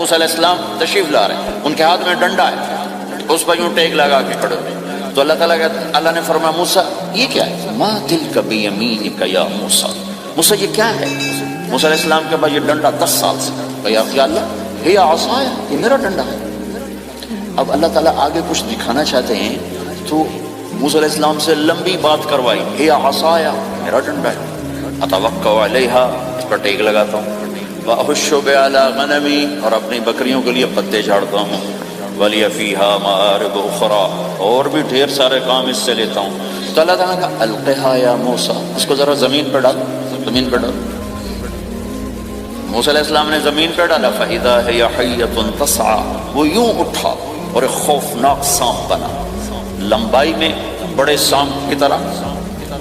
موسیٰ علیہ السلام تشریف لا رہے ہیں، ان کے ہاتھ میں ڈنڈا ہے، اس پر یوں ٹیک لگا کے کھڑے ہوئے. تو اللہ نے فرمایا موسیٰ یہ کیا ہے؟ ما تلک بیمینک یا موسیٰ، موسیٰ یہ کیا ہے؟ موسیٰ علیہ السلام کے بعد یہ ڈنڈا 10 سال سے، یا اللہ یہ عصا ہے، یہ میرا ڈنڈا ہے. اب اللہ تعالیٰ آگے کچھ دکھانا چاہتے ہیں تو موسیٰ علیہ السلام سے لمبی بات کروائی، ہے عصایا، میرا ڈنڈا ہے، اتوکل علیہا، اس پر ٹیک لگاتا ہوں، واحش بہا غنمی، اور اپنی بکریوں کے لیے پتے جھاڑتا ہوں، ولی فیہا مآرب اخرى، اور بھی ڈھیر سارے کام اس سے لیتا ہوں. تو اللہ تعالیٰ کا القھا یا موسیٰ، اس کو ذرا زمین پہ ڈال، زمین پہ ڈال. موسیٰ علیہ السلام نے زمین پہ ڈالا، فَإِذَا هِيَ حَيَّةٌ تَسْعَىٰ، وہ یوں اٹھا اور ایک خوفناک سانپ بنا، لمبائی میں بڑے سانپ کی طرح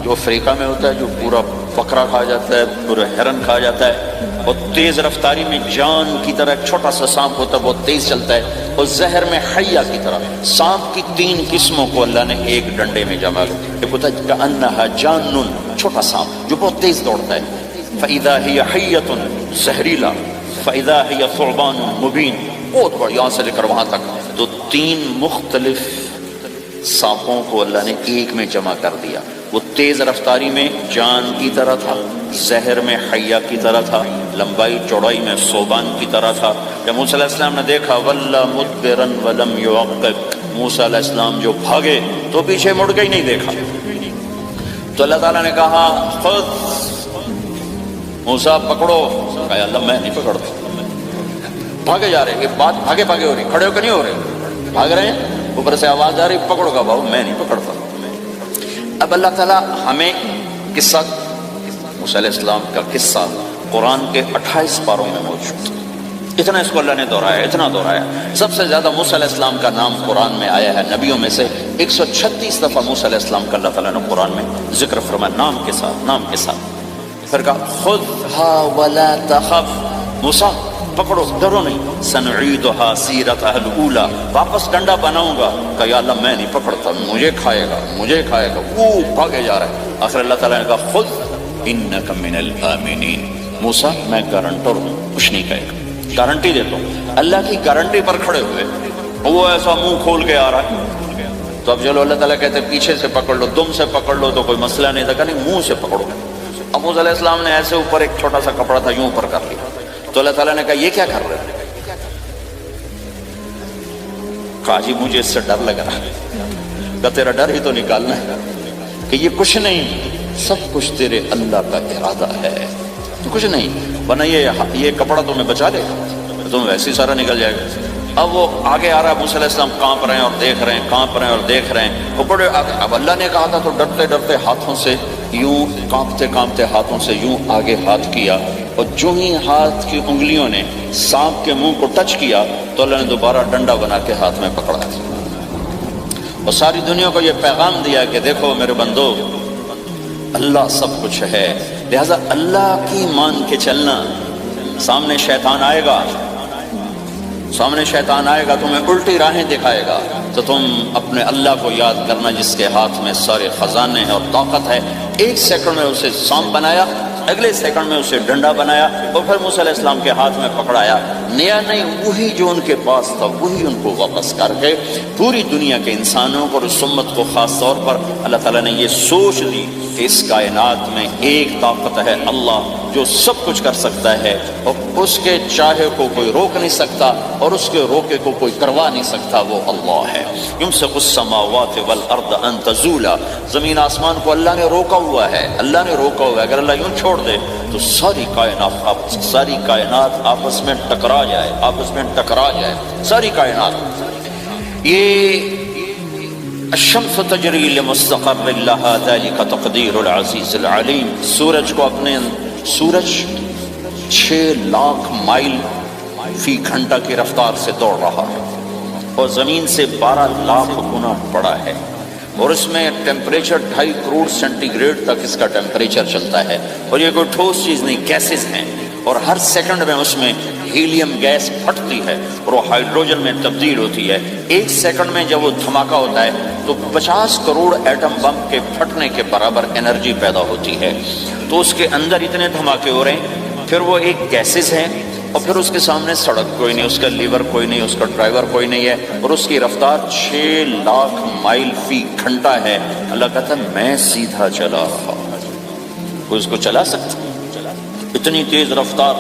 جو افریقہ میں ہوتا ہے، جو پورا بکرا کھا جاتا ہے، پورا ہرن کھا جاتا ہے، اور تیز رفتاری میں جان کی طرح ایک چھوٹا سا سانپ ہوتا ہے، بہت تیز چلتا ہے، اور زہر میں حیہ کی طرح. سانپ کی 3 قسموں کو اللہ نے ایک ڈنڈے میں جمع کیا. ایک ہوتا ہے کأنها جان، چھوٹا سانپ جو بہت تیز دوڑتا ہے، فَإِذَا هِيَ حَيَّةٌ زہریلا، فَإِذَا هِيَ ثُعْبَانٌ مُبِينٌ، بہت بڑا، یہاں سے لے کر وہاں تک. تو 3 مختلف سانپوں کو اللہ نے ایک میں جمع کر دیا. وہ تیز رفتاری میں جان کی طرح تھا، زہر میں حیہ کی طرح تھا، لمبائی چوڑائی میں ثعبان کی طرح تھا. جب موسیٰ علیہ السلام نے دیکھا وَلَّا مُدْبِرًا وَلَمْ يُعَقِّبْ، موسیٰ علیہ السلام جو بھاگے تو پیچھے مڑ کے ہی نہیں دیکھا. تو اللہ تعالیٰ نے کہا خود موسیٰ پکڑو. کہا اللہ میں نہیں پکڑتا. بھاگے جا رہے ہیں، یہ بات بھاگے بھاگے ہو رہی، کھڑے ہو کے نہیں ہو رہے، بھاگ رہے ہیں. اوپر سے آواز آ رہی پکڑو گا بھاؤ، میں نہیں پکڑتا. اب اللہ تعالیٰ ہمیں قصہ موسیٰ علیہ السلام کا قصہ قرآن کے 28 پاروں میں موجود ہے. اتنا اس کو اللہ نے دہرایا، اتنا دہرایا. سب سے زیادہ موسیٰ علیہ السلام کا نام قرآن میں آیا ہے نبیوں میں سے. 136 دفعہ موسیٰ علیہ السلام کا اللہ تعالیٰ نے قرآن میں ذکر فرمایا، نام کے ساتھ، نام کے ساتھ. پھر کہا خذھا ولا تخف، موسیٰ پکڑو، ڈرو نہیں. سنعیدھا سیرتھا الاولی، واپس ڈنڈا بناؤں گا. کہ یا اللہ میں نہیں پکڑتا، مجھے کھائے گا، مجھے کھائے گا. وہ بھاگے جا رہا ہے. آخر اللہ تعالیٰ نے کہا خذ انک من الآمنین، موسیٰ میں گارنٹر ہوں، کچھ نہیں کہے گا، گارنٹی دیتا ہوں. اللہ کی گارنٹی پر کھڑے ہوئے وہ ایسا منہ کھول کے آ رہا ہے. تو اب چلو اللہ تعالیٰ کہتے ہیں پیچھے سے پکڑ لو، دم سے پکڑ لو تو کوئی مسئلہ نہیں تھا. کہ نہیں، منہ سے پکڑو. اب موسیٰ علیہ السلام نے ایسے اوپر ایک چھوٹا سا کپڑا تھا، یوں اوپر کر لیا. تو اللہ تعالیٰ نے کہا یہ کیا کر رہے ہیں؟ کہا جی مجھے اس سے ڈر لگ رہا ہے. کہ تیرا ڈر ہی تو نکالنا ہے، کہ یہ کچھ نہیں، سب کچھ تیرے اللہ کا ارادہ ہے. تو کچھ نہیں، ورنہ یہ کپڑا تمہیں بچا لے گا، تمہیں ویسے ہی سارا نکل جائے گا. اب وہ آگے آ رہا ہے، موسیٰ علیہ السلام کانپ رہے ہیں اور دیکھ رہے ہیں، کانپ رہے ہیں اور دیکھ رہے ہیں. وہ بڑے اب اللہ نے کہا تھا تو ڈرتے ڈرتے ہاتھوں سے یوں، کانپتے کانپتے ہاتھوں سے یوں آگے ہاتھ کیا، اور جو ہی ہاتھ کی انگلیوں نے سانپ کے منہ کو ٹچ کیا تو اللہ نے دوبارہ ڈنڈا بنا کے ہاتھ میں پکڑا. اور ساری دنیا کو یہ پیغام دیا کہ دیکھو میرے بندو، اللہ سب کچھ ہے، لہذا اللہ کی مان کے چلنا. سامنے شیطان آئے گا، سامنے شیطان آئے گا، تمہیں الٹی راہیں دکھائے گا، تو تم اپنے اللہ کو یاد کرنا جس کے ہاتھ میں سارے خزانے ہیں اور طاقت ہے. 1 سیکنڈ میں اسے سانپ بنایا، اگلے سیکنڈ میں اسے ڈنڈا بنایا، اور پھر موسیٰ علیہ السلام کے ہاتھ میں پکڑایا. نیا نہیں، وہی جو ان کے پاس تھا وہی ان کو واپس کر کے پوری دنیا کے انسانوں کو اور اس امت کو خاص طور پر اللہ تعالیٰ نے یہ سوچ دی کہ اس کائنات میں ایک طاقت ہے، اللہ، جو سب کچھ کر سکتا ہے، اور اس کے چاہے کو کوئی روک نہیں سکتا اور اس کے روکے کو کوئی کروا نہیں سکتا، وہ اللہ ہے. یمسک السماوات والارض ان تزولا، زمین آسمان کو اللہ نے روکا ہوا ہے، اللہ نے روکا ہوا ہے. اگر اللہ یوں چھوڑ دے تو ساری کائنات آپس میں ٹکرا جائے، آپس میں ٹکرا جائے ساری کائنات. یہ الشمس تجری لمستقر لها ذلك تقدیر العزیز العلیم. سورج 6 لاکھ مائل فی گھنٹہ کی رفتار سے دوڑ رہا ہے اور زمین سے 12 لاکھ گنا بڑا ہے، اور اس میں ٹیمپریچر 2.5 کروڑ سینٹی گریڈ تک اس کا ٹیمپریچر چلتا ہے. اور یہ کوئی ٹھوس چیز نہیں، گیسز ہیں، اور ہر سیکنڈ میں اس میں ہیلیم گیس پھٹتی ہے اور وہ ہائیڈروجن میں تبدیل ہوتی ہے. 1 سیکنڈ میں جب وہ دھماکہ ہوتا ہے تو 50 کروڑ ایٹم بم کے پھٹنے کے برابر انرجی پیدا ہوتی ہے. تو اس کے اندر اتنے دھماکے ہو رہے ہیں. پھر وہ ایک گیسز ہیں اور پھر اس کے سامنے سڑک کوئی نہیں، اس کا لیور کوئی نہیں، اس کا ڈرائیور کوئی نہیں ہے، اور اس کی رفتار 6 لاکھ مائل فی گھنٹہ ہے۔ اللہ کہتا ہے میں سیدھا چلا رہا، کوئی اس کو چلا سکتا؟ اتنی تیز رفتار۔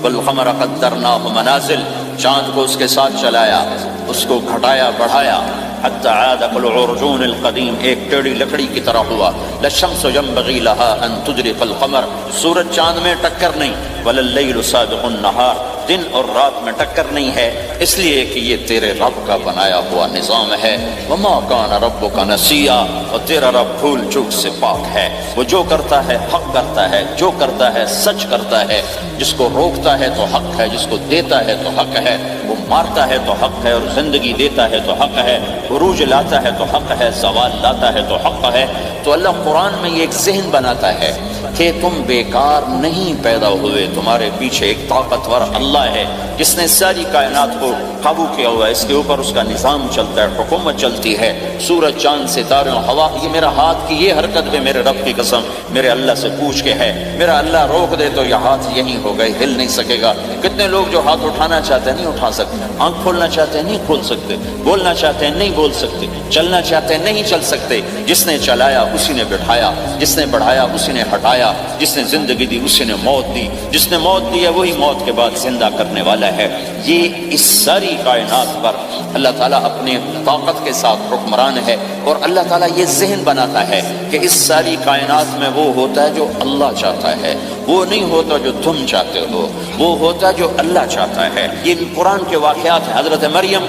والقمر قدرناہ منازل، چاند کو اس کے ساتھ چلایا، اس کو گھٹایا بڑھایا، حتی عاد کالعرجون القدیم، ایک ٹیڑھی لکڑی کی طرح ہوا۔ للشمس ينبغي لها ان تدرك القمر، سورج چاند میں ٹکر نہیں، ولا اللیل سابق النہار، دن اور رات میں ٹکر نہیں ہے، اس لیے کہ یہ تیرے رب کا بنایا ہوا نظام ہے۔ وما کان ربک نسیا، اور تیرا رب بھول چوک سے پاک ہے، وہ جو کرتا ہے حق کرتا ہے، جو کرتا ہے سچ کرتا ہے، جس کو روکتا ہے تو حق ہے، جس کو دیتا ہے تو حق ہے، وہ مارتا ہے تو حق ہے، اور زندگی دیتا ہے تو حق ہے، عروج لاتا ہے تو حق ہے، زوال لاتا ہے تو حق ہے۔ تو اللہ قرآن میں یہ ایک ذہن بناتا ہے کہ تم بیکار نہیں پیدا ہوئے، تمہارے پیچھے ایک طاقتور اللہ ہے جس نے ساری کائنات کو قابو کیا ہوا ہے، اس کے اوپر اس کا نظام چلتا ہے، حکومت چلتی ہے، سورج چاند ستارے ہوا، یہ میرا ہاتھ کی یہ حرکت بھی میرے رب کی قسم میرے اللہ سے پوچھ کے ہے، میرا اللہ روک دے تو یہ ہاتھ یہیں ہو گئے، ہل نہیں سکے گا۔ کتنے لوگ جو ہاتھ اٹھانا چاہتے ہیں نہیں اٹھا سکتے، آنکھ کھولنا چاہتے ہیں نہیں کھول سکتے، بولنا چاہتے ہیں نہیں بول سکتے، چلنا چاہتے ہیں نہیں چل سکتے۔ جس نے چلایا اسی نے بٹھایا، جس نے بڑھایا اسی نے ہٹایا، جس نے زندگی دی اسی نے موت دی، جس نے موت دی ہے وہی موت کے بعد زندہ کرنے والا ہے۔ یہ اس ساری کائنات پر اللہ تعالیٰ اپنے طاقت کے ساتھ حکمران ہے، اور اللہ تعالیٰ یہ ذہن بناتا ہے کہ اس ساری کائنات میں وہ ہوتا ہے جو اللہ چاہتا ہے، وہ نہیں ہوتا جو تم چاہتے ہو، وہ ہوتا ہے جو اللہ چاہتا ہے۔ یہ قرآن کے واقعات ہیں۔ حضرت مریم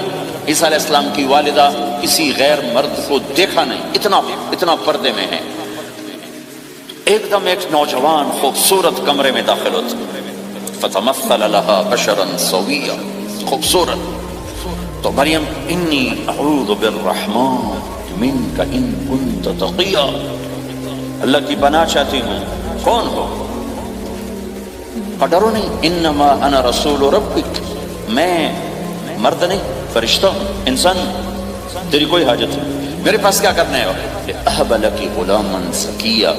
عیسیٰ علیہ السلام کی والدہ کسی غیر مرد کو دیکھا نہیں، اتنا پردے میں ہے، ایک دم ایک نوجوان خوبصورت کمرے میں داخل ہوتا، فتمثل لها بشرا سویا، خوبصورت۔ تو مریم انی اعوذ بالرحمن منک ان کنت تقیا، اللہ کی پناہ چاہتی ہوں، کون ہو؟ ڈرو نہیں، انما انا رسول ربک، میں مرد نہیں فرشتہ انسان، تیری کوئی حاجت نہیں، میرے پاس کیا کرنا ہے؟ اہب لک غلاما زکیا،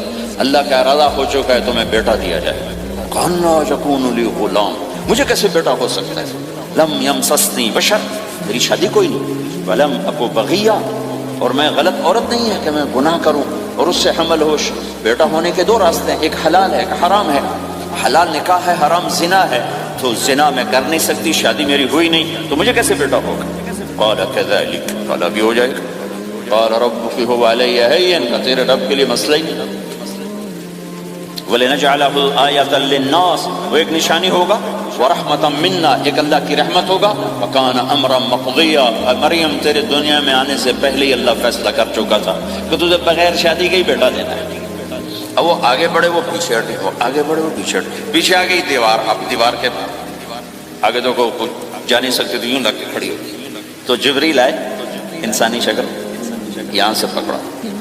اللہ کا ارادہ ہو چکا ہے تمہیں بیٹا دیا جائے۔ کانا یکون لی غلام، مجھے کیسے بیٹا ہو سکتا ہے؟ لم یمسسنی بشر، میری شادی کوئی نہیں، ولم اکو بغیا، اور میں غلط عورت نہیں ہے کہ میں گناہ کروں اور اس سے حمل ہوش۔ بیٹا ہونے کے 2 راستے ہیں، ایک حلال ہے ایک حرام ہے۔ حلال نکاح ہے، حرام زنا ہے، تو زنا میں کر نہیں سکتی، شادی میری ہوئی نہیں، تو مجھے کیسے بیٹا ہوگا؟ قال کذلک، قال ابھی ہو جائے گا۔ قال ربک هو علی هین، تیرے رب کے لیے مسئلہ ہی نہیں۔ وَلِنَجْعَلَهُ آیَةً لِلنَّاسِ، وہ ایک نشانی ہوگا، وَرَحْمَةً مِنَّا، ایک اللہ کی رحمت ہوگا، وَكَانَ أَمْرًا مَقْضِيًّا، مریم تیرے دنیا میں آنے سے پہلے ہی اللہ فیصلہ کر چکا تھا کہ تجھے بغیر شادی کے ہی بیٹا دینا ہے۔ اب وہ آگے بڑھے وہ پیچھے ہٹے، وہ آگے بڑھے وہ پیچھے ہٹے، پیچھے آ گئی دیوار، اب دیوار کے آگے تو کو جا نہیں سکتے، تو یوں لگ کے کھڑی ہوئی، تو جبریل آئے، انسانی شکل، یہاں سے پکڑا،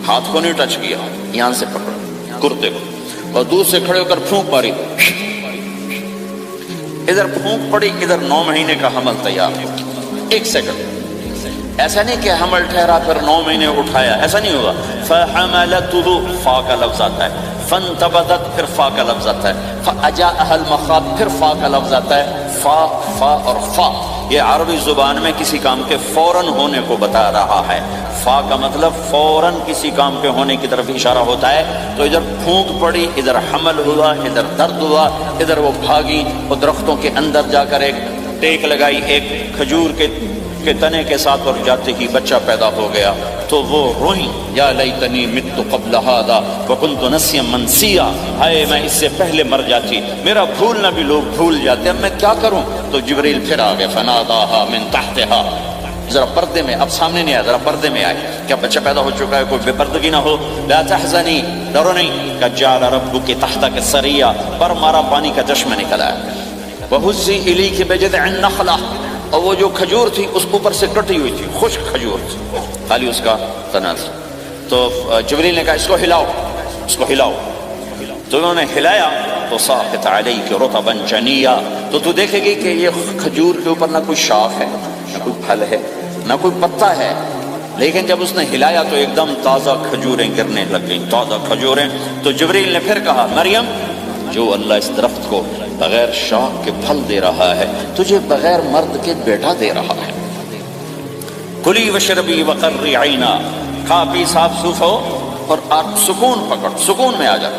ہاتھ کو نہیں ٹچ کیا، یہاں سے پکڑا کرتے کو، اور دور سے کھڑے ہو کر پھونک ماری، ادھر پھونک پڑی، ادھر 9 مہینے کا حمل تیار ہو، 1 سیکنڈ۔ ایسا نہیں کہ حمل ٹھہرا پھر 9 مہینے اٹھایا، ایسا نہیں ہوگا۔ فَحَمَلَتْهُ، فا کا لفظ آتا ہے، فَانْتَبَذَتْ، پھر فا کا لفظ آتا ہے، فَأَجَاءَهَا الْمَخَاضُ، پھر فا کا لفظ آتا ہے، فا اور فا، یہ عربی زبان میں کسی کام کے فوراً ہونے کو بتا رہا ہے۔ فا کا مطلب فوراً کسی کام کے ہونے کی طرف اشارہ ہوتا ہے۔ تو ادھر پھونک پڑی، ادھر حمل ہوا، ادھر درد ہوا، ادھر وہ بھاگی اور درختوں کے اندر جا کر ایک ٹیک لگائی ایک کھجور کے تنے کے ساتھ، اور جاتے ہی بچہ پیدا ہو گیا۔ تو وہ روئیں، یا لیتنی مت قبل ھذا وکنت نسیا منسیا، ہائے میں اس سے پہلے مر جاتی، میرا بھولنا بھی لوگ بھول جاتے، اب میں کیا کروں؟ تو جبریل پھر آ گئے، فناداھا من تحتھا، ذرا پردے میں، اب سامنے نہیں آیا، ذرا پردے میں آئے، کیا بچہ پیدا ہو چکا ہے، کوئی بے پردگی نہ ہو۔ لا تحزنی، ڈرو نہیں، قد جعل ربک تحتک سریا، پر مارا پانی کا چشمہ نکل آیا۔ وہزی الیک بجذع النخلہ، اور وہ جو کھجور تھی اس اوپر سے کٹی ہوئی تھی، خشک کھجور تھی، خالی اس کا تنا تھا۔ تو جبریل نے کہا اس کو ہلاؤ، اس کو ہلاؤ، تو انہوں نے ہلایا تو ساقط علیک رطبا جنیا، تو تو دیکھے گی کہ یہ کھجور کے اوپر نہ کوئی شاخ ہے، نہ کوئی پھل ہے، نہ کوئی پتا ہے، لیکن جب اس نے ہلایا تو ایک دم تازہ کھجوریں گرنے لگ گئیں، تازہ کھجوریں۔ تو جبریل نے پھر کہا مریم، جو اللہ اس درخت کو بغیر شاخ کے پھل دے رہا ہے، تجھے بغیر مرد کے بیٹا دے رہا ہے۔ کلی وشربی وقرری عینا، کھا پی صاف صوف ہو اور سکون پکڑ، سکون میں آ جا،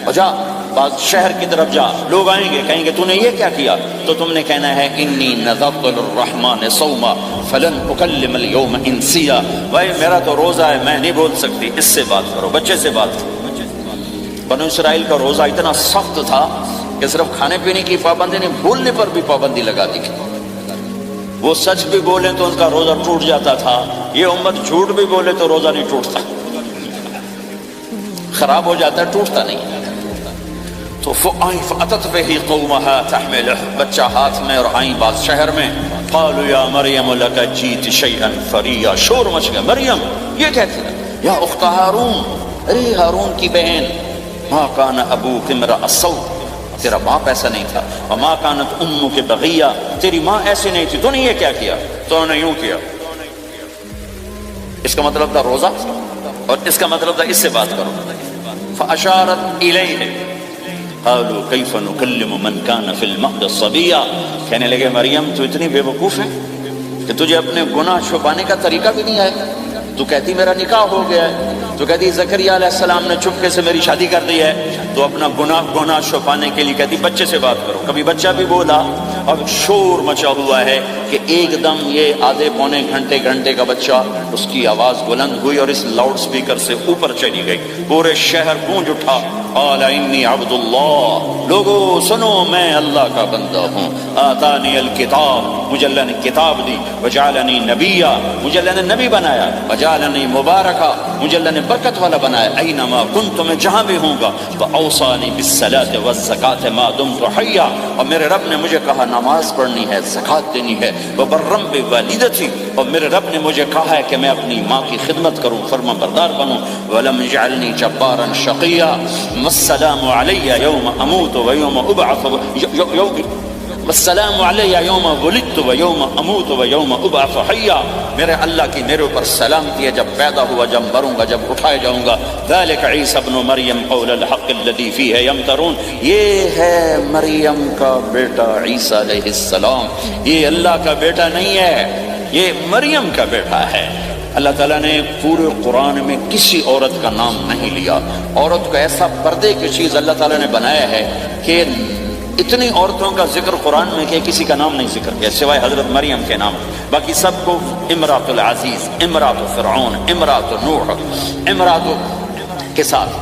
اور جا بعض شہر کی طرف جا، لوگ آئیں گے کہیں گے تو نے یہ کیا کیا، تو تم نے کہنا ہے انی نذرت للرحمن صوما فلن اکلم اليوم انسیا، بھائی میرا تو روزہ ہے، میں نہیں بول سکتی، اس سے بات کرو، بچے سے بات کرو۔ بنو اسرائیل کا روزہ اتنا سخت تھا کہ صرف کھانے پینے کی پابندی نہیں، بولنے پر بھی پابندی لگا دی، وہ سچ بھی بولیں تو ان کا روزہ ٹوٹ جاتا تھا، یہ امت جھوٹ بھی بولے تو روزہ نہیں ٹوٹتا، خراب ہو جاتا ہے، ٹوٹتا نہیں۔ تو فأتت به قومها تحمله، بچہ ہاتھ میں اور آئیں بعض شہر میں، قالوا یا مریم لک جیت شیئا فریا، شور مچ گیا، مریم یہ کہتی ہے یا اخت ہارون، ارے ہارون کی بہن، ما کان ابوک امرأ سوء، تیرا باپ ایسا نہیں تھا، وما کانت امک بغیہ، تیری ماں ایسی نہیں تھی، تو نے یہ کیا کیا، تو نے یوں کیا۔ اس کا مطلب تھا روزہ، اور اس کا مطلب تھا اس سے بات کرو۔ فاشارت الیہ قالوا کیف نکلم من کان فی المہد صبیا، کہنے لگے مریم تو اتنی بے وقوف ہے کہ تجھے اپنے گناہ چھپانے کا طریقہ بھی نہیں آئے، تو کہتی میرا نکاح ہو گیا ہے، تو کہتی زکریا علیہ السلام نے چپکے سے میری شادی کر دی ہے، تو اپنا گناہ چھپانے کے لیے کہتی بچے سے بات کرو۔ کبھی بچہ بھی بولا، اب شور مچا ہوا ہے کہ ایک دم یہ آدھے پونے گھنٹے کا بچہ، اس کی آواز بلند ہوئی اور اس لاؤڈ سپیکر سے اوپر چلی گئی، پورے شہر گونج اٹھا، قال انی عبد اللہ، لوگو سنو میں اللہ کا بندہ ہوں، آتانی الکتاب، مجھے اللہ نے کتاب دی، وجعلنی نبیا، مجھے اللہ نے نبی بنایا، وجعلنی مبارکا، مجھے اللہ نے برکت والا بنایا، اینما کنت، میں جہاں بھی ہوں گا، واوصانی بالصلاۃ والزکاۃ ما دمت حیا، اور میرے رب نے مجھے کہا نماز پڑھنی ہے، زکات دینی ہے، وبرم بوالدتی، اور میرے رب نے مجھے کہا ہے کہ میں اپنی ماں کی خدمت کروں، فرما بردار بنوں، ولم یجعلنی جبارا شقیا، والسلام علی یوم اموت ویوم ابعث، والسلام علی یوم ولدت ویوم اموت ویوم ابعث حیا، میرے اللہ کی میرے اوپر سلامتی ہے جب پیدا ہوا، جب مروں گا، جب اٹھائے جاؤں گا۔ ذلک عیسی ابن مریم قول الحق الذی فیہ یمترون، یہ ہے مریم کا بیٹا عیسیٰ علیہ السلام، یہ اللہ کا بیٹا نہیں ہے، یہ مریم کا بیٹا ہے۔ اللہ تعالیٰ نے پورے قرآن میں کسی عورت کا نام نہیں لیا، عورت کو ایسا پردے کی چیز اللہ تعالیٰ نے بنایا ہے کہ اتنی عورتوں کا ذکر قرآن میں کہ کسی کا نام نہیں ذکر کیا سوائے حضرت مریم کے نام، باقی سب کو امرات العزیز، امرات فرعون، امرات نوح، امرات کے ساتھ،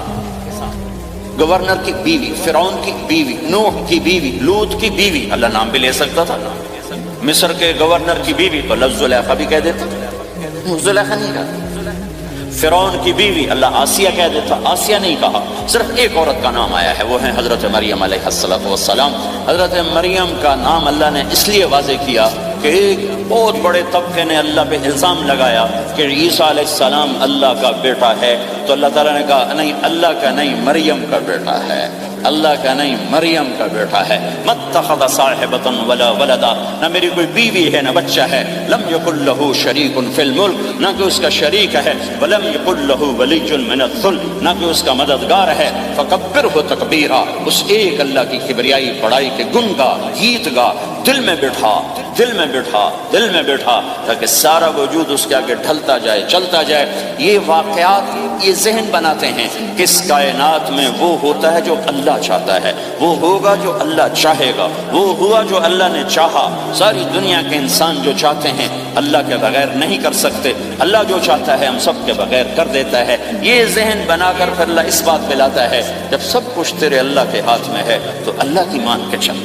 گورنر کی بیوی، فرعون کی بیوی، نوح کی بیوی، لوط کی بیوی، اللہ نام بھی لے سکتا تھا، مصر کے گورنر کی بیوی کو لفظ زلیخا بھی کہہ دیتے، زلیخا نہیں کہا، فرعون کی بیوی اللہ آسیہ کہہ دیتا، آسیہ نہیں کہا، صرف ایک عورت کا نام آیا ہے، وہ ہے حضرت مریم علیہ السلام۔ حضرت مریم کا نام اللہ نے اس لیے واضح کیا کہ ایک بہت بڑے طبقے نے اللہ پہ الزام لگایا کہ عیسیٰ علیہ السلام اللہ کا بیٹا ہے، تو اللہ تعالیٰ نے کہا نہیں، اللہ کا نہیں، مریم کا بیٹا ہے، اللہ کا نہیں، مریم کا بیٹا ہے۔ متخذ صاحبۃ ولا ولدا، نہ میری کوئی بیوی ہے نہ بچہ ہے، لم یکن لہ شریک فی الملک، نہ کہ اس کا شریک ہے، ولم یکن لہ ولی من الذل، نہ کہ اس کا مددگار ہے، فکبرہ تکبیرا، اس ایک اللہ کی کبریائی بڑائی کے گن گا، گیت گا، دل میں بٹھا، دل میں بٹھا، دل میں بٹھا، تاکہ سارا وجود اس کے آگے ڈھلتا جائے، چلتا جائے۔ یہ واقعات یہ ذہن بناتے ہیں کہ اس کائنات میں وہ ہوتا ہے جو اللہ چاہتا ہے، وہ ہوگا جو اللہ چاہے گا، وہ ہوا جو اللہ نے چاہا۔ ساری دنیا کے انسان جو چاہتے ہیں اللہ کے بغیر نہیں کر سکتے، اللہ جو چاہتا ہے ہم سب کے بغیر کر دیتا ہے۔ یہ ذہن بنا کر پھر اللہ اس بات پہ لاتا ہے جب سب کچھ تیرے اللہ کے ہاتھ میں ہے تو اللہ کی مان کے چل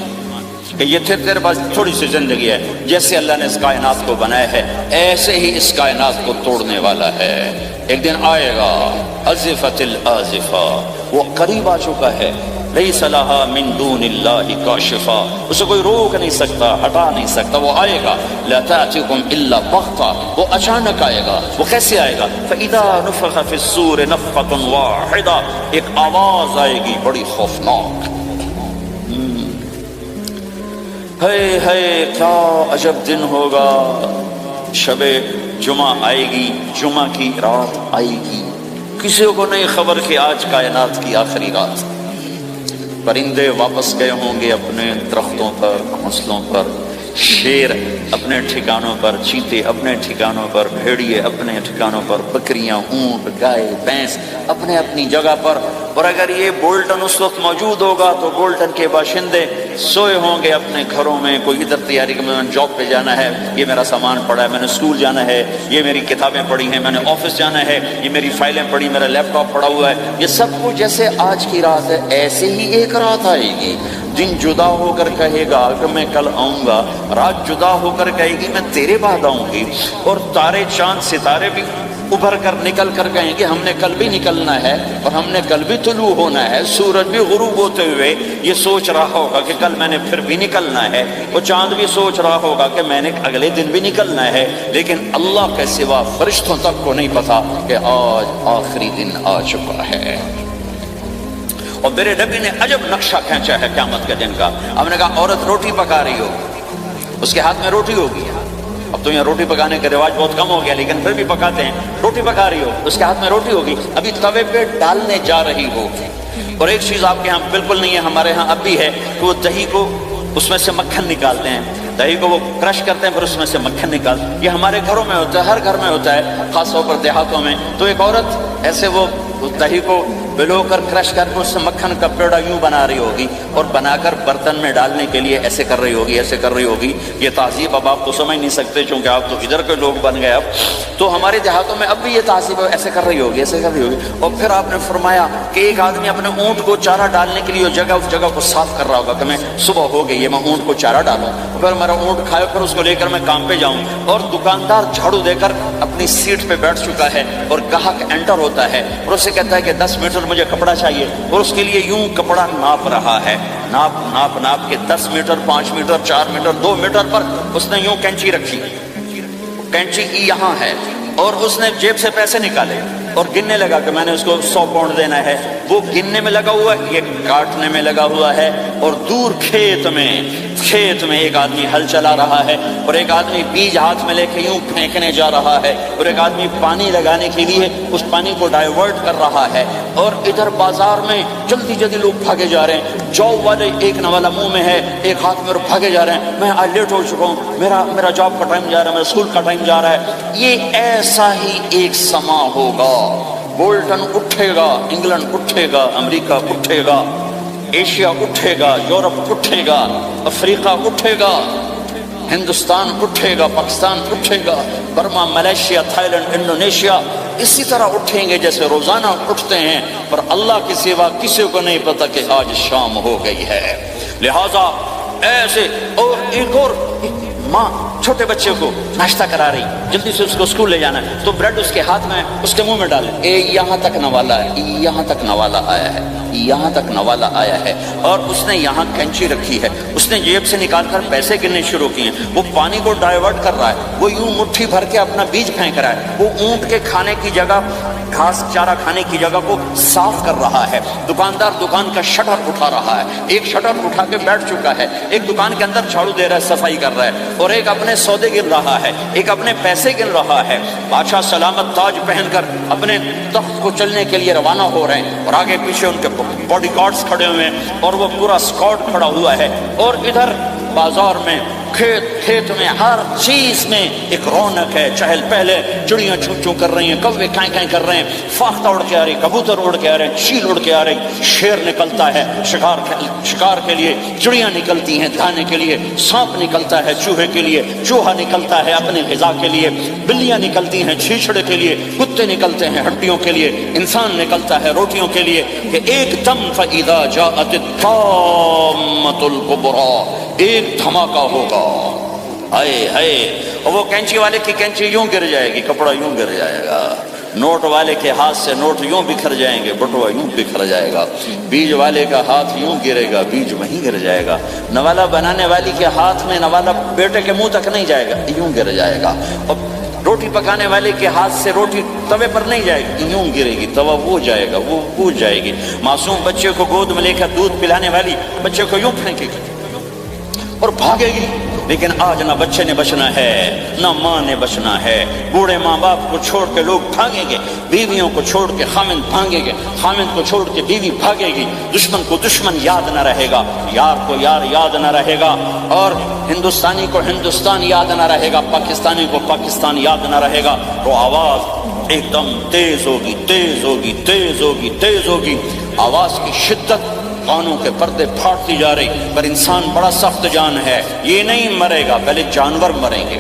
کہ یہ تیرے پاس تھوڑی سی زندگی ہے، جیسے اللہ نے اس کائنات کو بنایا ہے ایسے ہی اس کائنات کو توڑنے والا ہے۔ ایک دن آئے گا، ازفت الازفہ، وہ قریب آ چکا ہے، لیس لہا من دون اللہ کاشفہ، اسے کوئی روک نہیں سکتا، ہٹا نہیں سکتا، وہ آئے گا۔ لا تأتیکم الا بغتہ، وہ اچانک آئے گا۔ وہ کیسے آئے گا؟ فإذا نفخ فی الصور نفخۃ واحدہ، ایک آواز آئے گی بڑی خوفناک۔ ہے کیا عجب دن ہوگا، شب جمعہ آئے گی، جمعہ کی رات آئے گی، کسی کو نہیں خبر کہ آج کائنات کی آخری رات۔ پرندے واپس گئے ہوں گے اپنے درختوں پر، گھونسلوں پر، شیر اپنے ٹھکانوں پر، چیتے اپنے ٹھکانوں پر، بھیڑیے اپنے ٹھکانوں پر، بکریاں، اونٹ، گائے، بھینس اپنے اپنی جگہ پر۔ اور اگر یہ بولٹن اس وقت موجود ہوگا تو بولٹن کے باشندے سوئے ہوں گے اپنے گھروں میں، کوئی ادھر تیاری کہ میں نے جاب پہ جانا ہے، یہ میرا سامان پڑا ہے، میں نے اسکول جانا ہے، یہ میری کتابیں پڑھی ہیں، میں نے آفس جانا ہے، یہ میری فائلیں پڑھی، میرا لیپ ٹاپ پڑا ہوا ہے۔ یہ سب کچھ جیسے آج کی رات ہے ایسے ہی ایک رات آئے گی۔ دن جدا ہو کر کہے گا کہ میں کل آؤں گا، رات جدا ہو کر کہے گی میں تیرے بعد آؤں گی، اور تارے چاند ستارے بھی ابھر کر نکل کر کہیں گے ہم نے کل بھی نکلنا ہے اور ہم نے کل بھی طلوع ہونا ہے۔ سورج بھی غروب ہوتے ہوئے یہ سوچ رہا ہوگا کہ کل میں نے پھر بھی نکلنا ہے، اور چاند بھی سوچ رہا ہوگا کہ میں نے اگلے دن بھی نکلنا ہے، لیکن اللہ کے سوا فرشتوں تک کو نہیں پتا کہ آج آخری دن آ چکا ہے۔ اور میرے نبی نے عجب نقشہ کھینچا ہے قیامت کے دن کا۔ ہم نے کہا عورت روٹی پکا رہی ہو، اس کے ہاتھ میں روٹی ہوگی، اب تو یہاں روٹی پکانے کا رواج بہت کم ہو گیا لیکن پھر بھی پکاتے ہیں، روٹی پکا رہی ہو، اس کے ہاتھ میں روٹی ہوگی، ابھی توے پہ ڈالنے جا رہی ہو۔ اور ایک چیز آپ کے ہاں بالکل نہیں ہے، ہمارے ہاں اب بھی ہے کہ وہ دہی کو اس میں سے مکھن نکالتے ہیں، دہی کو وہ کرش کرتے ہیں پھر اس میں سے مکھن نکالتے ہیں۔ یہ ہمارے گھروں میں ہوتا ہے، ہر گھر میں ہوتا ہے، خاص طور پر دیہاتوں میں۔ تو ایک عورت ایسے وہ دہی کو بلو کر کرش کر کے اس سے مکھن کا پیڑا یوں بنا رہی ہوگی اور بنا کر برتن میں ڈالنے کے لیے ایسے کر رہی ہوگی، ایسے کر رہی ہوگی۔ یہ تہذیب اب آپ تو سمجھ نہیں سکتے چونکہ آپ تو ادھر کے لوگ بن گئے اب، تو ہمارے دیہاتوں میں اب بھی یہ تہذیب ایسے کر رہی ہوگی، ایسے کر رہی ہوگی۔ اور پھر آپ نے فرمایا کہ ایک آدمی اپنے اونٹ کو چارہ ڈالنے کے لیے اس جگہ کو صاف کر رہا ہوگا کہ میں صبح ہو گئی ہے، میں اونٹ کو چارہ ڈالوں، پھر میرا اونٹ کھائے، پھر اس کو لے کر میں کام پہ جاؤں۔ اور دکاندار جھاڑو دے کر اپنی سیٹ پہ بیٹھ چکا ہے اور گاہک انٹر ہوتا ہے اور اسے کہتا ہے کہ 10 میٹر مجھے کپڑا چاہیے، اور اس کے لیے یوں کپڑا ناپ رہا ہے، ناپ کے 10 میٹر، 5 میٹر، 4 میٹر، 2 میٹر پر اس نے یوں کینچی رکھی، کینچی یہاں ہے، اور اس نے جیب سے پیسے نکالے اور گننے لگا کہ میں نے اس کو 100 پاؤنڈ دینا ہے۔ وہ گننے میں لگا ہوا ہے، یہ کاٹنے میں لگا ہوا ہے، اور دور کھیت میں ایک آدمی ہل چلا رہا ہے اور ایک آدمی بیج ہاتھ میں لے کے یوں پھینکنے جا رہا ہے، اور ایک آدمی پانی لگانے کے لیے اس پانی کو ڈائیورٹ کر رہا ہے۔ اور ادھر بازار میں جلدی لوگ بھاگے جا رہے ہیں، جاب والے ایک نوالا منہ میں ہے، ایک ہاتھ میں، اور بھاگے جا رہے ہیں، میں آج لیٹ ہو چکا ہوں، میرا جاب کا ٹائم جا رہا ہے، میرا اسکول کا ٹائم جا رہا ہے۔ یہ ایسا ہی ایک سما ہوگا، بولٹن اٹھے گا، انگلینڈ اٹھے گا، امریکہ اٹھے گا، ایشیا اٹھے گا، یورپ اٹھے گا، افریقہ اٹھے گا، ہندوستان اٹھے گا، پاکستان اٹھے گا، Burma, Malaysia, Thailand, Indonesia اسی طرح اٹھیں گے جیسے روزانہ اٹھتے ہیں، پر اللہ کے سوا کسی کو نہیں پتا کہ آج شام ہو گئی ہے۔ لہذا ایسے، اور ایک اور ماں چھوٹے بچے کو ناشتہ کرا رہی، جلدی سے اس کو اسکول لے جانا ہے، تو بریڈ اس کے ہاتھ میں، اس کے منہ میں ڈالے، یہاں تک نوالا ہے، یہاں تک نوالا آیا ہے، یہاں تک نوالا آیا ہے، اور اس نے یہاں کینچی رکھی ہے، اس نے جیب سے نکال کر پیسے گننے شروع کیے ہیں، وہ پانی کو ڈائیورٹ کر رہا ہے، وہ یوں مٹھی بھر کے اپنا بیج پھینک رہا ہے، وہ اونٹ کے کھانے کی جگہ، گھاس چارہ کھانے کی جگہ کو صاف کر رہا ہے، دکاندار دکان کا شٹر اٹھا رہا ہے، ایک شٹر اٹھا کے بیٹھ چکا ہے، ایک دکان کے اندر جھاڑو دے رہا ہے، صفائی کر رہا ہے، اور ایک اپنے سودے گن رہا ہے، ایک اپنے پیسے گن رہا ہے۔ بادشاہ سلامت تاج پہن کر اپنے تخت کو چلنے کے لیے روانہ ہو رہے ہیں، اور آگے پیچھے ان کے باڈی گارڈز کھڑے ہوئے ہیں، اور وہ پورا اسکواڈ کھڑا ہوا ہے، اور ادھر بازار میں، کھیت میں، ہر چیز میں ایک رونق ہے، چہل پہلے، چڑیاں چوں چوں کر رہی ہیں، کوے کائیں کائیں کر رہے ہیں، فاختہ اڑ کے آ رہی، کبوتر اڑ کے آ رہے ہیں، چیل اڑ کے آ رہی، شیر نکلتا ہے شکار کے لیے، چڑیاں نکلتی ہیں کھانے کے لیے، سانپ نکلتا ہے چوہے کے لیے، چوہا نکلتا ہے اپنے غذا کے لیے، بلیاں نکلتی ہیں چھیچڑے کے لیے، کتے نکلتے ہیں ہڈیوں کے لیے، انسان نکلتا ہے روٹیوں کے لیے، کہ ایک دم فَإِذَا جَاءَتِ الطَّامَّةُ الْكُبْرَىٰ، ایک دھماکہ ہوگا، ہائے، اور وہ کینچی والے کی کینچی یوں گر جائے گی، کپڑا یوں گر جائے گا، نوٹ والے کے ہاتھ سے نوٹ یوں بکھر جائیں گے، بٹوا یوں بکھر جائے گا، بیج والے کا ہاتھ یوں گرے گا، بیج وہیں گر جائے گا، نوالا بنانے والی کے ہاتھ میں نوالا بیٹے کے منہ تک نہیں جائے گا، یوں گر جائے گا، اور روٹی پکانے والے کے ہاتھ سے روٹی توے پر نہیں جائے گی، یوں گرے گی، توا وہ جائے گا، وہ پوچھ جائے گی، معصوم بچے کو گود میں لے کر دودھ پلانے والی بچے کو یوں پھینکے گی اور بھاگے گی، لیکن آج نہ بچے نے بچنا ہے نہ ماں نے بچنا ہے. بوڑھے ماں باپ کو چھوڑ کے لوگ بھاگیں گے، بیویوں کو چھوڑ کے خامند بھاگیں گے، خامند کو چھوڑ کے بیوی بھاگے گی، دشمن کو دشمن یاد نہ رہے گا، یار کو یار یاد نہ رہے گا، اور ہندوستانی کو ہندوستان یاد نہ رہے گا، پاکستانی کو پاکستان یاد نہ رہے گا. تو آواز ایک دم تیز ہوگی، تیز ہوگی، تیز ہوگی، تیز ہوگی. آواز کی شدت کانوں کے پردے پھاڑتی جا رہی. پر انسان بڑا سخت جان ہے، یہ نہیں مرے گا، پہلے جانور مریں گے،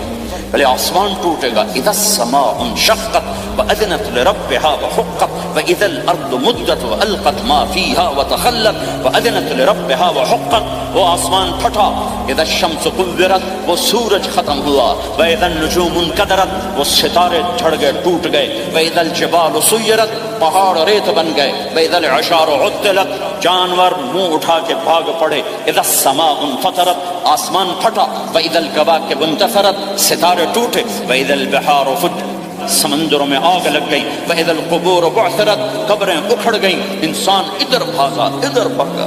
پہلے آسمان ٹوٹے گا. اذا السماء انشقت واذنت لربها وحقت واذا الارض مدت والقت ما فيها وتخلت واذنت لربها وحقت. وہ آسمان پھٹا. اذا الشمس كورت، وہ سورج ختم ہوا. واذا النجوم انكدرت، وہ ستارے جھڑ گئے، ٹوٹ گئے. واذا الجبال سيرت، پہاڑ ریت بن گئے. واذا العشار عطلت، جانور منہ اٹھا کے بھاگ پڑے. اذا السماء انفطرت، آسمان پھٹا. واذا الكواكب انتثرت، ستارے ٹوٹے. واذا البحار فجرت، سمندروں میں آگ لگ گئی. واذا القبور بعثرت، قبریں اکھڑ گئیں. انسان ادھر بھاگا ادھر بھاگا،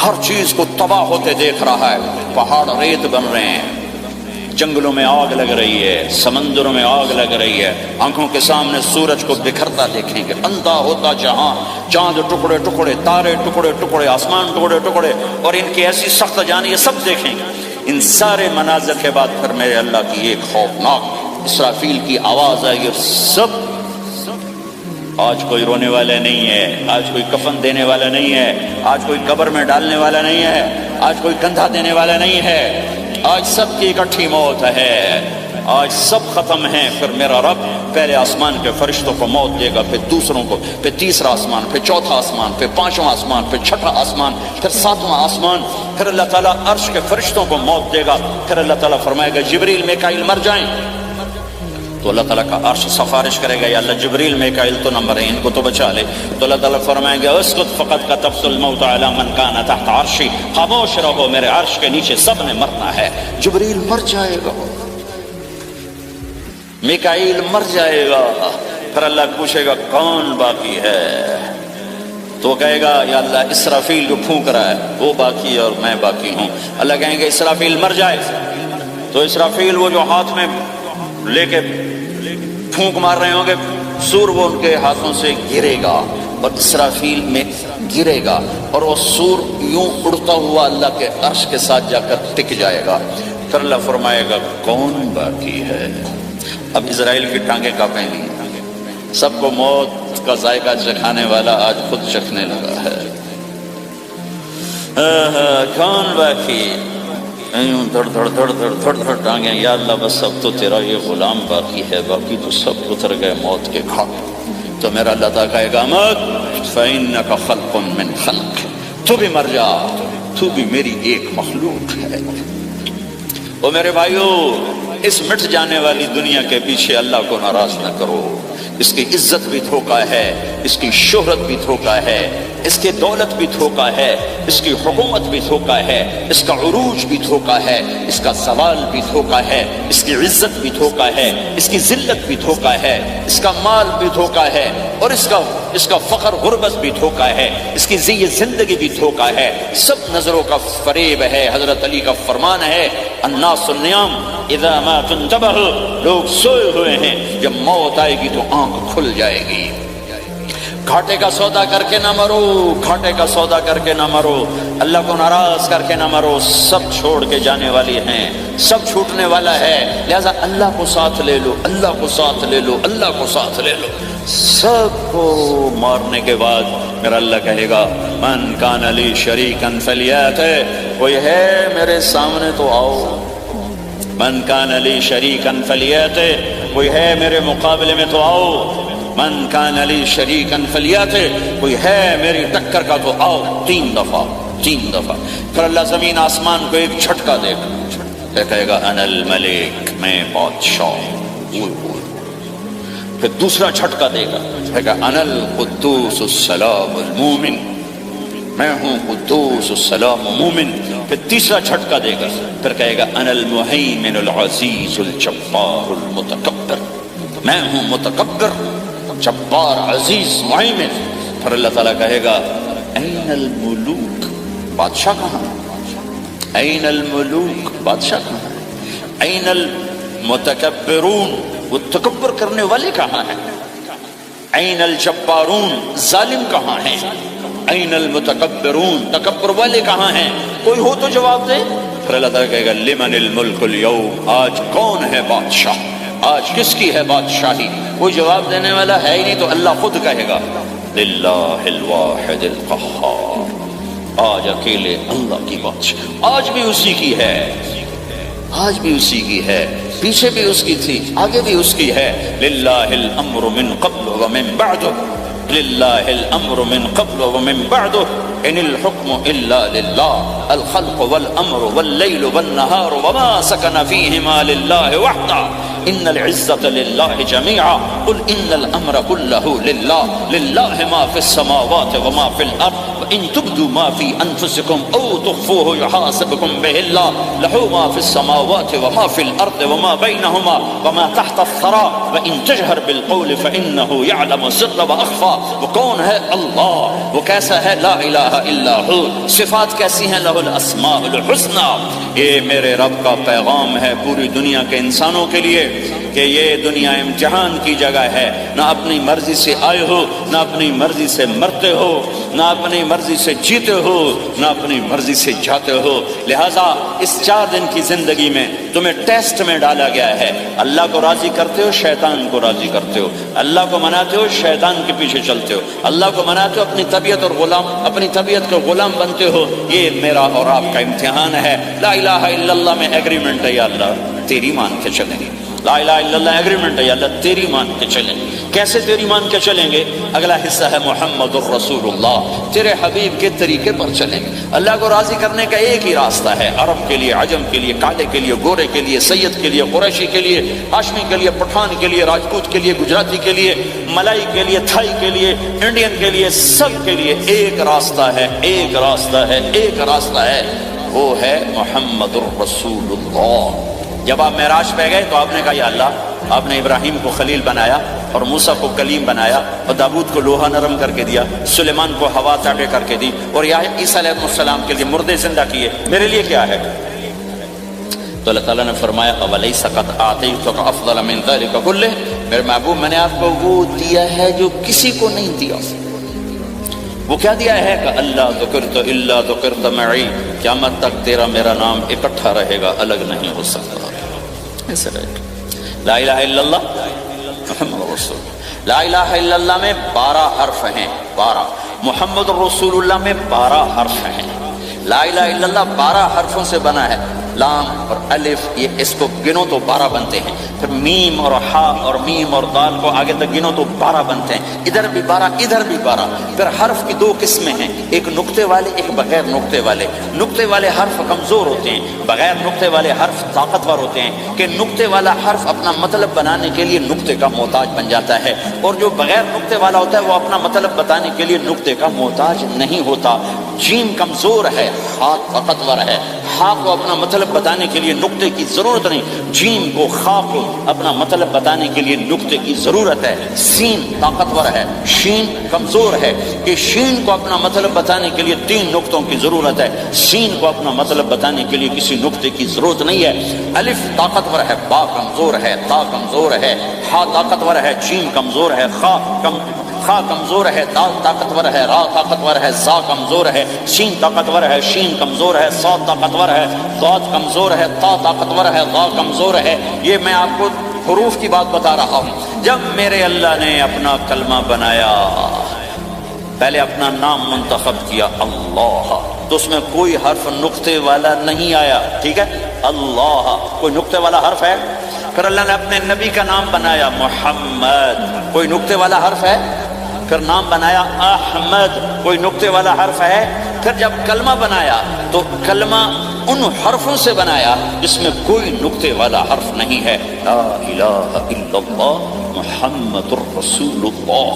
ہر چیز کو تباہ ہوتے دیکھ رہا ہے. پہاڑ ریت بن رہے ہیں، جنگلوں میں آگ لگ رہی ہے، سمندروں میں آگ لگ رہی ہے. آنکھوں کے سامنے سورج کو بکھرتا دیکھیں گے، اندھا ہوتا جہاں، چاند ٹکڑے ٹکڑے، تارے ٹکڑے ٹکڑے، آسمان ٹکڑے ٹکڑے، اور ان کی ایسی سخت جانی، یہ سب دیکھیں گے. ان سارے مناظر کے بعد پھر میرے اللہ کی ایک خوفناک اسرافیل کی آواز آئے گی. سب آج کوئی رونے والا نہیں ہے، آج کوئی کفن دینے والا نہیں ہے، آج کوئی قبر میں ڈالنے والا نہیں ہے، آج کوئی کندھا دینے والا نہیں ہے. آج سب کی اکٹھی موت ہے، آج سب ختم ہیں. پھر میرا رب پہلے آسمان کے فرشتوں کو موت دے گا، پھر دوسروں کو، پھر تیسرا آسمان، پھر چوتھا آسمان، پھر پانچواں آسمان، پھر چھٹا آسمان، پھر ساتواں آسمان. پھر اللہ تعالیٰ عرش کے فرشتوں کو موت دے گا. پھر اللہ تعالیٰ فرمائے گا جبریل میکائیل مر جائیں. تو اللہ تعالیٰ کا عرش سفارش کرے گا، یا اللہ جبریل میکائیل تو نہ مرے، ان کو تو بچا لے. تو اللہ تعالیٰ فرمائیں گے اسکت فقط کتبت الموت علی من کان تحت عرشی، خاموش رہو، میرے عرش کے نیچے سب نے مرنا ہے. جبریل مر جائے گا، میکائیل مر جائے گا. پھر اللہ پوچھے گا کون باقی ہے؟ تو وہ کہے گا یا اللہ اسرافیل جو پھونک رہا ہے وہ باقی ہے اور میں باقی ہوں. اللہ کہیں گے اسرافیل مر جائے. تو اسرافیل وہ جو ہاتھ میں لے کے پھونک مار رہے ہوں گے، سور وہ ان کے ہاتھوں سے گرے گا اور اسرافیل میں گرے گا، اور وہ سور یوں اڑتا ہوا اللہ کے عرش کے ساتھ جا کر ٹک جائے گا. پھر اللہ فرمائے گا کون باقی ہے؟ اب اسرائیل کی ٹانگیں کانپیں گی. سب کو موت کا ذائقہ چکھانے والا آج خود چکھنے لگا ہے. کون باقی؟ دھڑ دھڑ دھڑ دھڑ دھڑ دھڑ ٹانگیں. یا اللہ بس اب تو تیرا یہ غلام باقی ہے، باقی تو سب اتر گئے موت کے گھاٹ. تو میرا اللہ تعالیٰ کہے گا مت فإنک خلق من خلق، تو بھی مر جا، تو بھی میری ایک مخلوق ہے. اور میرے بھائیو، اس مٹ جانے والی دنیا کے پیچھے اللہ کو ناراض نہ کرو. اس کی عزت بھی دھوکہ ہے، اس کی شہرت بھی دھوکہ ہے، اس کی دولت بھی دھوکہ ہے، اس کی حکومت بھی دھوکہ ہے، اس کا عروج بھی دھوکہ ہے، اس کا زوال بھی دھوکہ ہے، اس کی عزت بھی دھوکہ ہے، اس کی ذلت بھی دھوکہ ہے، اس کا مال بھی دھوکہ ہے، اور اس کا فقر غربت بھی دھوکہ ہے، اس کی ذی زندگی بھی دھوکہ ہے. سب نظروں کا فریب ہے. حضرت علی کا فرمان ہے الناس النیام اذا ما تنتبہ، لوگ سوئے ہوئے ہیں، جب موت آئے گی تو آنکھ کھل جائے گی. گھاٹے کا سودا کر کے نہ مرو، گھاٹے کا سودا کر کے نہ مرو، اللہ کو ناراض کر کے نہ مرو. سب چھوڑ کے جانے والی ہیں، سب چھوٹنے والا ہے. لہذا اللہ کو ساتھ لے لو، اللہ کو ساتھ لے لو، اللہ کو ساتھ لے لو. سب کو مارنے کے بعد میرا اللہ کہے گا من کان لی شریکا فلیات، کوئی ہے میرے سامنے تو آؤ. من کان لی شریکا فلیات، کوئی ہے میرے مقابلے میں تو آؤ. من کان لی شریکا فلیات، کوئی ہے میری ٹکر کا تو آؤ. 3 دفعہ. پھر اللہ زمین آسمان کو ایک جھٹکا دے گا، کہے گا انا الملک، میں بادشاہ. پھر دوسرا جھٹکا دے گا، کہے گا انا القدوس السلام المومن، میں ہوں قدوس السلام مومن. پھر تیسرا جھٹکا دے گا، پھر کہے گا انا المہیمن العزیز الجبار المتکبر، میں ہوں متکبر، جبار، عزیز، مہیمن. پھر اللہ تعالیٰ کہے گا این الملوک، بادشاہ کہاں؟ این الملوک، بادشاہ کہاں؟ این المتکبرون، وہ تکبر کرنے والے کہاں ہیں؟ این الجبارون، ظالم کہاں ہیں؟ این المتکبرون، تکبر والے کہاں ہیں؟ کوئی ہو تو جواب دے۔ پھر اللہ تعالیٰ کہے گا لمن الملک اليوم، آج کون ہے بادشاہ، آج کس کی ہے بادشاہی؟ کوئی جواب دینے والا ہے ہی نہیں، تو اللہ خود کہے گا للہ الواحد القہار، آج اکیلے اللہ کی بادشاہ، آج بھی اسی کی ہے، آج بھی اسی کی ہے، پیچھے بھی اس کی تھی، آگے بھی اس کی ہے۔ للہ الامر من قبل ومن بعد، للہ الامر من قبل ومن بعد، ان الحکم الا للہ، الخلق والامر واللیل والنہار وما سکن فیہما للہ وحدہ، ان العزة للہ جميعا، قل ان الامر كله للہ، للہ ما فی السماوات وما فی الارض، وان تبدوا ما فی انفسکم او تخفوه يحاسبکم به اللہ، لہ ما فی السماوات وما فی الارض وما بینہما وما تحت الثرى، وان تجہر بالقول فانہ یعلم السر واخفى۔ وہ کون ہے؟ اللہ۔ وہ کیسا ہے؟ لا الہ الا ہو۔ صفات کیسی ہیں؟ لہ الاسماء الحسنى۔ یہ میرے رب کا پیغام ہے پوری دنیا کے انسانوں کے لیے کہ یہ دنیا امتحان کی جگہ ہے، نہ اپنی مرضی سے آئے ہو، نہ اپنی مرضی سے مرتے ہو، نہ اپنی مرضی سے جیتے ہو، نہ اپنی مرضی سے جاتے ہو۔ لہٰذا اس 4 دن کی زندگی میں تمہیں ٹیسٹ میں ڈالا گیا ہے۔ اللہ کو راضی کرتے ہو، شیطان کو راضی کرتے ہو، اللہ کو مناتے ہو، شیطان کے پیچھے چلتے ہو، اللہ کو مناتے ہو، اپنی طبیعت اور غلام، اپنی طبیعت کے غلام بنتے ہو۔ یہ میرا اور آپ کا امتحان ہے۔ لا الہ الا اللہ میں ایگریمنٹ ہے، یا اللہ تیری مان کے چلیں گے۔ لا الہ الا اللہ ایگریمنٹ ہے، یا اللہ تیری مان کے چلیں گے۔ کیسے تیری مان کے چلیں گے؟ اگلا حصہ ہے محمد الرسول اللہ، تیرے حبیب کے طریقے پر چلیں گے۔ اللہ کو راضی کرنے کا ایک ہی راستہ ہے، عرب کے لیے، عجم کے لیے، کالے کے لیے، گورے کے لیے، سید کے لیے، قریشی کے لیے، ہاشمی کے لیے، پٹھان کے لیے، راجپوت کے لیے، گجراتی کے لیے، ملائی کے لیے، تھائی کے لیے، انڈین کے لیے، سب کے لیے ایک راستہ ہے، ایک راستہ ہے، ایک راستہ ہے، وہ ہے محمد الرسول اللہ۔ جب آپ معراج پہ گئے تو آپ نے کہا یا اللہ، آپ نے ابراہیم کو خلیل بنایا اور موسیٰ کو کلیم بنایا اور داؤد کو لوہا نرم کر کے دیا، سلیمان کو ہوا تابع کر کے دی، اور یا عیسیٰ علیہ السلام کے لیے مردے زندہ کیے، میرے لیے کیا ہے؟ تو اللہ تعالیٰ نے فرمایا اَوَلَيْسَ قَدْ أَعْطَيْتُكَ أَفْضَلَ مِنْ ذَلِكَ كُلِّهِ، میرے محبوب میں نے آپ کو وہ دیا ہے جو کسی کو نہیں دیا۔ وہ کیا دیا ہے کہ اللہ ذکرت الا ذکرت معی، قیامت تک تیرا میرا نام اکٹھا رہے گا، الگ نہیں ہو سکتا۔ ایسا رہے گا۔ لا الہ الا اللہ محمد رسول اللہ۔ لا الہ الا اللہ میں 12 حرف ہیں، 12۔ محمد رسول اللہ میں 12 حرف ہیں۔ لا الہ الا اللہ 12 حرفوں سے بنا ہے، لام اور الف، یہ اس کو گنو تو 12 بنتے ہیں، پھر میم اور ہا اور میم اور دال کو آگے تک گنو تو 12 بنتے ہیں، ادھر بھی 12 ادھر بھی 12۔ پھر حرف کی 2 قسمیں ہیں، ایک نقطے والے، ایک بغیر نقطے والے۔ نقطے والے حرف کمزور ہوتے ہیں، بغیر نقطے والے حرف طاقتور ہوتے ہیں، کہ نقطے والا حرف اپنا مطلب بنانے کے لیے نقطے کا محتاج بن جاتا ہے، اور جو بغیر نقطے والا ہوتا ہے وہ اپنا مطلب بتانے کے لیے نقطے کا محتاج نہیں ہوتا۔ جیم کمزور ہے، ہا طاقتور ہے، ہا کو اپنا مطلب بتانے کے لیے نقطے کی ضرورت نہیں، جیم کو، خا کو اپنا مطلب بتانے کے لیے نقطے کی ضرورت ہے۔ سین طاقتور ہے، شین کمزور ہے، کہ شین کو اپنا مطلب بتانے کے لیے 3 نقطوں کی ضرورت ہے، سین کو اپنا مطلب بتانے کے لیے کسی نقطے کی ضرورت نہیں ہے۔ الف طاقتور ہے، با کمزور ہے، تا کمزور ہے، ہا طاقتور ہے، جیم کمزور ہے، خا کمزور ہے، دال طاقتور ہے، را طاقتور ہے، زا کمزور ہے، شین طاقتور ہے، شین کمزور ہے، صاد طاقتور ہے، ضاد کمزور ہے، تا طاقتور ہے، ضا کمزور ہے۔ یہ میں آپ کو حروف کی بات بتا رہا ہوں۔ جب میرے اللہ نے اپنا کلمہ بنایا، پہلے اپنا نام منتخب کیا اللہ، تو اس میں کوئی حرف نقطے والا نہیں آیا، ٹھیک ہے؟ اللہ کوئی نقطے والا حرف ہے؟ پھر اللہ نے اپنے نبی کا نام بنایا محمد، کوئی نقطے والا حرف ہے؟ پھر نام بنایا احمد، کوئی نقطے والا حرف ہے؟ پھر جب کلمہ بنایا تو کلمہ ان حرفوں سے بنایا جس میں کوئی نقطے والا حرف نہیں ہے۔ لا الہ الا اللہ محمد الرسول اللہ۔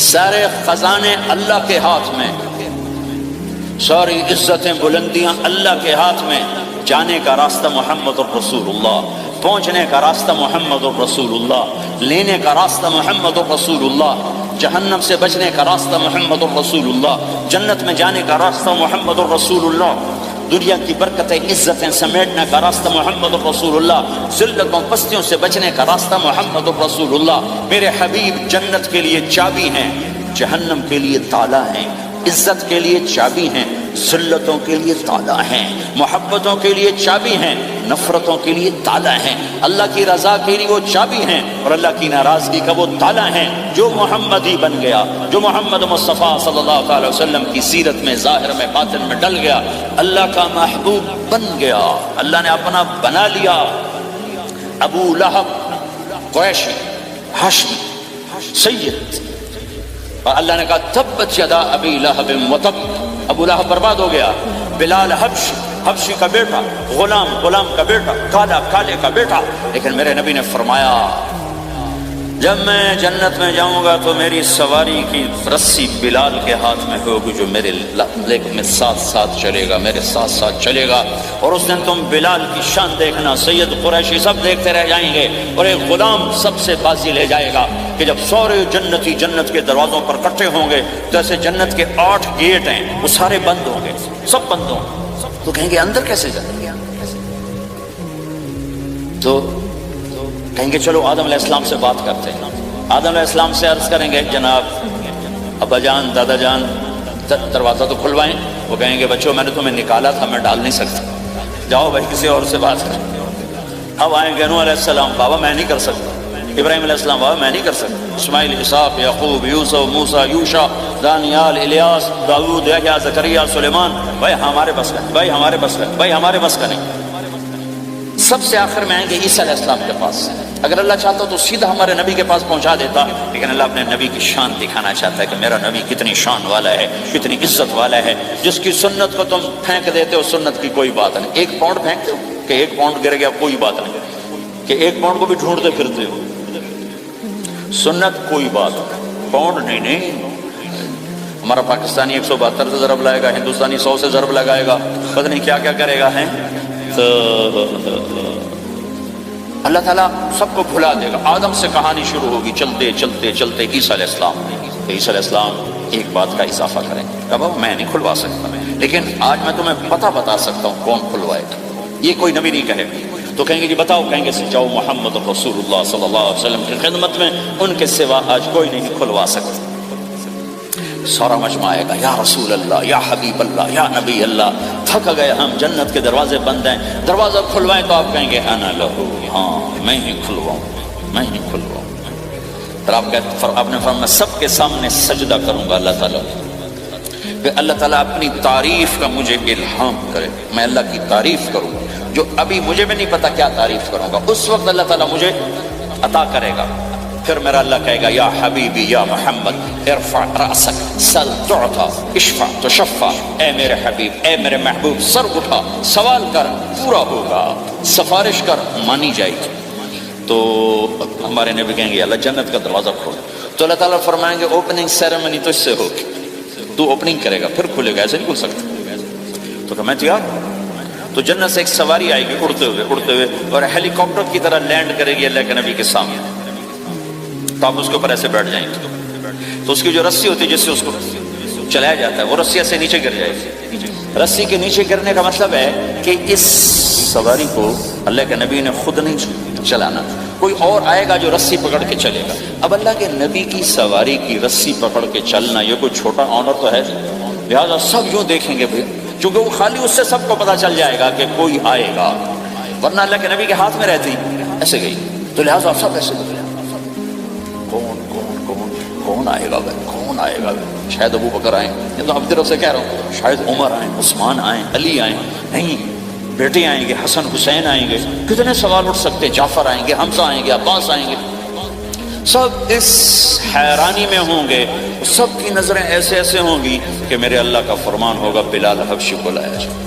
سارے خزانے اللہ کے ہاتھ میں، ساری عزتیں بلندیاں اللہ کے ہاتھ میں، جانے کا راستہ محمد الرسول اللہ، پہنچنے کا راستہ محمد الرسول اللہ، لینے کا راستہ محمد الرسول اللہ، جہنم سے بچنے کا راستہ محمد الرسول اللہ، جنت میں جانے کا راستہ محمد الرسول اللہ، دنیا کی برکتیں عزتیں سمیٹنے کا راستہ محمد رسول اللہ، ذلتوں پستیوں سے بچنے کا راستہ محمد رسول اللہ۔ میرے حبیب جنت کے لیے چابی ہیں، جہنم کے لیے تالا ہیں، عزت کے لیے چابی ہیں، ذلتوں کے لیے تالا ہیں، محبتوں کے لیے چابی ہیں، نفرتوں کے لیے تالا ہیں، اللہ کی رضا کے لیے وہ چابی ہیں، اور اللہ کی ناراضگی کا وہ تالا ہیں۔ جو محمدی بن گیا، جو محمد مصطفیٰ صلی اللہ علیہ وسلم کی سیرت میں، ظاہر میں، باطن میں ڈل گیا، اللہ کا محبوب بن گیا، اللہ نے اپنا بنا لیا۔ ابو لہب قریشی ہاشمی سید، اور اللہ نے کہا تبت یدا ابی لہب وتب، ابو لہب برباد ہو گیا۔ بلال حبشی کا بیٹا، غلام کا بیٹا، کالے کا بیٹا، لیکن میرے نبی نے فرمایا جب میں جنت میں جاؤں گا تو میری سواری کی رسی بلال کے ہاتھ میں ہوگی، جو میرے میں ساتھ چلے گا، میرے ساتھ چلے گا، اور اس دن تم بلال کی شان دیکھنا، سید قریشی سب دیکھتے رہ جائیں گے، اور ایک غلام سب سے بازی لے جائے گا کہ جب سارے جنتی جنت کے دروازوں پر اکٹھے ہوں گے تو ایسے جنت کے 8 گیٹ ہیں، وہ سارے بند ہوں گے، سب بند ہوں گے، تو کہیں گے اندر کیسے جائیں گے؟ تو کہیں گے چلو آدم علیہ السلام سے بات کرتے ہیں، آدم علیہ السلام سے عرض کریں گے جناب ابا جان، دادا جان، دروازہ تو کھلوائیں۔ وہ کہیں گے بچوں میں نے تمہیں نکالا تھا، میں ڈال نہیں سکتا، جاؤ بھائی کسی اور سے بات کریں۔ اب آئیں گے نوح علیہ السلام، بابا میں نہیں کر سکتا، ابراہیم علیہ السلام، بابا میں نہیں کر سکتا، اسماعیل، اسحاق، یعقوب، یوسف، موسیٰ، یوشع، دانیال، الیاس، داؤد، یحییٰ، زکریا، سلیمان، بھائی ہمارے بس کا نہیں، بھائی ہمارے بس کا نہیں، بھائی ہمارے بس کا نہیں۔ سب سے آخر میں آئیں گے عیسیٰ علیہ السلام کے پاس۔ اگر اللہ چاہتا تو سیدھا ہمارے نبی کے پاس پہنچا دیتا، لیکن اللہ اپنے نبی کی شان دکھانا چاہتا ہے کہ میرا نبی کتنی شان والا ہے، کتنی عزت والا ہے، جس کی سنت کو تم پھینک دیتے ہو، سنت کی کوئی بات نہیں۔ 1 پاؤنڈ پھینکتے ہو کہ 1 پاؤنڈ گر گیا، کوئی بات نہیں، کہ 1 پاؤنڈ کو بھی ڈھونڈتے پھرتے ہو، سنت کوئی بات نہیں، پاؤنڈ نہیں۔ ہمارا پاکستانی 172 سے ضرب لائے گا، ہندوستانی 100 سے ضرب لگائے گا، پتہ نہیں کیا کیا کرے گا، ہے تو اللہ تعالیٰ سب کو بھلا دے گا۔ آدم سے کہانی شروع ہوگی، چلتے چلتے چلتے عیسیٰ علیہ السلام، عیسیٰ علیہ السلام ایک بات کا اضافہ کریں گے، کہا میں نہیں کھلوا سکتا، لیکن آج میں تمہیں پتہ بتا سکتا ہوں کون کھلوائے گا، یہ کوئی نبی نہیں کہے گا۔ تو کہیں گے جی بتاؤ، کہیں گے جاؤ محمد رسول اللہ صلی اللہ علیہ وسلم کی خدمت میں، ان کے سوا آج کوئی نہیں کھلوا سکتا۔ سارا مجمع آئے گا، یا رسول اللہ، یا حبیب اللہ، یا نبی اللہ، تھک گئے ہم، جنت کے دروازے بند ہیں، دروازہ کھلوائیں، تو آپ کہیں گے انا لہو، ہاں میں ہی کھلواؤں، میں ہی کھلواؤں۔ پھر آپ نے فرمایا میں سب کے سامنے سجدہ کروں گا اللہ تعالیٰ، کہ اللہ تعالیٰ اپنی تعریف کا مجھے الہام کرے، میں اللہ کی تعریف کروں، جو ابھی مجھے بھی نہیں پتا کیا تعریف کروں گا، اس وقت اللہ تعالیٰ مجھے عطا کرے گا۔ پھر میرا اللہ کہے گا یا حبیبی یا محمد ارفع رأسک سل تعطا اشفع تشفع، اے میرے حبیب، اے میرے محبوب، سر اٹھا، سوال کر، پورا ہوگا، سفارش کر، مانی جائے گی۔ تو ہمارے نبی کہیں گے اللہ جنت کا دروازہ کھول، تو اللہ تعالیٰ فرمائیں گے اوپننگ سیریمنی تو اس سے ہوگی، تو اوپننگ کرے گا، پھر کھلے گا، ایسے نہیں کھل سکتا۔ تو کہ میں تیار ہوں۔ تو جنت سے ایک سواری آئے گی اڑتے ہوئے، اور ہیلی کاپٹر کی طرح لینڈ کرے گی اللہ کے نبی کے سامنے، تو آپ اس کے اوپر ایسے بیٹھ جائیں گے، تو اس کی جو رسی ہوتی ہے جس سے اس کو چلایا جاتا ہے، وہ رسی ایسے نیچے گر جائے گی۔ رسی کے نیچے گرنے کا مطلب ہے کہ اس سواری کو اللہ کے نبی نے خود نہیں چلانا، کوئی اور آئے گا جو رسی پکڑ کے چلے گا۔ اب اللہ کے نبی کی سواری کی رسی پکڑ کے چلنا یہ کوئی چھوٹا آنر تو ہے نہیں، لہٰذا سب یوں دیکھیں گے بھائی، چونکہ وہ خالی اس سے سب کو پتا چل جائے گا کہ کوئی آئے گا، ورنہ اللہ کے نبی کے ہاتھ میں رہتی ایسے گئی، تو لہٰذا سب ایسے دیکھیں کون آئے گا بھائی، کون آئے گا بھائی، شاید ابو بکر آئیں، یہ تو اب طرف سے کہہ رہا ہوں، شاید عمر آئیں، عثمان آئیں، علی آئیں، نہیں بیٹے آئیں گے، حسن حسین آئیں گے، کتنے سوال اٹھ سکتے، جعفر آئیں گے، حمزہ آئیں گے، عباس آئیں گے، سب اس حیرانی میں ہوں گے، سب کی نظریں ایسے ایسے ہوں گی کہ میرے اللہ کا فرمان ہوگا بلال حبشی کو لایا جائے،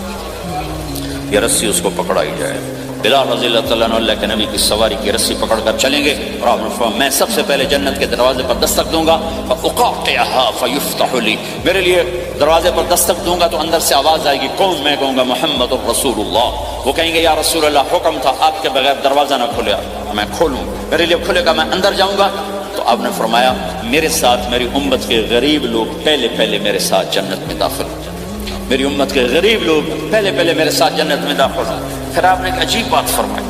یہ رسی اس کو پکڑائی جائے۔ بلال رضی اللہ تعالیٰ عنہ اللہ کے نبی کی سواری کی رسی پکڑ کر چلیں گے، اور آپ نے فرمایا میں سب سے پہلے جنت کے دروازے پر دستک دوں گا، فَأُقَاطِعَهَا فَيُفْتَحُ لِي، میرے لیے دروازے پر دستک دوں گا تو اندر سے آواز آئے گی، کون؟ میں کہوں گا محمد رسول اللہ۔ وہ کہیں گے یا رسول اللہ حکم تھا آپ کے بغیر دروازہ نہ کھلے، میں کھولوں، میرے لیے کھلے گا، میں اندر جاؤں گا۔ تو آپ نے فرمایا میرے ساتھ میری امت کے غریب لوگ پہلے میرے ساتھ جنت میں داخل ہو جائیں، میری امت کے غریب لوگ پہلے پہلے میرے ساتھ جنت میں داخل ہوں۔ پھر آپ نے ایک عجیب بات فرمائی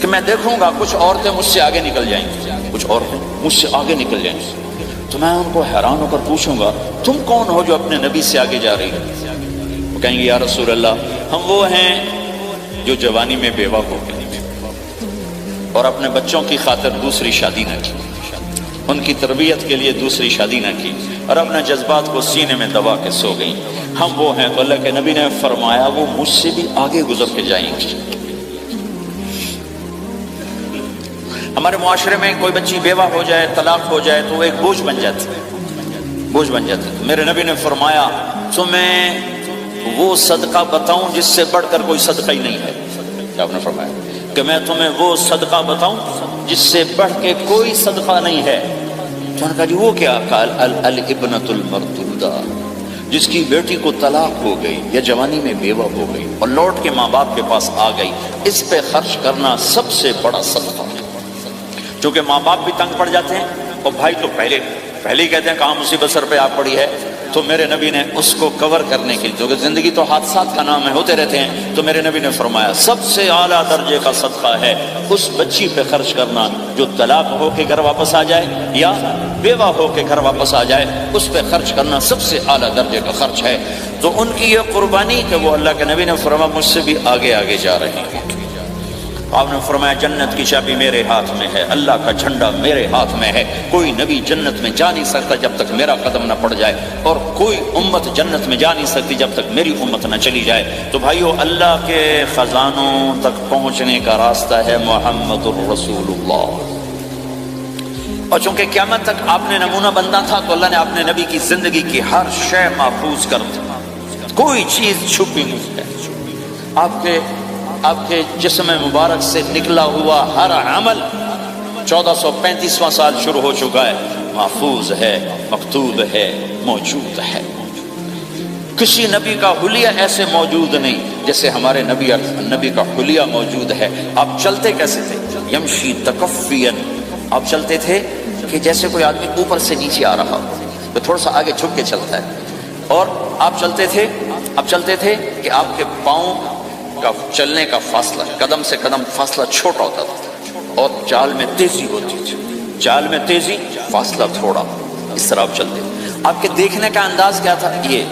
کہ میں دیکھوں گا کچھ عورتیں مجھ سے آگے نکل جائیں گی، کچھ عورتیں مجھ سے آگے نکل جائیں گی، تو میں ان کو حیران ہو کر پوچھوں گا تم کون ہو جو اپنے نبی سے آگے جا رہی ہے؟ وہ کہیں گے یا رسول اللہ ہم وہ ہیں جو جوانی میں بیوہ ہو گئے اور اپنے بچوں کی خاطر دوسری شادی نہ کی، ان کی تربیت کے لیے دوسری شادی نہ کی اور اپنے جذبات کو سینے میں دبا کے سو گئیں، ہم وہ ہیں۔ تو اللہ کے نبی نے فرمایا وہ مجھ سے بھی آگے گزر کے جائیں گی۔ ہمارے معاشرے میں کوئی بچی بیوہ ہو جائے، طلاق ہو جائے تو وہ ایک بوجھ بن جاتی، بوجھ بن جاتی۔ تو میرے نبی نے فرمایا تمہیں وہ صدقہ بتاؤں جس سے بڑھ کر کوئی صدقہ ہی نہیں ہے۔ کیا آپ نے فرمایا کہ میں تمہیں وہ صدقہ بتاؤں جس سے بڑھ کے کوئی صدقہ نہیں ہے؟ تو انہوں نے کہا جی وہ کیا؟ قال الابنۃ المردودہ، جس کی بیٹی کو طلاق ہو گئی یا جوانی میں بیوہ ہو گئی اور لوٹ کے ماں باپ کے پاس آ گئی، اس پہ خرچ کرنا سب سے بڑا صدقہ ہے۔ چونکہ ماں باپ بھی تنگ پڑ جاتے ہیں اور بھائی تو پہلے ہی کہتے ہیں کہاں مصیبت سر پہ آ پڑی ہے، تو میرے نبی نے اس کو کور کرنے کے لیے، کیونکہ زندگی تو حادثات کا نام ہے، ہوتے رہتے ہیں، تو میرے نبی نے فرمایا سب سے اعلیٰ درجے کا صدقہ ہے اس بچی پہ خرچ کرنا جو طلاق ہو کے گھر واپس آ جائے یا بیوہ ہو کے گھر واپس آ جائے، اس پہ خرچ کرنا سب سے اعلیٰ درجے کا خرچ ہے۔ تو ان کی یہ قربانی کہ وہ اللہ کے نبی نے فرمایا مجھ سے بھی آگے آگے جا رہے ہیں۔ آپ نے فرمایا جنت کی چابی میرے ہاتھ میں ہے، اللہ کا جھنڈا میرے ہاتھ میں ہے، کوئی نبی جنت میں جا نہیں سکتا جب تک میرا قدم نہ پڑ جائے، اور کوئی امت جنت میں جا نہیں سکتی جب تک میری امت نہ چلی جائے۔ تو بھائیو اللہ کے خزانوں تک پہنچنے کا راستہ ہے محمد الرسول اللہ، اور چونکہ قیامت تک آپ نے نمونہ بننا تھا تو اللہ نے اپنے نبی کی زندگی کی ہر شے محفوظ کر دی، کوئی چیز چھپی نہیں ہے۔ آپ کے جسم مبارک سے نکلا ہوا ہر عمل 1435واں سال شروع ہو چکا ہے، محفوظ ہے، مکتوب ہے، موجود ہے۔ کسی نبی کا حلیہ ایسے موجود نہیں جیسے ہمارے نبی کا حلیہ موجود ہے۔ آپ چلتے کیسے تھے؟ یمشی تکفیاً، آپ چلتے تھے کہ جیسے کوئی آدمی اوپر سے نیچے آ رہا ہو تو تھوڑا سا آگے جھک کے چلتا ہے، اور آپ چلتے تھے کہ آپ کے پاؤں کا چلنے کا فاصلہ، قدم سے قدم فاصلہ چھوٹا ہوتا تھا، اور چال میں تیزی ہوتی تھی، چال میں تیزی، فاصلہ تھوڑا، اس طرح آپ چلتے۔ آپ کے دیکھنے کا انداز کیا تھا؟ یہ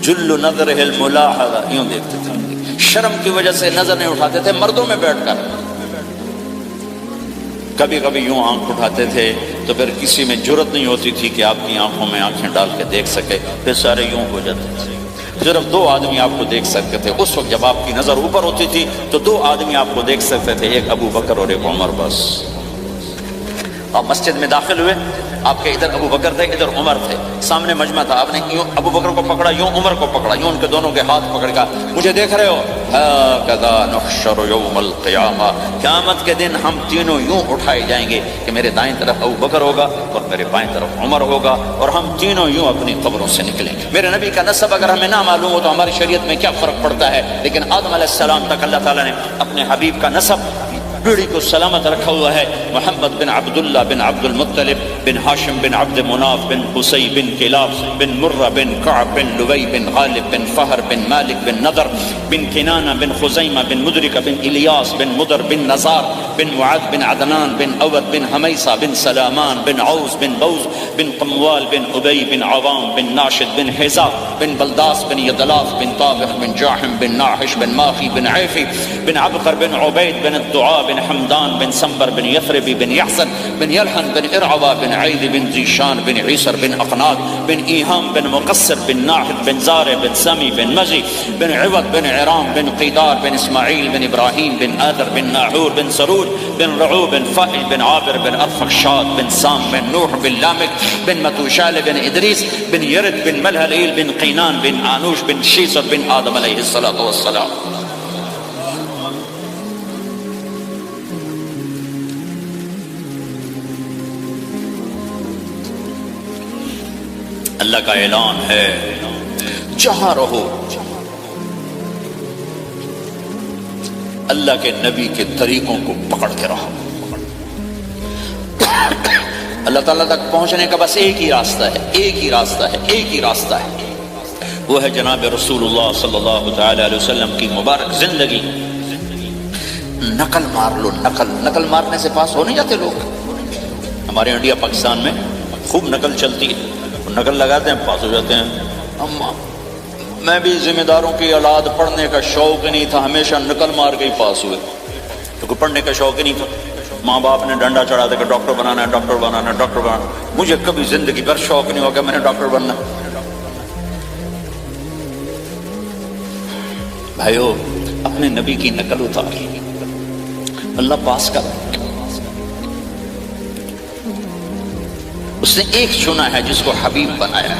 جل نظرہ الملاحظہ، یوں دیکھتے تھے، شرم کی وجہ سے نظر نہیں اٹھاتے تھے مردوں میں بیٹھ کر، کبھی کبھی یوں آنکھ اٹھاتے تھے تو پھر کسی میں جرت نہیں ہوتی تھی کہ آپ کی آنکھوں میں آنکھیں ڈال کے دیکھ سکے، پھر سارے یوں ہو جاتے تھے، صرف 2 آدمی آپ کو دیکھ سکتے تھے۔ اس وقت جب آپ کی نظر اوپر ہوتی تھی تو 2 آدمی آپ کو دیکھ سکتے تھے، ایک ابو بکر اور ایک عمر، بس۔ آپ مسجد میں داخل ہوئے، آپ کے ادھر ابو بکر تھے، ادھر عمر تھے، سامنے مجمع تھا، آپ نے یوں ابو بکر کو پکڑا، یوں عمر کو پکڑا، یوں ان کے دونوں کے ہاتھ پکڑ کر مجھے دیکھ رہے ہو؟ ہکذا نحشر یوم القیامہ، قیامت کے دن ہم تینوں یوں اٹھائے جائیں گے کہ میرے دائیں طرف ابو بکر ہوگا اور میرے بائیں طرف عمر ہوگا، اور ہم تینوں یوں اپنی قبروں سے نکلیں گے۔ میرے نبی کا نسب اگر ہمیں نہ معلوم ہو تو ہماری شریعت میں کیا فرق پڑتا ہے، لیکن آدم علیہ السلام تک اللہ تعالیٰ نے اپنے حبیب کا نسب پیڑھی کو سلامت رکھا ہوا ہے۔ محمد بن عبداللہ بن عبد المطلب بن ہاشم بن عبد مناف بن قصی بن کلاب بن مرہ بن کعب بن لوی بن غالب بن فہر بن مالک بن نضر بن کنانہ بن خزیمہ بن مدرکہ بن الیاس بن مدر بن نزار بن معاذ بن عدنان بن اود بن حمیسہ بن سلامان بن عوز بن بوز بن قموال بن ابی بن عوام بن ناشد بن حزا بن بلداس بن یدلاف بن طابخ بن جاحم بن ناحش بن ماخی بن عیفی بن عبقر بن عبید بن الدعاء بن حمدان بن سنبر بن یثربی بن یحسن بن یلحن بن ارعوا بن عید بن زیشان بن عیسر بن اقناد بن ایہام بن مقصر بن ناحد بن زارع بن سمی بن مزی بن عوض بن عرام بن قیدار بن اسماعیل بن ابراہیم بن آدر بن ناحور بن سروج بن رعو بن فائل بن عابر بن ارفخشاد بن سام بن نوح بن لامک بن متوشال بن ادریس بن یرد بن ملہلیل بن قینان بن آنوش بن شیسر بن آدم علیہ السلام۔ اللہ کا اعلان ہے جہاں رہو اللہ کے نبی کے طریقوں کو پکڑ کے رہو۔ اللہ تعالیٰ تک پہنچنے کا بس ایک ہی راستہ ہے، ایک ہی راستہ ہے، ایک ہی راستہ ہے۔ وہ ہے جناب رسول اللہ صلی اللہ تعالی علیہ وسلم کی مبارک زندگی۔ نقل مار لو، نقل مارنے سے پاس ہو نہیں جاتے لوگ۔ ہمارے انڈیا پاکستان میں خوب نقل چلتی ہے، نقل لگاتے ہیں پاس ہو جاتے ہیں۔ میں بھی ذمہ داروں کی اولاد، پڑھنے کا شوق نہیں تھا، ہمیشہ نقل مار کے ہی پاس ہوئے، کیونکہ پڑھنے کا شوق ہی نہیں تھا۔ ماں باپ نے ڈنڈا چڑھا دیا کہ ڈاکٹر بنانا ہے، ڈاکٹر بنانا ہے، ڈاکٹر بنانا۔ مجھے کبھی زندگی بھر شوق نہیں ہو کہ میں نے ڈاکٹر بننا۔ بھائیو، اپنے نبی کی نقل اتار، اللہ پاس کر۔ اس نے ایک چنا ہے جس کو حبیب بنایا،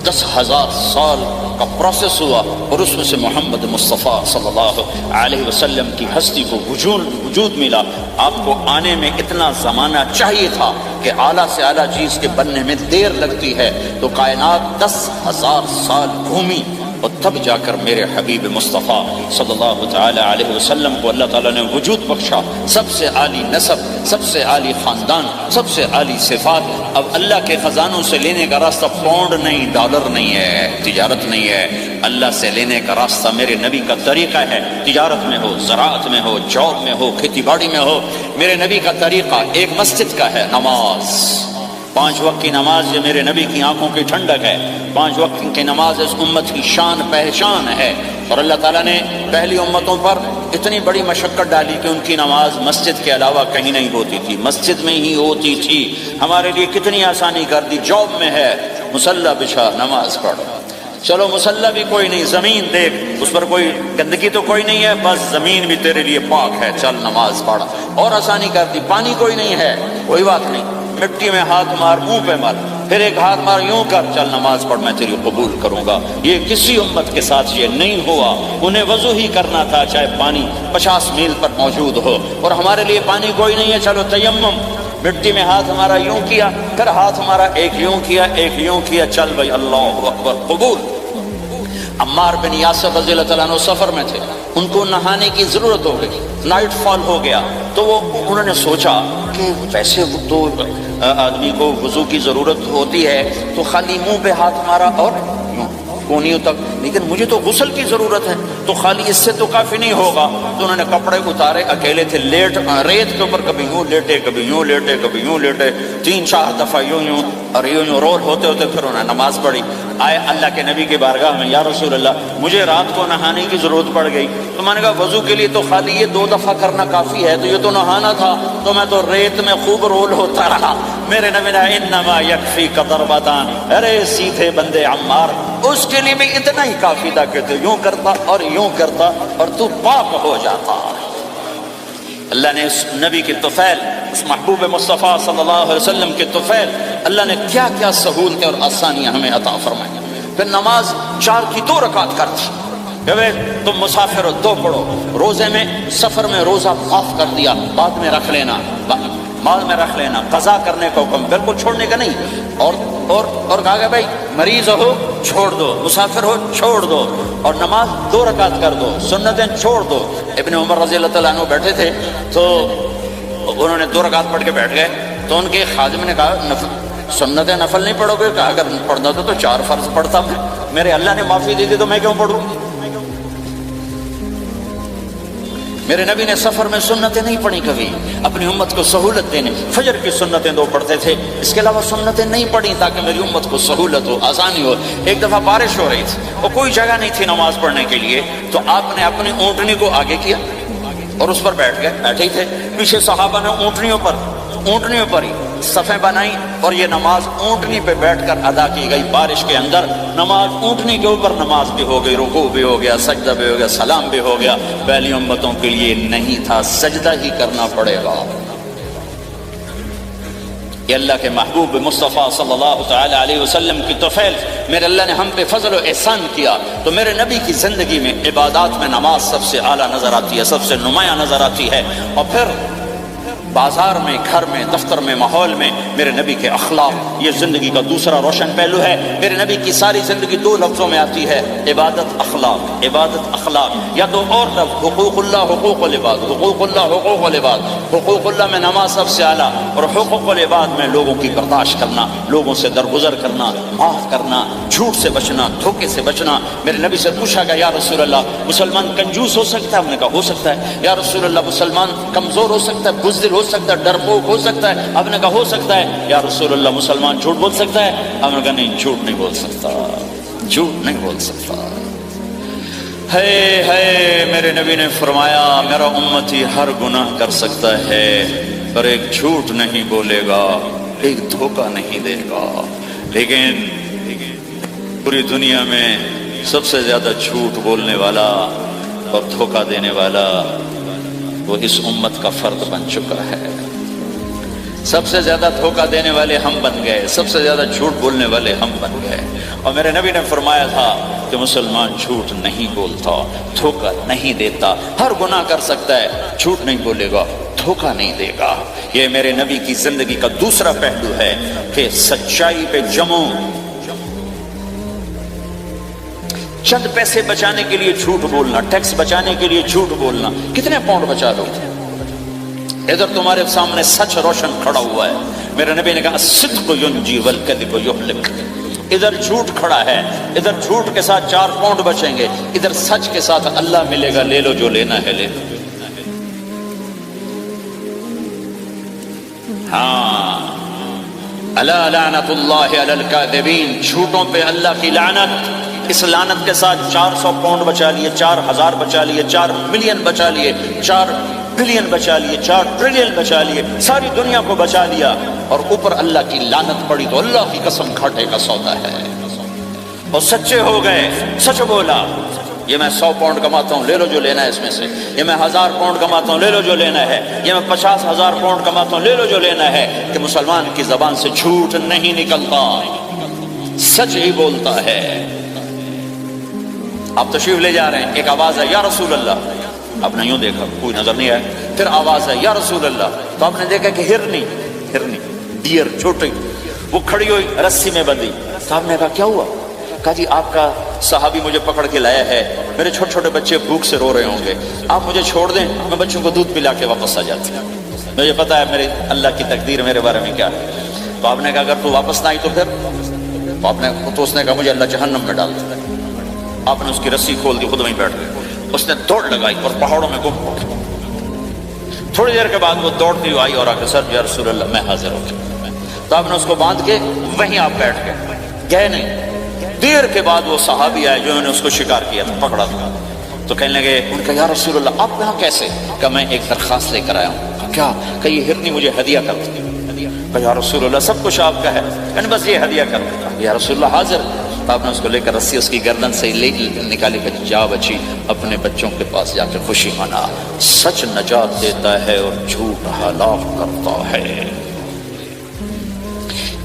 10,000 سال کا پروسیس ہوا اور اس میں سے محمد مصطفیٰ صلی اللہ علیہ وسلم کی ہستی کو وجود ملا۔ آپ کو آنے میں اتنا زمانہ چاہیے تھا کہ اعلیٰ سے اعلیٰ چیز کے بننے میں دیر لگتی ہے، تو کائنات 10,000 سال گھومی اور تب جا کر میرے حبیب مصطفیٰ صلی اللہ تعالی علیہ وسلم کو اللہ تعالیٰ نے وجود بخشا۔ سب سے عالی نسب، سب سے عالی خاندان، سب سے عالی صفات۔ اب اللہ کے خزانوں سے لینے کا راستہ پاؤنڈ نہیں، ڈالر نہیں ہے، تجارت نہیں ہے، اللہ سے لینے کا راستہ میرے نبی کا طریقہ ہے۔ تجارت میں ہو، زراعت میں ہو، جاب میں ہو، کھیتی باڑی میں ہو، میرے نبی کا طریقہ ایک مسجد کا ہے، نماز۔ 5 وقت کی نماز یہ میرے نبی کی آنکھوں کی ٹھنڈک ہے۔ 5 وقت کی نماز اس امت کی شان پہچان ہے، اور اللہ تعالیٰ نے پہلی امتوں پر اتنی بڑی مشقت ڈالی کہ ان کی نماز مسجد کے علاوہ کہیں نہیں ہوتی تھی، مسجد میں ہی ہوتی تھی۔ ہمارے لیے کتنی آسانی کر دی، جاب میں ہے، مصلی بچھا نماز پڑھ۔ چلو مصلی بھی کوئی نہیں، زمین دیکھ، اس پر کوئی گندگی تو کوئی نہیں ہے، بس زمین بھی تیرے لیے پاک ہے، چل نماز پڑھ۔ اور آسانی کر دی، پانی کوئی نہیں ہے، کوئی بات نہیں، مٹی میں ہاتھ مار، منہ پہ مار، پھر ایک ہاتھ مار، یوں کر، چل نماز پڑھ، میں تیری قبول کروں گا۔ یہ کسی امت کے ساتھ یہ نہیں ہوا، انہیں وضو ہی کرنا تھا چاہے پانی 50 میل پر موجود ہو، اور ہمارے لیے پانی کوئی نہیں ہے، چلو تیمم، مٹی میں ہاتھ ہمارا یوں کیا، پھر ہاتھ ہمارا ایک یوں کیا، ایک یوں کیا، چل بھائی اللہ اکبر، قبول۔ عمار بن یاسر رضی اللہ تعالیٰ عنہ سفر میں تھے، ان کو نہانے کی ضرورت ہو گئی، نائٹ فال ہو گیا، تو انہوں نے سوچا کہ ویسے تو آدمی کو وضو کی ضرورت ہوتی ہے تو خالی منہ پہ ہاتھ مارا اور کونیوں تک، لیکن مجھے تو غسل کی ضرورت ہے، تو خالی اس سے تو کافی نہیں ہوگا۔ تو انہوں نے کپڑے اتارے، اکیلے تھے، ریت کے اوپر کبھی یوں لیٹے، کبھی یوں لیٹے، کبھی یوں لیٹے، 3-4 دفعہ یوں یوں اور یوں رول ہوتے ہوتے پھر انہوں نے نماز پڑھی۔ آئے اللہ کے نبی کی بارگاہ میں، یا رسول اللہ مجھے رات کو نہانے کی ضرورت پڑ گئی، تو میں نے کہا وضو کے لیے تو خالی یہ 2 دفعہ کرنا کافی ہے، تو یہ تو نہانا تھا، تو میں تو ریت میں خوب رول ہوتا رہا۔ میرے نبی نے انما یکفیک ضربتان، ارے سیدھے بندے عمار، اس کے لیے بھی اتنا ہی کافی تھا کہ تو یوں کرتا اور یوں کرتا اور تو پاک ہو جاتا۔ اللہ نے اس نبی کے طفیل، اس محبوب مصطفیٰ صلی اللہ علیہ وسلم کے طفیل، اللہ نے کیا کیا سہولتیں اور آسانیاں ہمیں عطا فرمائی۔ پھر نماز 4 کی 2 رکعت کرتی، کہ تم مسافر ہو 2 پڑھو، روزے میں سفر میں روزہ معاف کر دیا، بعد میں رکھ لینا، مال میں رکھ لینا، قضا کرنے کا حکم، بالکل چھوڑنے کا نہیں، اور کہا کہ بھائی مریض ہو چھوڑ دو، مسافر ہو چھوڑ دو، اور نماز 2 رکعت کر دو، سنتیں چھوڑ دو۔ ابن عمر رضی اللہ تعالیٰ عنہ بیٹھے تھے تو انہوں نے 2 رکعت پڑھ کے بیٹھ گئے، تو ان کے خادم نے کہا سنتیں نفل نہیں پڑھو گے؟ کہا اگر پڑھنا تو 4 فرض پڑھتا میں، میرے اللہ نے معافی دی تھی تو میں کیوں پڑھوں؟ میرے نبی نے سفر میں سنتیں نہیں پڑھی کبھی، اپنی امت کو سہولت دینے، فجر کی سنتیں 2 پڑھتے تھے، اس کے علاوہ سنتیں نہیں پڑھی تاکہ میری امت کو سہولت ہو، آسانی ہو۔ ایک دفعہ بارش ہو رہی تھی اور کوئی جگہ نہیں تھی نماز پڑھنے کے لیے، تو آپ نے اپنی اونٹنی کو آگے کیا اور اس پر بیٹھ گئے، بیٹھے ہی تھے، پیچھے صحابہ نے اونٹنیوں پر ہی صفیں بنائی، اور یہ نماز اونٹنی پہ بیٹھ کر ادا کی گئی بارش کے اندر۔ نماز اونٹنی کے اوپر نماز بھی ہو گئی، رکوع بھی ہو گیا، سجدہ بھی ہو گیا، سلام بھی ہو گیا۔ پہلی امتوں کے لیے نہیں تھا، سجدہ ہی کرنا پڑے گا۔ یہ اللہ کے محبوب مصطفیٰ صلی اللہ تعالی علیہ وسلم کی طفیل، میرے اللہ نے ہم پہ فضل و احسان کیا، تو میرے نبی کی زندگی میں عبادات میں نماز سب سے اعلیٰ نظر آتی ہے، سب سے نمایاں نظر آتی ہے۔ اور پھر بازار میں، گھر میں، دفتر میں، ماحول میں میرے نبی کے اخلاق، یہ زندگی کا دوسرا روشن پہلو ہے۔ میرے نبی کی ساری زندگی دو لفظوں میں آتی ہے، عبادت، اخلاق، عبادت، اخلاق، یا تو اور لفظ حقوق اللہ، حقوق العباد، حقوق اللہ، حقوق العباد۔ حقوق اللہ میں نماز سب سے اعلیٰ، اور حقوق العباد میں لوگوں کی برداشت کرنا، لوگوں سے درگزر کرنا، معاف کرنا، جھوٹ سے بچنا، دھوکے سے بچنا۔ میرے نبی سے پوچھا گیا، یا رسول اللہ مسلمان کنجوس ہو سکتا ہے؟ ہم نے کہا ہو سکتا ہے۔ یا رسول اللہ مسلمان کمزور ہو سکتا ہے، بزدل ہو سکتا ہے، ڈرپوک ہو سکتا ہے؟ آپ نے کہا ہو سکتا ہے۔ یا رسول اللہ مسلمان جھوٹ بول سکتا ہے؟ ہم نے کہا نہیں، جھوٹ نہیں بول سکتا، جھوٹ نہیں بول سکتا۔ ہے میرے نبی نے فرمایا میرا امتی ہر گناہ کر سکتا ہے پر ایک جھوٹ نہیں بولے گا، ایک دھوکہ نہیں دے گا۔ لیکن پوری دنیا میں سب سے زیادہ جھوٹ بولنے والا اور دھوکہ دینے والا وہ اس امت کا فرد بن چکا ہے۔ سب سے زیادہ دھوکہ دینے والے ہم بن گئے، سب سے زیادہ جھوٹ بولنے والے ہم بن گئے۔ اور میرے نبی نے فرمایا تھا کہ مسلمان جھوٹ نہیں بولتا، دھوکہ نہیں دیتا، ہر گناہ کر سکتا ہے، جھوٹ نہیں بولے گا، دھوکہ نہیں دے گا۔ یہ میرے نبی کی زندگی کا دوسرا پہلو ہے کہ سچائی پہ جمو۔ چند پیسے بچانے کے لیے جھوٹ بولنا، ٹیکس بچانے کے لیے جھوٹ بولنا، کتنے پاؤنڈ بچا لو؟ ادھر تمہارے سامنے سچ روشن کھڑا ہوا ہے۔ میرے نبی نے کہا الصدق ینجی والکذب یہلک۔ ادھر جھوٹ کھڑا ہے، ادھر جھوٹ کے ساتھ 4 پاؤنڈ بچیں گے، ادھر سچ کے ساتھ اللہ ملے گا، لے لو جو لینا ہے لے لو۔ ہاں، الا لعنت اللہ علی الکاذبین، جھوٹوں پہ اللہ کی لعنت۔ اس لعنت کے ساتھ 400 پاؤنڈ بچا لیے، 4000 بچا لیے، 4 ملین بچا لیے، 4 بلین بچا لیے، 4 ٹریلین بچا لیے، ساری دنیا کو بچا لیا، اور اوپر اللہ کی لعنت پڑی تو اللہ کی قسم گھاٹے کا سودا ہے۔ اور سچے ہو گئے، سچ بولا، یہ میں 100 پاؤنڈ کماتا ہوں، لے لو جو لینا ہے اس میں سے، یہ میں 1000 پاؤنڈ کماتا ہوں، لے لو جو لینا ہے، یہ میں 50,000 پاؤنڈ کماتا ہوں، لے لو جو لینا ہے۔ کہ مسلمان کی زبان سے جھوٹ نہیں نکلتا، سچ ہی بولتا ہے۔ آپ تشریف لے جا رہے ہیں، ایک آواز ہے یا رسول اللہ، آپ نے یوں دیکھا کوئی نظر نہیں آیا، پھر آواز ہے یا رسول اللہ، تو آپ نے دیکھا کہ ہرنی ڈیر چھوٹی وہ کھڑی ہوئی رسی میں بندھی۔ تو آپ نے کہا کیا ہوا؟ کہا جی آپ کا صحابی مجھے پکڑ کے لایا ہے، میرے چھوٹے چھوٹے بچے بھوک سے رو رہے ہوں گے، آپ مجھے چھوڑ دیں، میں بچوں کو دودھ پلا کے واپس آ جاتی ہوں، مجھے پتا ہے میرے اللہ کی تقدیر میرے بارے میں کیا ہے۔ تو آپ نے کہا اگر تو واپس نہ آئی تو پھر؟ تو اس نے کہا مجھے اللہ جہنم میں ڈال دے۔ آپ نے اس کی رسی کھول دی، خود وہیں بیٹھ گئے، اس نے دوڑ لگائی اور پہاڑوں میں گم ہو گئی۔ تھوڑی دیر کے بعد وہ دوڑتی ہوئی آئی اور آ کے سر یا رسول اللہ میں حاضر ہو گیا۔ تو آپ نے اس کو باندھ کے وہیں آپ بیٹھ گئے نہیں۔ دیر کے بعد وہ صحابی آئے جنہوں نے اس کو شکار کیا تھا، پکڑا تھا، تو کہنے لگے، ان کا یا رسول اللہ آپ یہاں کیسے؟ کہ میں ایک درخواست لے کر آیا ہوں۔ کیا؟ کہ یہ ہرنی مجھے ہدیہ کر دے۔ کہ یا رسول اللہ سب کچھ آپ کا ہے، میں بس یہ ہدیہ کر دے۔ یا رسول اللہ حاضر۔ تو آپ نے اس کو لے کر رسی اس کی گردن سے لے نکالی کہ جا بچی اپنے بچوں کے پاس جا کے خوشی منا۔ سچ نجات دیتا ہے اور جھوٹ ہلاک کرتا ہے۔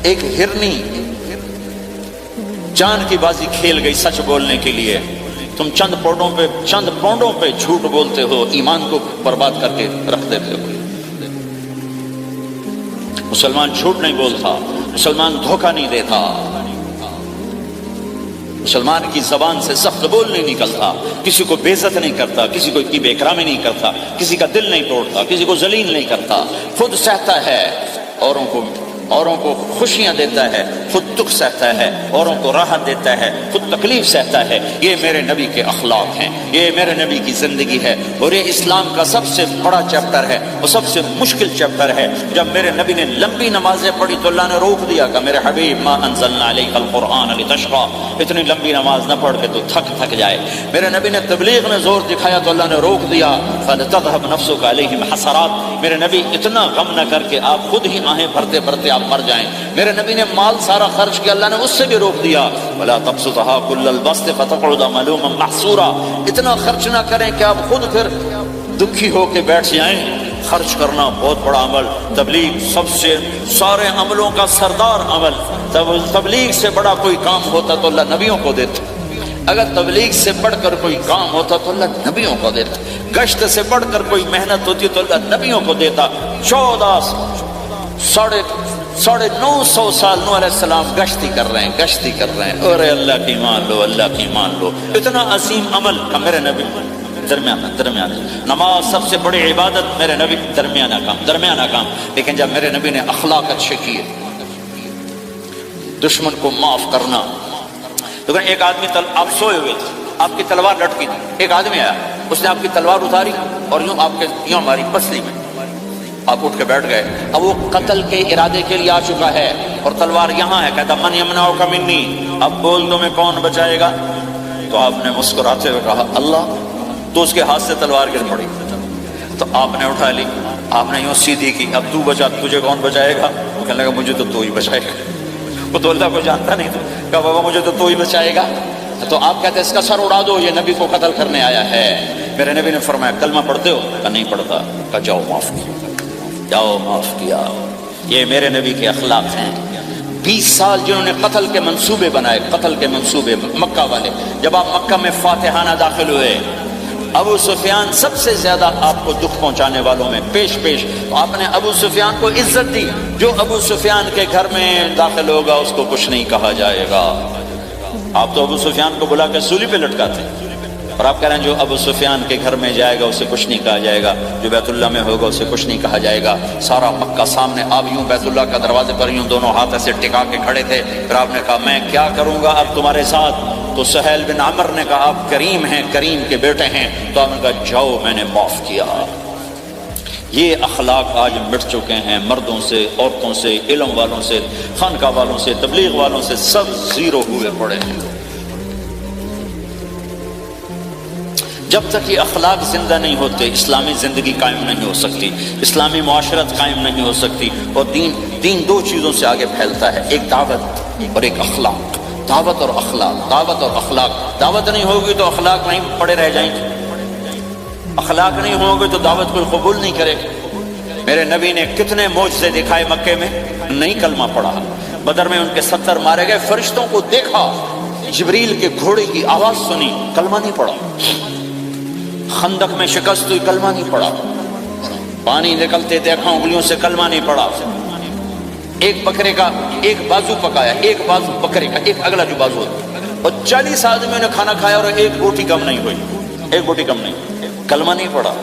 ایک ہرنی جان کی بازی کھیل گئی سچ بولنے کے لیے۔ تم چند پاؤنڈوں پہ جھوٹ بولتے ہو، ایمان کو برباد کر کے رکھ دیتے ہو۔ مسلمان جھوٹ نہیں بولتا، مسلمان دھوکہ نہیں دیتا، مسلمان کی زبان سے سخت بول نہیں نکلتا، کسی کو بے عزت نہیں کرتا، کسی کو بے اکرامی نہیں کرتا، کسی کا دل نہیں توڑتا، کسی کو ذلیل نہیں کرتا، خود سہتا ہے، اوروں کو خوشیاں دیتا ہے، خود دکھ سہتا ہے، اوروں کو راحت دیتا ہے، خود تکلیف سہتا ہے۔ یہ میرے نبی کے اخلاق ہیں، یہ میرے نبی کی زندگی ہے، اور یہ اسلام کا سب سے بڑا چیپٹر ہے اور سب سے مشکل چیپٹر ہے۔ جب میرے نبی نے لمبی نمازیں پڑھی تو اللہ نے روک دیا کہ میرے حبیب ما انزلنا علیک القرآن لتشقى، اتنی لمبی نماز نہ پڑھ کے تو تھک جائے۔ میرے نبی نے تبلیغ میں زور دکھایا تو اللہ نے روک دیا، فلتذهب نفسك علیہم حسرات، میرے نبی اتنا غم نہ کر کے آپ خود ہی آہیں بھرتے بھرتے آپ مر جائیں۔ میرے نبی نے مال سارا خرچ کیا، اللہ نے اس سے بھی روک دیا، ولا تبسطها كل البسط فتقعد ملوما محسورا، اتنا خرچ نہ کریں کہ آپ خود پھر دکھی ہو کے بیٹھ جائیں۔ خرچ کرنا بہت بڑا عمل، تبلیغ سب سے سارے عملوں کا سردار عمل، تبلیغ سے بڑا کوئی کام ہوتا تو اللہ نبیوں کو دیتا، اگر تبلیغ سے بڑھ کر کوئی کام ہوتا تو اللہ نبیوں کو دیتا۔ گشت سے بڑھ کر کوئی محنت ہوتی تو اللہ نبیوں کو دیتا. 950 سال نوح علیہ السلام گشتی کر رہے ہیں. اور اللہ کی مان لو, اللہ کی مان لو. اتنا عظیم عمل کا میرے نبی درمیانہ. نماز سب سے بڑی عبادت میرے نبی درمیانہ کام. لیکن جب میرے نبی نے اخلاق اچھے کیے, دشمن کو معاف کرنا. لیکن ایک آدمی آپ سوئے ہوئے تھے, آپ کی تلوار لٹکی تھی, ایک آدمی آیا, اس نے آپ کی تلوار اتاری اور یوں ماری پسلی میں. آپ اٹھ کے بیٹھ گئے. اب وہ قتل کے ارادے کے لیے آ چکا ہے اور تلوار یہاں ہے. کہتا من یمنعک منی, اب بول دو میں کون بچائے گا؟ تو آپ نے مسکراتے ہوئے کہا اللہ. تو اس کے ہاتھ سے تلوار گر پڑی. تو آپ نے اٹھا لی, آپ نے یوں سیدھی کی, اب تو بچا, تجھے کون بچائے گا؟ کہنے لگا مجھے تو ہی بچائے گا. وہ تو اللہ کو جانتا نہیں تھا. کہا بابا مجھے تو ہی بچائے گا. تو آپ کہتے ہیں اس کا سر اڑا دو, یہ نبی کو قتل کرنے آیا ہے. میرے نبی نے فرمایا کلمہ پڑھتے ہو؟ کہا نہیں پڑھتا. کہا جاؤ معاف کیا. یہ میرے نبی کے اخلاق ہیں. 20 سال جنہوں نے قتل کے منصوبے بنائے, مکہ والے. جب آپ مکہ میں فاتحانہ داخل ہوئے, ابو سفیان سب سے زیادہ آپ کو دکھ پہنچانے والوں میں پیش. تو آپ نے ابو سفیان کو عزت دی. جو ابو سفیان کے گھر میں داخل ہوگا اس کو کچھ نہیں کہا جائے گا. آپ تو ابو سفیان کو بلا کے سولی پہ لٹکاتے ہیں, اور آپ کہہ رہے ہیں جو ابو سفیان کے گھر میں جائے گا اسے کچھ نہیں کہا جائے گا, جو بیت اللہ میں ہوگا اسے کچھ نہیں کہا جائے گا. سارا مکہ سامنے. آپ یوں بیت اللہ کا دروازے پر یوں دونوں ہاتھ ایسے ٹکا کے کھڑے تھے. پھر آپ نے کہا میں کیا کروں گا اب تمہارے ساتھ؟ تو سہیل بن عمر نے کہا آپ کریم ہیں, کریم کے بیٹے ہیں. تو آپ نے کہا جاؤ میں نے معاف کیا. یہ اخلاق آج مٹ چکے ہیں. مردوں سے, عورتوں سے, علم والوں سے, خانقاہ والوں سے, تبلیغ والوں سے, سب زیرو ہوئے پڑے ہیں. جب تک یہ اخلاق زندہ نہیں ہوتے اسلامی زندگی قائم نہیں ہو سکتی, اسلامی معاشرت قائم نہیں ہو سکتی. اور دین 2 چیزوں سے آگے پھیلتا ہے, ایک دعوت اور ایک اخلاق. دعوت اور اخلاق. دعوت نہیں ہوگی تو اخلاق نہیں پڑے رہ جائیں گے. اخلاق نہیں ہوگے تو دعوت کوئی قبول نہیں کرے. میرے نبی نے کتنے معجزے دکھائے مکے میں, نہیں کلمہ پڑھا. بدر میں ان کے 70 مارے گئے. فرشتوں کو دیکھا, جبریل کے گھوڑے کی آواز سنی, کلمہ نہیں پڑھا. خندق میں شکست ہوئی, کلمہ نہیں پڑھا. پانی نکلتے دیکھا انگلیوں سے, کلمہ نہیں پڑھا. ایک بکرے کا ایک بازو پکایا, ایک بازو بکرے کا, ایک اگلا جو بازو ہوتا, اور 40 آدمیوں نے کھانا کھایا اور ایک بوٹی کم نہیں ہوئی, کلمہ نہیں پڑھا.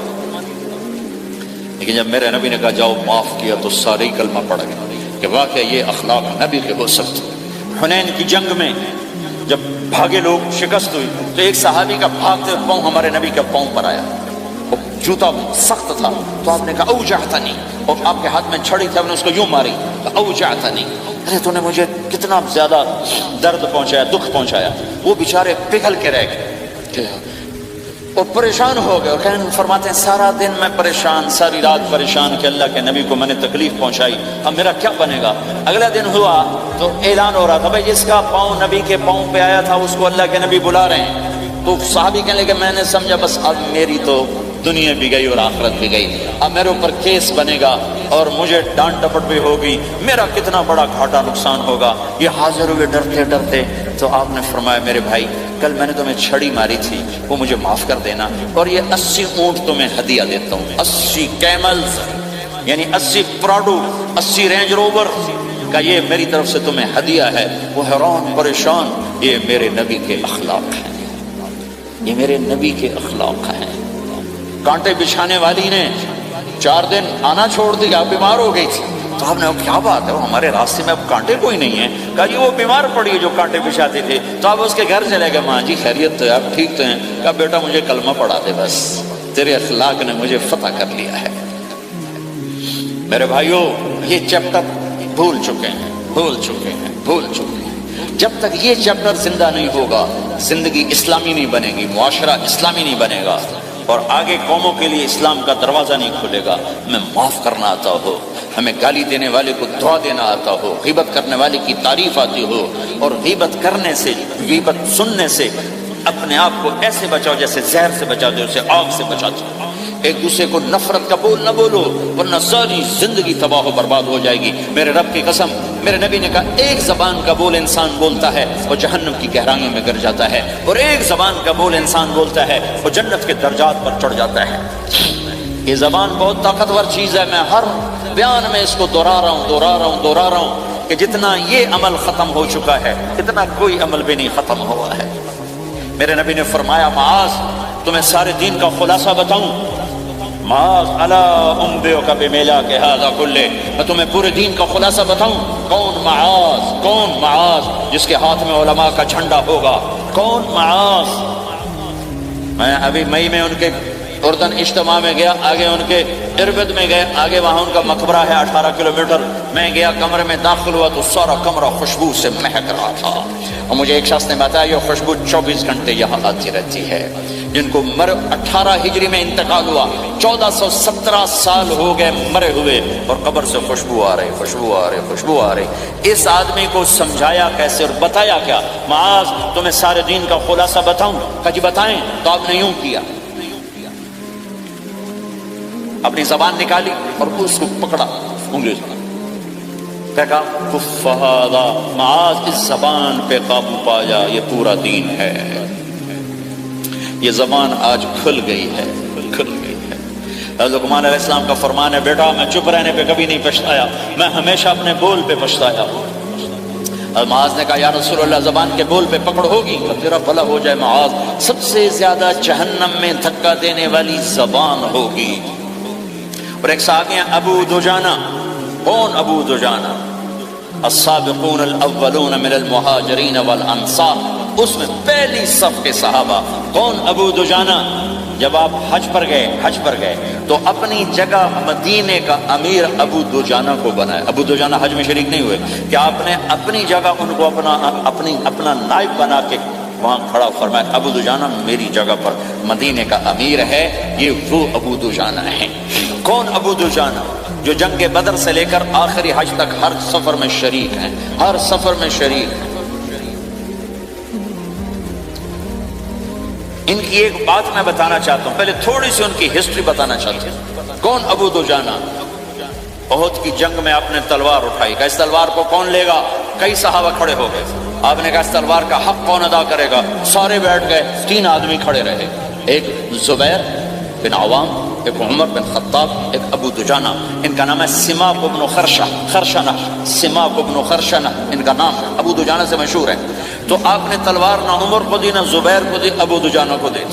لیکن جب میرے نبی نے کہا جاؤ معاف کیا تو سارے ہی کلمہ پڑھ گئے کہ واقعہ یہ اخلاق نبی کے ہو سکتے. حنین کی جنگ میں جب بھاگے لوگ, شکست ہوئی, تو ایک صحابی کا بھاگتے پاؤں ہمارے نبی کے پاؤں پر آیا. جوتا سخت تھا. تو آپ نے کہا اوجعتنی, اور آپ کے ہاتھ میں چھڑی تھی, آپ نے اس کو یوں ماری. اوجعتنی, ارے تو نے مجھے کتنا زیادہ درد پہنچایا, دکھ پہنچایا. وہ بیچارے پگھل کے رہ گئے اور پریشان ہو گئے. اور فرماتے ہیں سارا دن میں پریشان, ساری رات پریشان کہ اللہ کے نبی کو میں نے تکلیف پہنچائی, اب میرا کیا بنے گا. اگلا دن ہوا تو اعلان ہو رہا تھا, بھائی جس کا پاؤں نبی کے پاؤں پہ آیا تھا اس کو اللہ کے نبی بلا رہے ہیں. تو صحابی کہنے لگے میں نے سمجھا بس اب میری تو دنیا بھی گئی اور آخرت بھی گئی, اب میرے اوپر کیس بنے گا اور مجھے ڈانٹ ڈپٹ بھی ہوگی, میرا کتنا بڑا گھاٹا نقصان ہوگا. یہ حاضر ہوئے ڈرتے ڈرتے. تو آپ نے فرمایا میرے بھائی کل میں نے تمہیں چھڑی ماری تھی, وہ مجھے معاف کر دینا, اور یہ 80 اونٹ تمہیں ہدیہ دیتا ہوں. 80 کیملز یعنی 80 پراڈو, 80 رینج روور کا یہ میری طرف سے تمہیں ہدیہ ہے. وہ حیران پریشان. یہ میرے نبی کے اخلاق ہیں, یہ میرے نبی کے اخلاق ہیں. کانٹے بچھانے والی نے 4 دن آنا چھوڑ دیا, بیمار ہو گئی تھی. تو آپ نے کیا بات ہے, وہ ہمارے راستے میں اب کانٹے کوئی نہیں ہے. کہا جی وہ بیمار پڑی ہے جو کانٹے بچھاتے تھے. تو آپ اس کے گھر چلے گئے, ماں جی خیریت تو ہے, آپ ٹھیک تو ہیں؟ کہا بیٹا مجھے کلمہ پڑھا دے, بس تیرے اخلاق نے مجھے فتح کر لیا ہے. میرے بھائیوں یہ چیپٹر بھول چکے ہیں. جب تک یہ چیپٹر زندہ نہیں ہوگا زندگی اسلامی نہیں بنے گی, معاشرہ اسلامی نہیں بنے گا, اور آگے قوموں کے لیے اسلام کا دروازہ نہیں کھلے گا. ہمیں معاف کرنا آتا ہو, ہمیں گالی دینے والے کو دعا دینا آتا ہو, غیبت کرنے والے کی تعریف آتی ہو, اور غیبت کرنے سے, غیبت سننے سے اپنے آپ کو ایسے بچاؤ جیسے زہر سے بچاتے ہو, اسے آگ سے بچاتے ہو. ایک دوسرے کو نفرت کا بول نہ بولو ورنہ ساری زندگی تباہ و برباد ہو جائے گی۔ میرے رب کی قسم، میرے نبی نے کہا ایک زبان کا بول انسان بولتا ہے وہ جہنم کی گہرائیوں میں گر جاتا ہے، اور ایک زبان کا بول انسان بولتا ہے وہ جنت کے درجات پر چڑھ جاتا ہے۔ یہ زبان بہت طاقتور چیز ہے، میں ہر بیان میں اس کو دہرا رہا ہوں کہ جتنا یہ عمل ختم ہو چکا ہے اتنا کوئی عمل بھی نہیں ختم ہوا ہے۔ میرے نبی نے فرمایا معاذ تمہیں سارے دین کا خلاصہ بتاؤں؟ معاذ الا انبئک بمیلاک ھذا کلہ، میں تمہیں پورے دین کا خلاصہ بتاؤں؟ کون معاذ جس کے ہاتھ میں علماء کا جھنڈا ہوگا؟ کون معاذ؟ میں ابھی مئی میں ان کے اردن اجتماع میں گیا، آگے ان کے اربد میں گئے، آگے وہاں ان کا مقبرہ ہے 18 کلومیٹر۔ میں گیا کمرے میں داخل ہوا تو سارا کمرہ خوشبو سے مہک رہا تھا، اور مجھے ایک شخص نے بتایا یہ خوشبو 24 گھنٹے یہاں آتی رہتی ہے۔ جن کو 18 ہجری میں انتقال ہوا، 1417 سال ہو گئے مرے ہوئے، اور قبر سے خوشبو آ رہی۔ اس آدمی کو سمجھایا کیسے اور بتایا کیا؟ معاذ تمہیں سارے دین کا خلاصہ بتاؤں؟ کہا جی بتائیں۔ تو آپ نے یوں کیا، اپنی زبان نکالی اور اس کو پکڑا انگلی سے، کہا کف ھذا، معاذ اس زبان پہ قابو پا جا، یہ پورا دین ہے۔ یہ زبان آج کھل گئی ہے۔ حضرت لقمان علیہ السلام کا فرمان ہے بیٹا میں چپ رہنے پہ کبھی نہیں پچھتایا، میں ہمیشہ اپنے بول پہ پچھتایا ہوں۔ معاذ نے کہا یا رسول اللہ زبان کے بول پہ پکڑ ہوگی تو تیرا بھلا ہو جائے معاذ، سب سے زیادہ جہنم میں دھکا دینے والی زبان ہوگی۔ اور ایک صحابی ہیں ابو دجانہ۔ کون ابو دجانہ؟ السابقون الاولون من المہاجرین والانصار، اس میں پہلی صف کے صحابہ۔ کون ابو دجانہ؟ جب آپ حج پر گئے تو اپنی جگہ مدینے کا امیر ابو دجانہ کو بنایا۔ ابو دجانہ حج میں شریک نہیں ہوئے کہ آپ نے اپنی جگہ ان کو اپنا نائب بنا کے وہاں کھڑا فرمایا ابو دجانہ میری جگہ پر مدینے کا امیر ہے، یہ وہ ابو دجانہ ہیں۔ کون ابو دجانہ؟ جو جنگ بدر سے لے کر آخری حج تک ہر سفر میں شریک ہیں، ہر سفر میں شریک ہیں۔ ان کی ایک بات میں بتانا چاہتا ہوں، پہلے تھوڑی سی ان کی ہسٹری بتانا چاہتا ہوں۔ کون ابو دجانہ؟ احد کی جنگ میں آپ نے تلوار اٹھائی، کہ اس تلوار کو کون لے گا؟ کئی صحابہ کھڑے ہو گئے، آپ نے کہا اس تلوار کا حق کون ادا کرے گا؟ سارے بیٹھ گئے، 3 آدمی کھڑے رہے، ایک زبیر بن عوام، ایک عمر بن خطاب، ایک ابو دجانہ۔ ان کا نام ہے سماک بن خرشنہ، سماک بن خرشنہ ان کا نام ہے، ابو دجانہ سے مشہور ہے۔ تو آپ نے تلوار نہ عمر کو دی، نہ زبیر کو دی، ابو دجانہ کو دی۔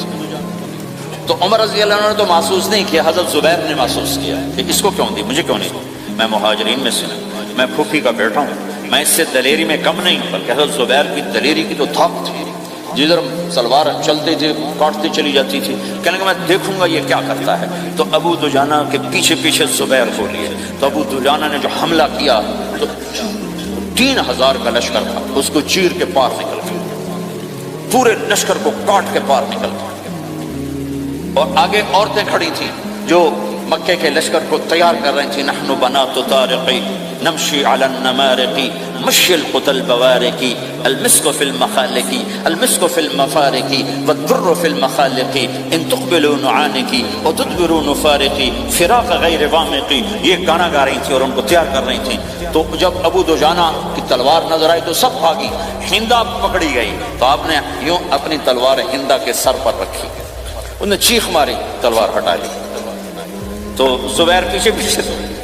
تو عمر رضی اللہ عنہ نے تو محسوس نہیں کیا، حضرت زبیر نے محسوس کیا کہ اس کو کیوں دی، مجھے کیوں نہیں دی؟ میں مہاجرین میں سے ہوں، میں پھوپھی کا بیٹا ہوں، میں اس سے دلیری میں کم نہیں، بلکہ حضرت زبیر کی دلیری کی تو طاقت تھی، جدھر سلوار چلتی تھی کاٹتی چلی جاتی تھی، کہنے کہ میں دیکھوں گا یہ کیا کرتا ہے۔ تو ابو دجانہ کے پیچھے پیچھے زبیر کو لیے، تو ابو دجانہ نے جو حملہ کیا تو 3000 کا لشکر تھا، اس کو چیر کے پار نکل گیا، پورے لشکر کو کاٹ کے پار نکل گیا۔ اور آگے عورتیں کھڑی تھیں جو مکے کے لشکر کو تیار کر رہی تھیں، نحن بنات طارق نمشی علی النمارق مشی القتل بوارق المسک فی المخالق المسک فی المفارق والدر فی المخالق ان تقبلوا نعانقی وتدبروا نفارقی فراق غیر وامقی، یہ گانا گا رہی تھیں اور ان کو تیار کر رہی تھیں۔ تو جب ابو دجانہ کی تلوار نظر آئی تو سب بھاگی، ہندا پکڑی گئی، تو آپ نے یوں اپنی تلوار ہندا کے سر پر رکھی، انہوں نے چیخ ماری، تلوار ہٹا لی۔ تو زبیر پیچھے پیچھے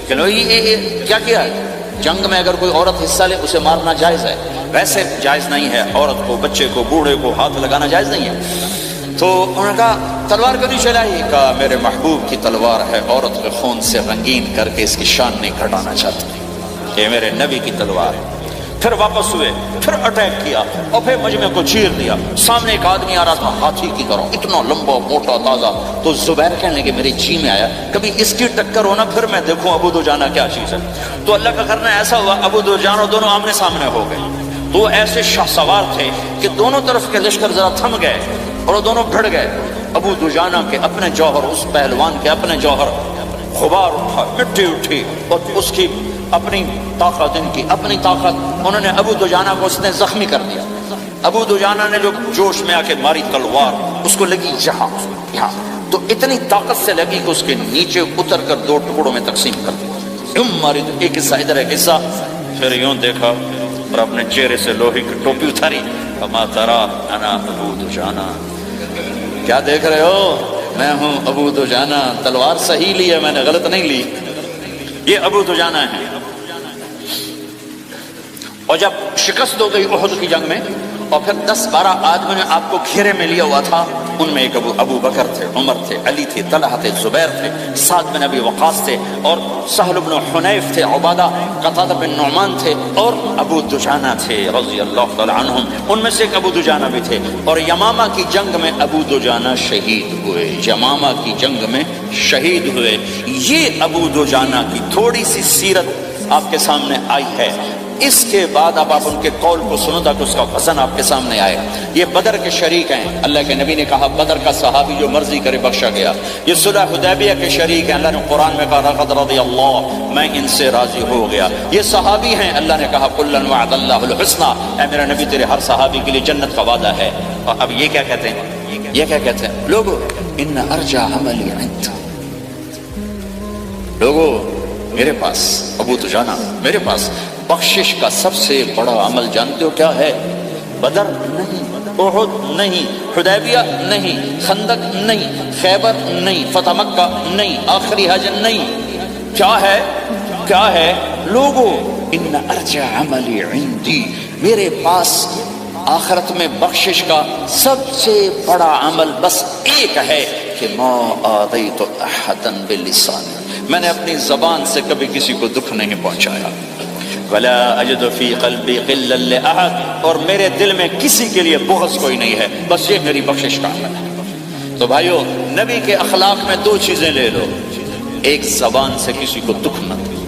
چلو یہ کیا کیا ہے؟ جنگ میں اگر کوئی عورت حصہ لے اسے مارنا جائز ہے، ویسے جائز نہیں ہے، عورت کو، بچے کو، بوڑھے کو ہاتھ لگانا جائز نہیں ہے۔ تو انہوں نے کہا تلوار کیوں نہیں چلائی؟ کہا میرے محبوب کی تلوار ہے، عورت کے خون سے رنگین کر کے اس کی شان نہیں گھٹانا چاہتا، یہ میرے نبی کی تلوار ہے۔ پھر واپس ہوئے، پھر اٹیک کیا اور پھر مجمع کو چیر دیا۔ سامنے ایک آدمی آ رہا تھا ہاتھی کی طرح، اتنا لمبا موٹا تازہ، تو زبیر کہنے لگے میرے جی میں آیا کبھی اس کی ٹکر ہونا پھر میں دیکھوں ابو دجانہ کیا چیز ہے۔ تو اللہ کا کرنا ایسا ہوا ابو دجانہ دونوں آمنے سامنے ہو گئے، تو وہ ایسے شاہ سوار تھے کہ دونوں طرف کے لشکر ذرا تھم گئے اور وہ دونوں بھڑ گئے۔ ابو دجانہ کے اپنے جوہر، اس پہلوان کے اپنے جوہر، غبار اٹھا، مٹی اٹھی، اور اس کی اپنی طاقت، ان کی اپنی طاقت، انہوں نے ابو دجانہ کو اس نے زخمی کر دیا۔ ابو دجانہ نے جو جوش میں آ کے ماری تلوار، اس کو لگی یہاں تو اتنی طاقت سے لگی کہ اس کے نیچے اتر کر 2 ٹکڑوں میں تقسیم کر دیا، ماری، ایک حصہ ادھر ایک حصہ. پھر یوں دیکھا اور اپنے چہرے سے لوہے کی ٹوپی اتاری، اما ترى انا ابو دجانہ، کیا دیکھ رہے ہو، میں ہوں ابو دجانہ. تلوار صحیح لی ہے میں نے، غلط نہیں لی. یہ ابو دجانہ ہے. اور جب شکست ہو گئی احد کی جنگ میں اور پھر 10-12 آدمی نے آپ کو گھیرے میں لیا ہوا تھا، ان میں ایک ابو بکر تھے، عمر تھے، علی تھے، طلحہ تھے، زبیر تھے، سعد بن ابی وقاص تھے، اور سہل بن حنیف تھے، عبادہ قتادہ بن نعمان تھے، اور ابو دجانہ تھے رضی اللہ تعالی عنہم. ان میں سے ایک ابو دجانہ بھی تھے. اور یمامہ کی جنگ میں ابو دجانہ شہید ہوئے، یمامہ کی جنگ میں شہید ہوئے. یہ ابو دجانہ کی تھوڑی سی سیرت آپ کے سامنے آئی ہے. اس کے بعد اب آپ ان کے قول کو سنو تاکہ اس کا وزن آپ کے سامنے آئے. یہ بدر کے شریک ہیں. اللہ کے نبی نے کہا بدر کا صحابی جو مرضی کرے بخشا گیا. یہ صلح حدیبیہ کے شریک ہیں. اللہ نے قرآن میں کہا لقد رضی اللہ، میں ان سے راضی ہو گیا. یہ صحابی ہیں. اللہ نے کہا کلا وعد اللہ الحسنى، اے میرا نبی تیرے ہر صحابی کے لیے جنت کا وعدہ ہے. اور اب یہ کیا کہتے ہیں، یہ کیا کہتے ہیں لوگو، ان ارجع عملی عند، لوگو میرے پاس، ابو دجانہ میرے پاس بخشش کا سب سے بڑا عمل جانتے ہو کیا ہے؟ بدر نہیں، احد نہیں، حدیبیہ نہیں، خندق نہیں، خیبر نہیں، فتح مکہ نہیں، آخری حج نہیں. کیا ہے؟ کیا ہے لوگو؟ ان ارجع عملی عندی، میرے پاس آخرت میں بخشش کا سب سے بڑا عمل بس ایک ہے کہ ما آذیت احدا بلسان، میں نے اپنی زبان سے کبھی کسی کو دکھ نہیں پہنچایا. ولا اجد فی قلبی غلا لاحد، اور میرے دل میں کسی کے لیے بغض کوئی نہیں ہے، بس یہ میری بخشش کا عمل ہے. تو بھائیو، نبی کے اخلاق میں 2 چیزیں لے لو، ایک زبان سے کسی کو دکھ نہ دو،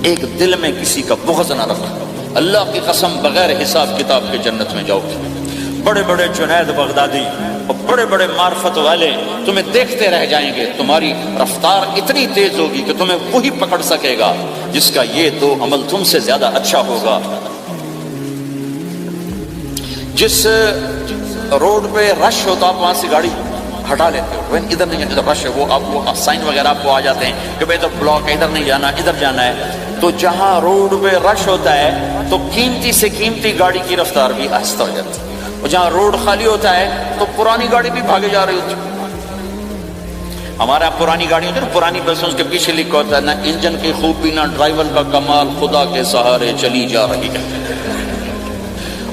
ایک دل میں کسی کا بغض نہ رکھو. اللہ کی قسم بغیر حساب کتاب کے جنت میں جاؤ. بڑے بڑے جنید بغدادی اور بڑے بڑے معرفت والے تمہیں دیکھتے رہ جائیں گے. تمہاری رفتار اتنی تیز ہوگی کہ تمہیں وہی پکڑ سکے گا جس کا یہ 2 عمل تم سے زیادہ اچھا ہوگا. جس روڈ پہ رش ہوتا آپ وہاں سے گاڑی ہٹا لیتے ہو، ادھر نہیں، ادھر رش ہے، وہ آپ کو سائن وغیرہ آپ کو آ جاتے ہیں کہ بھائی ادھر بلاک ہے، ادھر نہیں جانا، ادھر جانا ہے. تو جہاں روڈ پہ رش ہوتا ہے تو قیمتی سے قیمتی گاڑی کی رفتار بھی آہستہ ہو جاتی ہے، اور جہاں روڈ خالی ہوتا ہے تو پرانی گاڑی بھی بھاگے جا رہی ہوتی ہے. ہمارے یہاں پرانی گاڑی ہوتی ہے نا، پرانی بسوں کے پیچھے لکھا ہوتا ہے نہ انجن کی خوبی نہ ڈرائیور کا کمال، خدا کے سہارے چلی جا رہی ہے.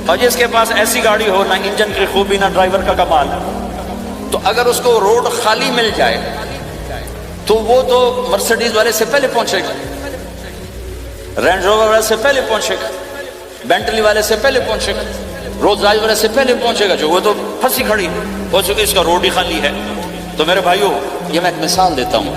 اور جس کے پاس ایسی گاڑی ہو، نہ انجن کی خوبی نہ ڈرائیور کا کمال، تو اگر اس کو روڈ خالی مل جائے تو وہ تو مرسیڈیز والے سے پہلے پہنچے گا، رینج روور والے سے پہلے پہنچے گا، بینٹلی والے سے پہلے پہنچے گا، رولز رائس والے سے پہلے پہنچے گا، جو وہ تو پھنسی کھڑی ہو چکی، اس کا روڈ ہی خالی ہے. تو میرے بھائیو، یہ میں ایک مثال دیتا ہوں.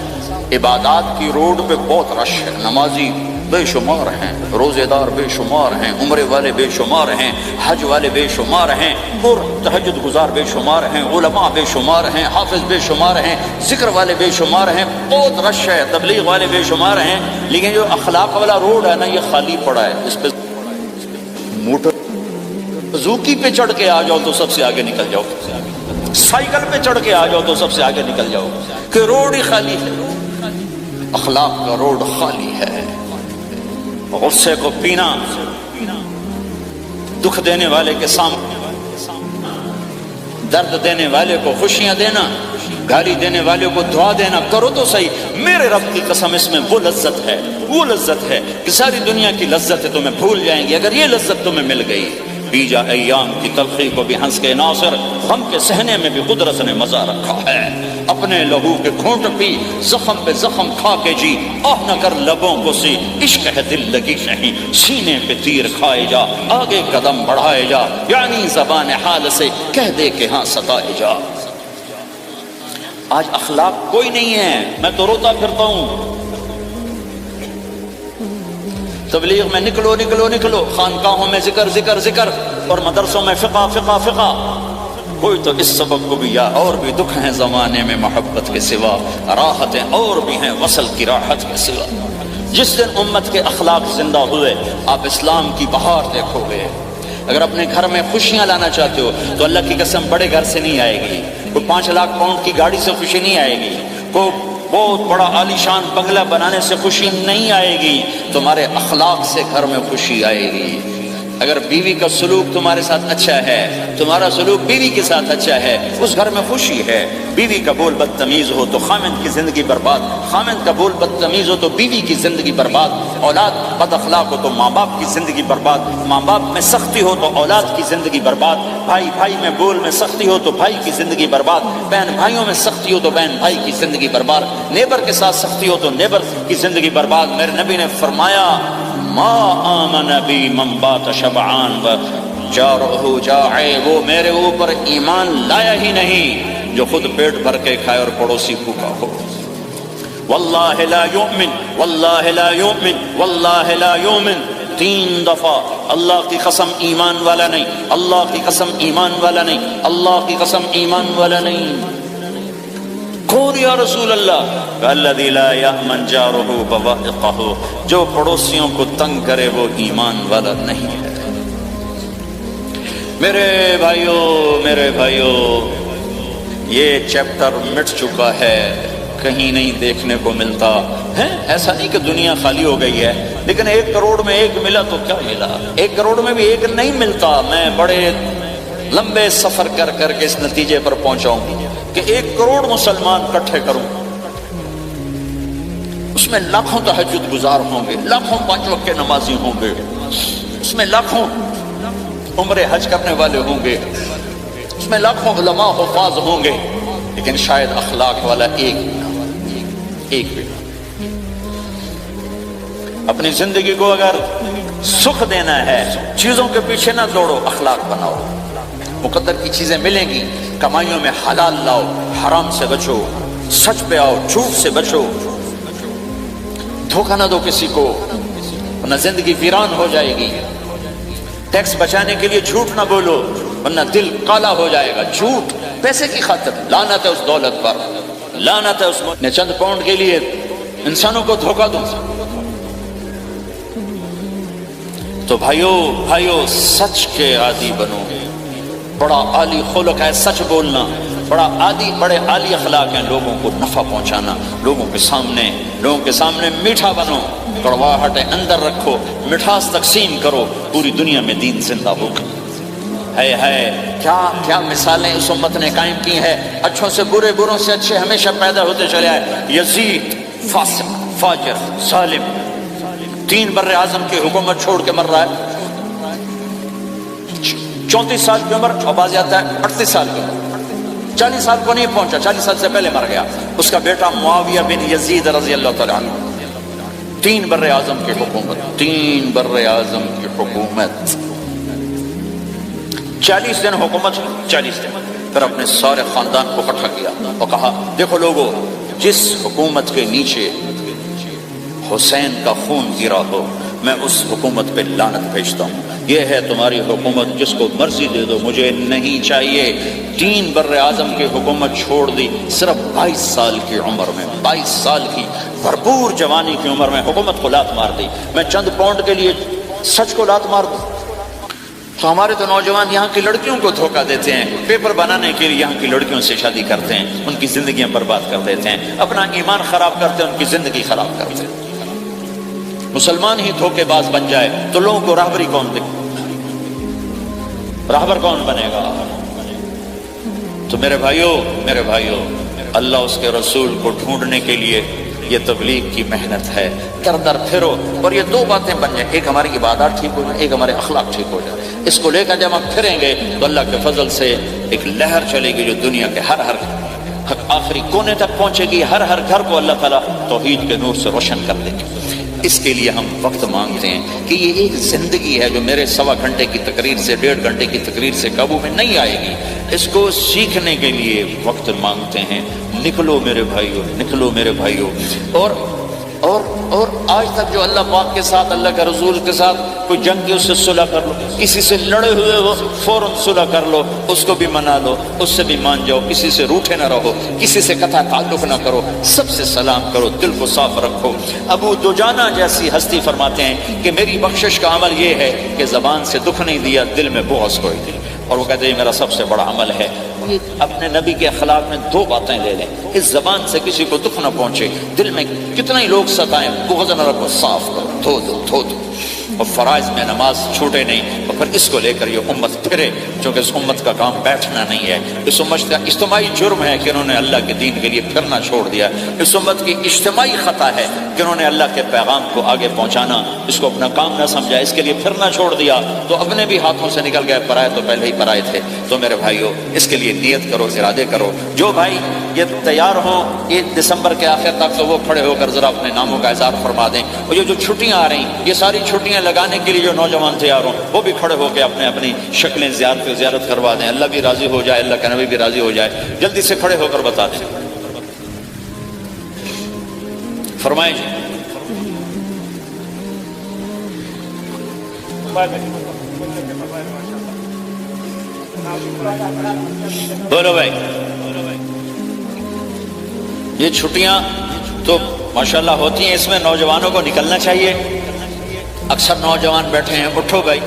عبادات کی روڈ پہ بہت رش ہے. نمازی بے شمار ہیں، روزے دار بے شمار ہیں، عمرے والے بے شمار ہیں، حج والے بے شمار ہیں، اور تہجد گزار بے شمار ہیں، علماء بے شمار ہیں، حافظ بے شمار ہیں، ذکر والے بے شمار ہیں. بہت رش ہے، تبلیغ والے بے شمار ہیں. لیکن جو اخلاق والا روڈ ہے نا، یہ خالی پڑا ہے. اس پہ موٹر زوکی پہ چڑھ کے آ جاؤ تو سب سے آگے نکل جاؤ، سائیکل پہ چڑھ کے آ جاؤ تو سب سے آگے نکل جاؤ، کہ روڈ ہی خالی ہے. اخلاق کا روڈ خالی ہے. غصے کو پینا، دکھ دینے والے کے سامنے، درد دینے والے کو خوشیاں دینا، گالی دینے والے کو دعا دینا، کرو تو صحیح. میرے رب کی قسم اس میں وہ لذت ہے، وہ لذت ہے کہ ساری دنیا کی لذتیں تمہیں بھول جائیں گی اگر یہ لذت تمہیں مل گئی. بیجا ایام کی تلخی کو بھی ہنس کے ناصر، غم کے سہنے میں بھی قدرت نے مزہ رکھا ہے. اپنے لہو کے گھونٹ پی، زخم پہ زخم کھا کے جی، آہ نہ کر لبوں کو سی، عشق ہے دل لگی نہیں، سینے پہ تیر کھائے جا، آگے قدم بڑھائے جا، یعنی زبان حال سے کہہ دے کہ ہاں ستائے جا. آج اخلاق کوئی نہیں ہے، میں تو روتا پھرتا ہوں. تبلیغ میں نکلو نکلو نکلو، خانقاہوں میں ذکر ذکر ذکر، اور مدرسوں میں فقہ فقہ فقہ. کوئی تو اس سبب کو بھی، یا اور بھی دکھ ہیں زمانے میں محبت کے سوا، راحتیں اور بھی ہیں وصل کی راحت کے سوا. جس دن امت کے اخلاق زندہ ہوئے آپ اسلام کی بہار دیکھو گے. اگر اپنے گھر میں خوشیاں لانا چاہتے ہو تو اللہ کی قسم بڑے گھر سے نہیں آئے گی، کوئی 5 لاکھ پاؤنڈ کی گاڑی سے خوشی نہیں آئے گی، کوئی بہت بڑا عالیشان بنگلہ بنانے سے خوشی نہیں آئے گی، تمہارے اخلاق سے گھر میں خوشی آئے گی۔ اگر بیوی کا سلوک تمہارے ساتھ اچھا ہے، تمہارا سلوک بیوی کے ساتھ اچھا ہے، اس گھر میں خوشی ہے۔ بیوی کا بول بدتمیز ہو تو خامند کی زندگی برباد، خامند کا بول بدتمیز ہو تو بیوی کی زندگی برباد، اولاد بد اخلاق ہو تو ماں باپ کی زندگی برباد، ماں باپ میں سختی ہو تو اولاد کی زندگی برباد، بھائی بھائی میں بول میں سختی ہو تو بھائی کی زندگی برباد، بہن بھائیوں میں سختی ہو تو بہن بھائی کی زندگی برباد، نیبر کے ساتھ سختی ہو تو نیبر کی زندگی برباد۔ میرے نبی نے فرمایا ما آمن بی من بات شبعان و جارہ جائع، وہ میرے اوپر ایمان لایا ہی نہیں جو خود پیٹ بھر کے کھائے اور پڑوسی بھوکا ہو۔ واللہ لا یؤمن واللہ لا یؤمن واللہ لا یؤمن، 3 دفعہ اللہ کی قسم ایمان والا نہیں، اللہ کی قسم ایمان والا نہیں، اللہ کی قسم ایمان والا نہیں۔ کون یا رسول اللہ؟ الذی لا یأمن جارہ بوائقہ، جو پڑوسیوں کو تنگ کرے وہ ایمان والا نہیں ہے۔ میرے بھائیوں یہ چیپٹر مٹ چکا ہے، کہیں نہیں دیکھنے کو ملتا ہے۔ ایسا نہیں کہ دنیا خالی ہو گئی ہے، لیکن 1 کروڑ میں 1 ملا تو کیا ملا، 1 کروڑ میں بھی 1 نہیں ملتا۔ میں بڑے لمبے سفر کر کر کے اس نتیجے پر پہنچا ہوں کہ 1 کروڑ مسلمان اکٹھے کروں، اس میں لاکھوں تہجد گزار ہوں گے، لاکھوں 5 وقت کے نمازی ہوں گے، اس میں لاکھوں عمرے حج کرنے والے ہوں گے، اس میں لاکھوں علماء حفاظ ہوں گے، لیکن شاید اخلاق والا ایک بھی۔ اپنی زندگی کو اگر سکھ دینا ہے، چیزوں کے پیچھے نہ دوڑو، اخلاق بناؤ۔ مقدر کی چیزیں ملیں گی، کمائیوں میں حلال لاؤ، حرام سے بچو، سچ پہ آؤ، جھوٹ سے بچو، دھوکہ نہ دو کسی کو، ورنہ زندگی ویران ہو جائے گی۔ ٹیکس بچانے کے لیے جھوٹ نہ بولو، ورنہ دل کالا ہو جائے گا۔ جھوٹ پیسے کی خاطر، لعنت ہے اس دولت پر، لعنت ہے اس میں چند پاؤنڈ کے لیے انسانوں کو دھوکہ دوں۔ تو بھائیو سچ کے عادی بنو، بڑا عالی خلق ہے سچ بولنا، بڑے عالی اخلاق ہیں لوگوں کو نفع پہنچانا، لوگوں کے سامنے میٹھا بنو، کڑواہٹ اندر رکھو، مٹھاس تقسیم کرو، پوری دنیا میں دین زندہ ہوگا۔ کیا مثالیں اس امت نے قائم کی ہیں، اچھوں سے برے، بروں سے اچھے ہمیشہ پیدا ہوتے چلے آئے۔ یزید فاسق، فاجر، ظالم، 3 بر اعظم کی حکومت چھوڑ کے مر رہا ہے، 34 سال کی عمر، اور بعض آتا ہے 38 سال کی عمر، 40 سال کو نہیں پہنچا، 40 سال سے پہلے مر گیا۔ اس کا بیٹا معاویہ بن یزید رضی اللہ تعالیٰ عنہ، 3 بر اعظم کی حکومت، 3 بر اعظم کی حکومت، 40 دن حکومت، 40 دن پھر اپنے سارے خاندان کو اکٹھا کیا اور کہا دیکھو لوگو، جس حکومت کے نیچے حسین کا خون گرا ہو، میں اس حکومت پہ لعنت بھیجتا ہوں۔ یہ ہے تمہاری حکومت، جس کو مرضی دے دو، مجھے نہیں چاہیے۔ 3 بر اعظم کی حکومت چھوڑ دی، صرف 22 سال کی عمر میں، 22 سال کی بھرپور جوانی کی عمر میں حکومت کو لات مار دی۔ میں چند پاؤنڈ کے لیے سچ کو لات مار دوں؟ تو ہمارے تو نوجوان یہاں کی لڑکیوں کو دھوکہ دیتے ہیں، پیپر بنانے کے لیے یہاں کی لڑکیوں سے شادی کرتے ہیں، ان کی زندگیاں برباد کر دیتے ہیں، اپنا ایمان خراب کرتے ہیں، ان کی زندگی خراب کرتے ہیں۔ مسلمان ہی دھوکے باز بن جائے تو لوگوں کو راہبری کون دے؟ راہبر کون بنے گا؟ تو میرے بھائیوں اللہ اس کے رسول کو ڈھونڈنے کے لیے یہ تبلیغ کی محنت ہے، در در پھرو، اور یہ 2 باتیں بن جائیں، ایک ہماری عبادات ٹھیک ہو جائے، ایک ہمارے اخلاق ٹھیک ہو جائے۔ اس کو لے کر جب ہم پھریں گے تو اللہ کے فضل سے ایک لہر چلے گی جو دنیا کے ہر آخری کونے تک پہنچے گی، ہر گھر کو اللہ تعالیٰ توحید کے نور سے روشن کر دے گی۔ اس کے لیے ہم وقت مانگتے ہیں کہ یہ ایک زندگی ہے جو میرے 1.25 گھنٹے کی تقریر سے 1.5 گھنٹے کی تقریر سے قابو میں نہیں آئے گی۔ اس کو سیکھنے کے لیے وقت مانگتے ہیں۔ نکلو میرے بھائیوں، نکلو میرے بھائیوں۔ اور اور آج تک جو اللہ پاک کے ساتھ، اللہ کے رسول کے ساتھ کوئی جنگ کی، اس سے صلح کر لو، کسی سے لڑے ہوئے ہو فوراً صلح کر لو، اس کو بھی منا لو، اس سے بھی مان جاؤ، کسی سے روٹھے نہ رہو، کسی سے قطع تعلق نہ کرو، سب سے سلام کرو، دل کو صاف رکھو۔ ابو دجانہ جیسی ہستی فرماتے ہیں کہ میری بخشش کا عمل یہ ہے کہ زبان سے دکھ نہیں دیا، دل میں بغض کوئی نہیں، اور وہ کہتے ہیں میرا سب سے بڑا عمل ہے۔ اپنے نبی کے اخلاق میں دو باتیں لے لیں، اس زبان سے کسی کو دکھ نہ پہنچے، دل میں کتنے ہی لوگ ستائیں، بغض نہ رکھو، صاف کرو، دھو دو، اور فرائض میں نماز چھوٹے نہیں، اور پھر اس کو لے کر یہ امت پھرے، چونکہ اس امت کا کام بیٹھنا نہیں ہے، اس امت کا اجتماعی جرم ہے کہ انہوں نے اللہ کے دین کے لیے پھرنا چھوڑ دیا، اس امت کی اجتماعی خطا ہے کہ انہوں نے اللہ کے پیغام کو آگے پہنچانا اس کو اپنا کام نہ سمجھا، اس کے لیے پھرنا چھوڑ دیا تو اپنے بھی ہاتھوں سے نکل گئے، پرائے تو پہلے ہی پرائے تھے۔ تو میرے بھائیو اس کے لیے نیت کرو، ارادے کرو۔ جو بھائی یہ تیار ہوں 1 دسمبر کے آخر تک تو وہ کھڑے ہو کر ذرا اپنے ناموں کا اظہار فرما دیں، اور یہ جو چھٹیاں آ رہی ہیں، یہ ساری چھٹیاں لگانے کے لیے جو نوجوان تیار ہوں وہ بھی کھڑے ہو کے اپنی شکلیں زیارت کروا دیں، اللہ بھی راضی ہو جائے، اللہ کا نبی بھی راضی ہو جائے، جلدی سے کھڑے ہو کر بتا دیں۔ فرمائیں جی۔ بولو بھائی، یہ چھٹیاں تو ماشاءاللہ ہوتی ہیں، اس میں نوجوانوں کو نکلنا چاہیے۔ اکثر نوجوان بیٹھے ہیں، اٹھو بھائی۔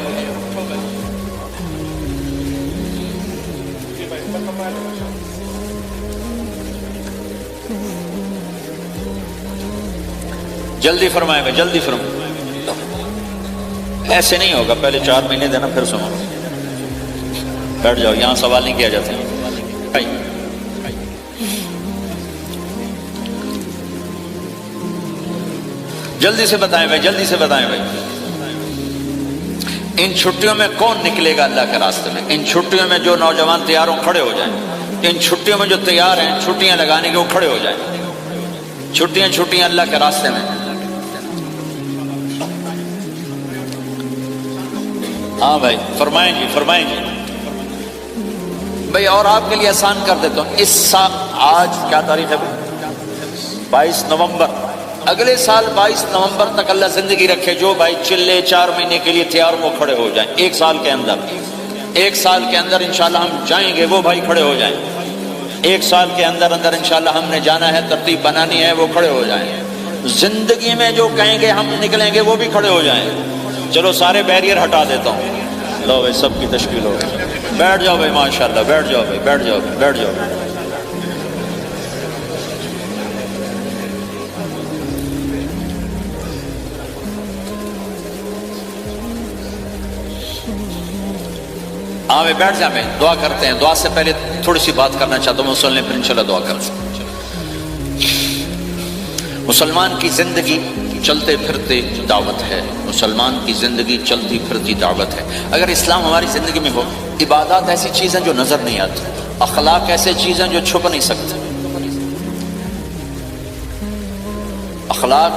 جلدی فرمائیں بھائی، جلدی فرمائیں، ایسے نہیں ہوگا، پہلے 4 مہینے دینا پھر سنو۔ بیٹھ جاؤ، یہاں سوال نہیں کیا جاتا بھائی۔ جلدی سے بتائیں بھائی، جلدی سے بتائیں بھائی، ان چھٹیوں میں کون نکلے گا اللہ کے راستے میں؟ ان چھٹیوں میں جو نوجوان تیار ہوں کھڑے ہو جائیں، ان چھٹیوں میں جو تیار ہیں چھٹیاں لگانے کے وہ کھڑے ہو جائیں، چھٹیاں اللہ کے راستے میں۔ ہاں بھائی فرمائیں جی، فرمائیں جی بھائی۔ اور آپ کے لیے آسان کر دیتا ہوں، اس سال آج کیا تاریخ ہے بھائی؟ 22 نومبر۔ اگلے سال 22 نومبر تک اللہ زندگی رکھے، جو بھائی چلے 4 مہینے کے لیے تیار وہ کھڑے ہو جائیں، 1 سال کے اندر، 1 سال کے اندر انشاءاللہ ہم جائیں گے، وہ بھائی کھڑے ہو جائیں۔ 1 سال کے اندر انشاءاللہ ہم نے جانا ہے، ترتیب بنانی ہے، وہ کھڑے ہو جائیں۔ زندگی میں جو کہیں گے ہم نکلیں گے وہ بھی کھڑے ہو جائیں۔ چلو سارے بیریئر ہٹا دیتا ہوں، لو بھائی سب کی تشکیل ہو گئی، بیٹھ جاؤ بھائی، ماشاءاللہ بیٹھ جاؤ بھائی، بیٹھ جاؤ بیٹھ جاؤ۔ ہاں بھائی بیٹھ جائیں بھائی، دعا کرتے ہیں۔ دعا سے پہلے تھوڑی سی بات کرنا چاہتا ہوں، میں سن لیں پھر انشاءاللہ دعا کرتے ہیں۔ مسلمان کی زندگی چلتے پھرتے دعوت ہے، مسلمان کی زندگی چلتی پھرتی دعوت ہے۔ اگر اسلام ہماری زندگی میں ہو، عبادات ایسی چیزیں جو نظر نہیں آتی، اخلاق ایسے چیزیں جو چھپ نہیں سکتے۔ اخلاق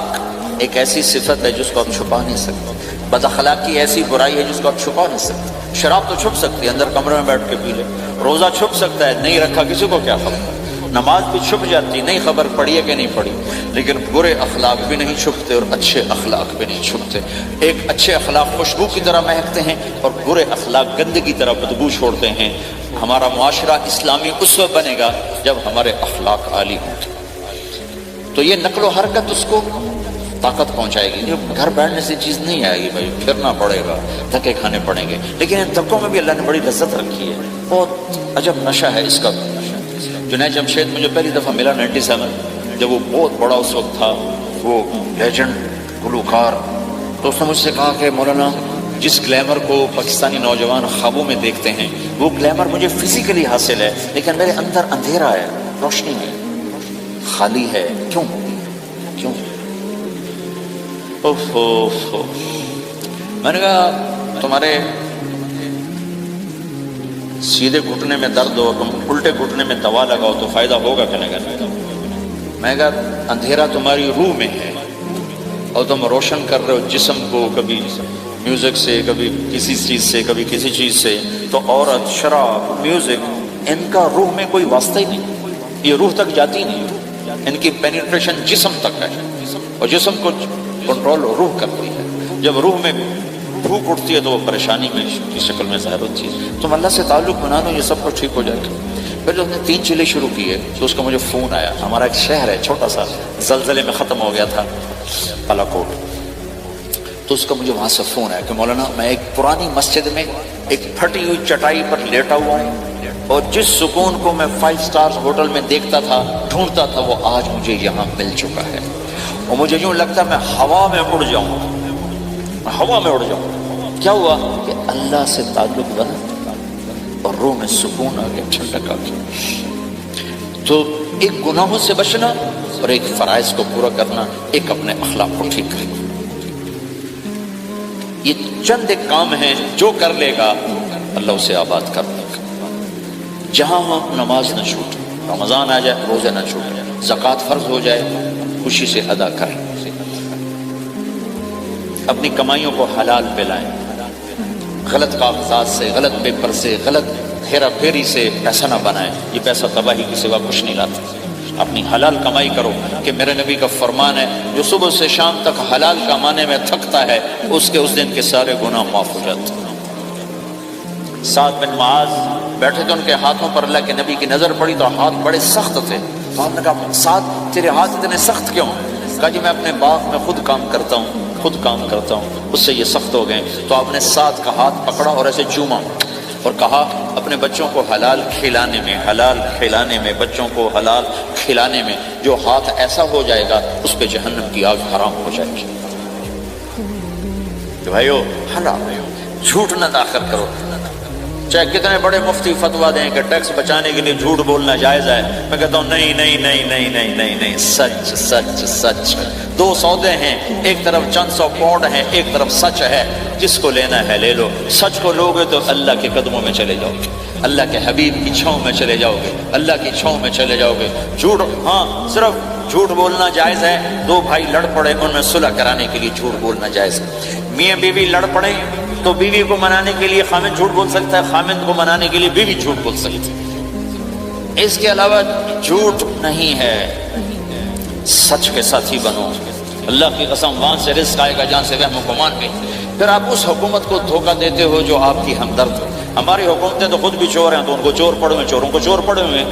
ایک ایسی صفت ہے جس کو آپ چھپا نہیں سکتے، بد اخلاقی ایسی برائی ہے جس کو آپ چھپا نہیں سکتے۔ شراب تو چھپ سکتی ہے، اندر کمرے میں بیٹھ کے پی لے، روزہ چھپ سکتا ہے، نہیں رکھا کسی کو کیا خبر، نماز بھی چھپ جاتی، نہیں خبر پڑھی ہے کہ نہیں پڑھی، لیکن برے اخلاق بھی نہیں چھپتے اور اچھے اخلاق بھی نہیں چھپتے۔ ایک اچھے اخلاق خوشبو کی طرح مہکتے ہیں اور برے اخلاق گندگی کی طرح بدبو چھوڑتے ہیں۔ ہمارا معاشرہ اسلامی اس وقت بنے گا جب ہمارے اخلاق عالی ہوں گے، تو یہ نقل و حرکت اس کو طاقت پہنچائے گی۔ گھر بیٹھنے سے چیز نہیں آئے گی بھائی، پھرنا پڑے گا، دھکے کھانے پڑیں گے، لیکن ان دھکوں میں بھی اللہ نے بڑی لذت رکھی ہے، بہت عجب نشہ ہے اس کا۔ جنید جمشید مجھے پہلی دفعہ ملا 97، جب وہ بہت بڑا اس وقت تھا، وہ لیجنڈ گلوکار، تو اس نے مجھ سے کہا کہ مولانا جس گلیمر کو پاکستانی نوجوان خوابوں میں دیکھتے ہیں وہ گلیمر مجھے فزیکلی حاصل ہے، لیکن میرے اندر اندھیرا ہے، روشنی نہیں، خالی ہے، کیوں؟ میں نے کہا تمہارے سیدھے گھٹنے میں درد ہو، تم الٹے گھٹنے میں دوا لگاؤ تو فائدہ ہوگا کہ نہیں؟ میں نے کہا اندھیرا تمہاری روح میں ہے اور تم روشن کر رہے ہو جسم کو، کبھی میوزک سے، کبھی کسی چیز سے، کبھی کسی چیز سے، تو عورت، شراب، میوزک، ان کا روح میں کوئی واسطہ ہی نہیں، یہ روح تک جاتی نہیں۔ ان کی پینیٹریشن جسم تک ہے اور جسم کو کنٹرول روح کرتی ہے. جب روح میں بھوک اٹھتی ہے تو وہ پریشانی میں کی شکل میں ظاہر ہوتی ہے. تم اللہ سے تعلق بنا لو، یہ سب کچھ ٹھیک ہو جائے گا. پھر جب نے 3 چیلے شروع کیے تو اس کا مجھے فون آیا. ہمارا ایک شہر ہے چھوٹا سا، زلزلے میں ختم ہو گیا تھا، پالاکوٹ. تو اس کا مجھے وہاں سے فون آیا کہ مولانا میں ایک پرانی مسجد میں ایک پھٹی ہوئی چٹائی پر لیٹا ہوا ہوں اور جس سکون کو میں 5 سٹار ہوٹل میں دیکھتا تھا، ڈھونڈتا تھا، وہ آج مجھے یہاں مل چکا ہے. اور مجھے یوں لگتا ہے میں ہوا میں اڑ جاؤں، ہوا میں اڑ جاؤں. کیا ہوا کہ اللہ سے تعلق بنا اور روح میں سکون آ گیا، ٹھنڈک آ گئی. تو ایک گناہوں سے بچنا اور ایک فرائض کو پورا کرنا، ایک اپنے اخلاق کو ٹھیک کرنا، یہ چند ایک کام ہیں جو کر لے گا اللہ اسے آباد کر دے گا. جہاں ہو نماز نہ چھوٹے، رمضان آ جائے روزے نہ چھوٹے، زکوٰۃ فرض ہو جائے خوشی سے ادا کریں، اپنی کمائیوں کو حلال پہ لائیں، غلط کاغذات سے، غلط پیپر سے، غلط ہیرا پھیری سے پیسہ نہ بنائیں. یہ پیسہ تباہی کے سوا کچھ نہیں لاتا. اپنی حلال کمائی کرو کہ میرے نبی کا فرمان ہے جو صبح سے شام تک حلال کمانے میں تھکتا ہے اس دن کے سارے گناہ معاف ہو جاتے ہیں. سعد بن معاذ بیٹھے تھے، ان کے ہاتھوں پر اللہ کے نبی کی نظر پڑی تو ہاتھ بڑے سخت تھے. تو آپ نے کہا سعد تیرے ہاتھ اتنے سخت کیوں؟ کہا جی میں اپنے باغ میں خود کام کرتا ہوں، اس سے یہ سخت ہو گئے. تو آپ نے سعد کا ہاتھ پکڑا اور ایسے چوما اور کہا اپنے بچوں کو حلال کھلانے میں بچوں کو حلال کھلانے میں جو ہاتھ ایسا ہو جائے گا اس پہ جہنم کی آگ حرام ہو جائے گی. بھائیو حلال جھوٹ نہ داخل کرو. چاہے کتنے بڑے مفتی فتویٰ دیں کہ ٹیکس بچانے کے لیے جھوٹ بولنا جائز ہے، میں کہتا ہوں نہیں، سچ. 2 سودے ہیں، ایک طرف چند 100 پاؤنڈ ہیں، ایک طرف سچ ہے. جس کو لینا ہے لے لو. سچ کو لوگے تو اللہ کے قدموں میں چلے جاؤ گے، اللہ کے حبیب کی چھاؤں میں چلے جاؤ گے، اللہ کی چھاؤں میں چلے جاؤ گے. جھوٹ، ہاں صرف جھوٹ بولنا جائز ہے. 2 بھائی لڑ پڑے، ان میں صلح کرانے کے لیے جھوٹ بولنا جائز ہے. میاں بیوی لڑ پڑے تو بیوی کو منانے کے لیے خامند جھوٹ بول سکتا ہے، خامند کو منانے کے لیے بیوی جھوٹ بول سکتی ہے. اس کے علاوہ جھوٹ نہیں ہے. سچ کے ساتھی بنو. اللہ کی قسم وہاں سے رزق آئے گا جہاں سے وہم و گمان بھی. پھر آپ اس حکومت کو دھوکہ دیتے ہو جو آپ کی ہمدرد ہے. ہماری حکومتیں تو خود بھی چور ہیں تو ان کو چور پڑے ہوئے، چوروں کو چور پڑے ہوئے.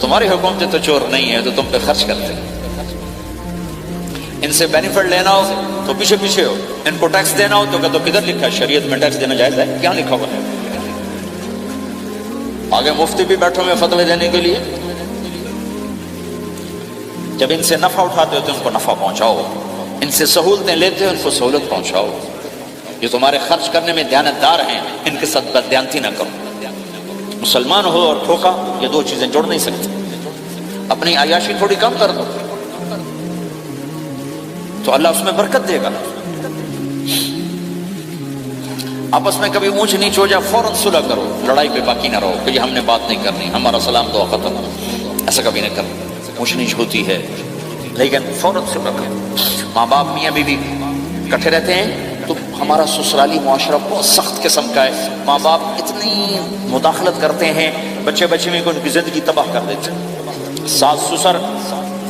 تمہاری حکومتیں تو چور نہیں ہیں تو تم پہ خرچ کرتے ہیں. ان سے بینیفٹ لینا ہو تو پیچھے ہو، ان کو ٹیکس دینا ہو تو کہ تو کدھر لکھا ہے شریعت میں ٹیکس دینا جائز ہے؟ کیا لکھا ہوا ہے؟ آگے مفتی بھی بیٹھے ہوئے فتوے دینے کے لیے. جب ان سے نفع اٹھاتے ہو تو ان کو نفع پہنچاؤ، ان سے سہولتیں لیتے ہو ان کو سہولت پہنچاؤ. جو تمہارے خرچ کرنے میں دیانتدار ہیں ان کے ساتھ بددیانتی نہ کرو. مسلمان ہو اور دھوکہ، یہ 2 چیزیں جوڑ نہیں سکتی. اپنی عیاشی تھوڑی کم کر دو تو اللہ اس میں برکت دے گا. آپس میں کبھی اونچ نیچ ہو جائے فوراً صلح کرو، لڑائی پہ باقی نہ رہو کہ یہ ہم نے بات نہیں کرنی، ہمارا سلام دعا ختم. ایسا کبھی نہ کرو. اونچ نیچ ہوتی ہے لیکن فوراً صلح کرو. ماں باپ میاں بیوی اکٹھے رہتے ہیں تو ہمارا سسرالی معاشرہ بہت سخت قسم کا ہے. ماں باپ اتنی مداخلت کرتے ہیں، بچے میں ان کی زندگی تباہ کر دیتے ہیں. ساس سسر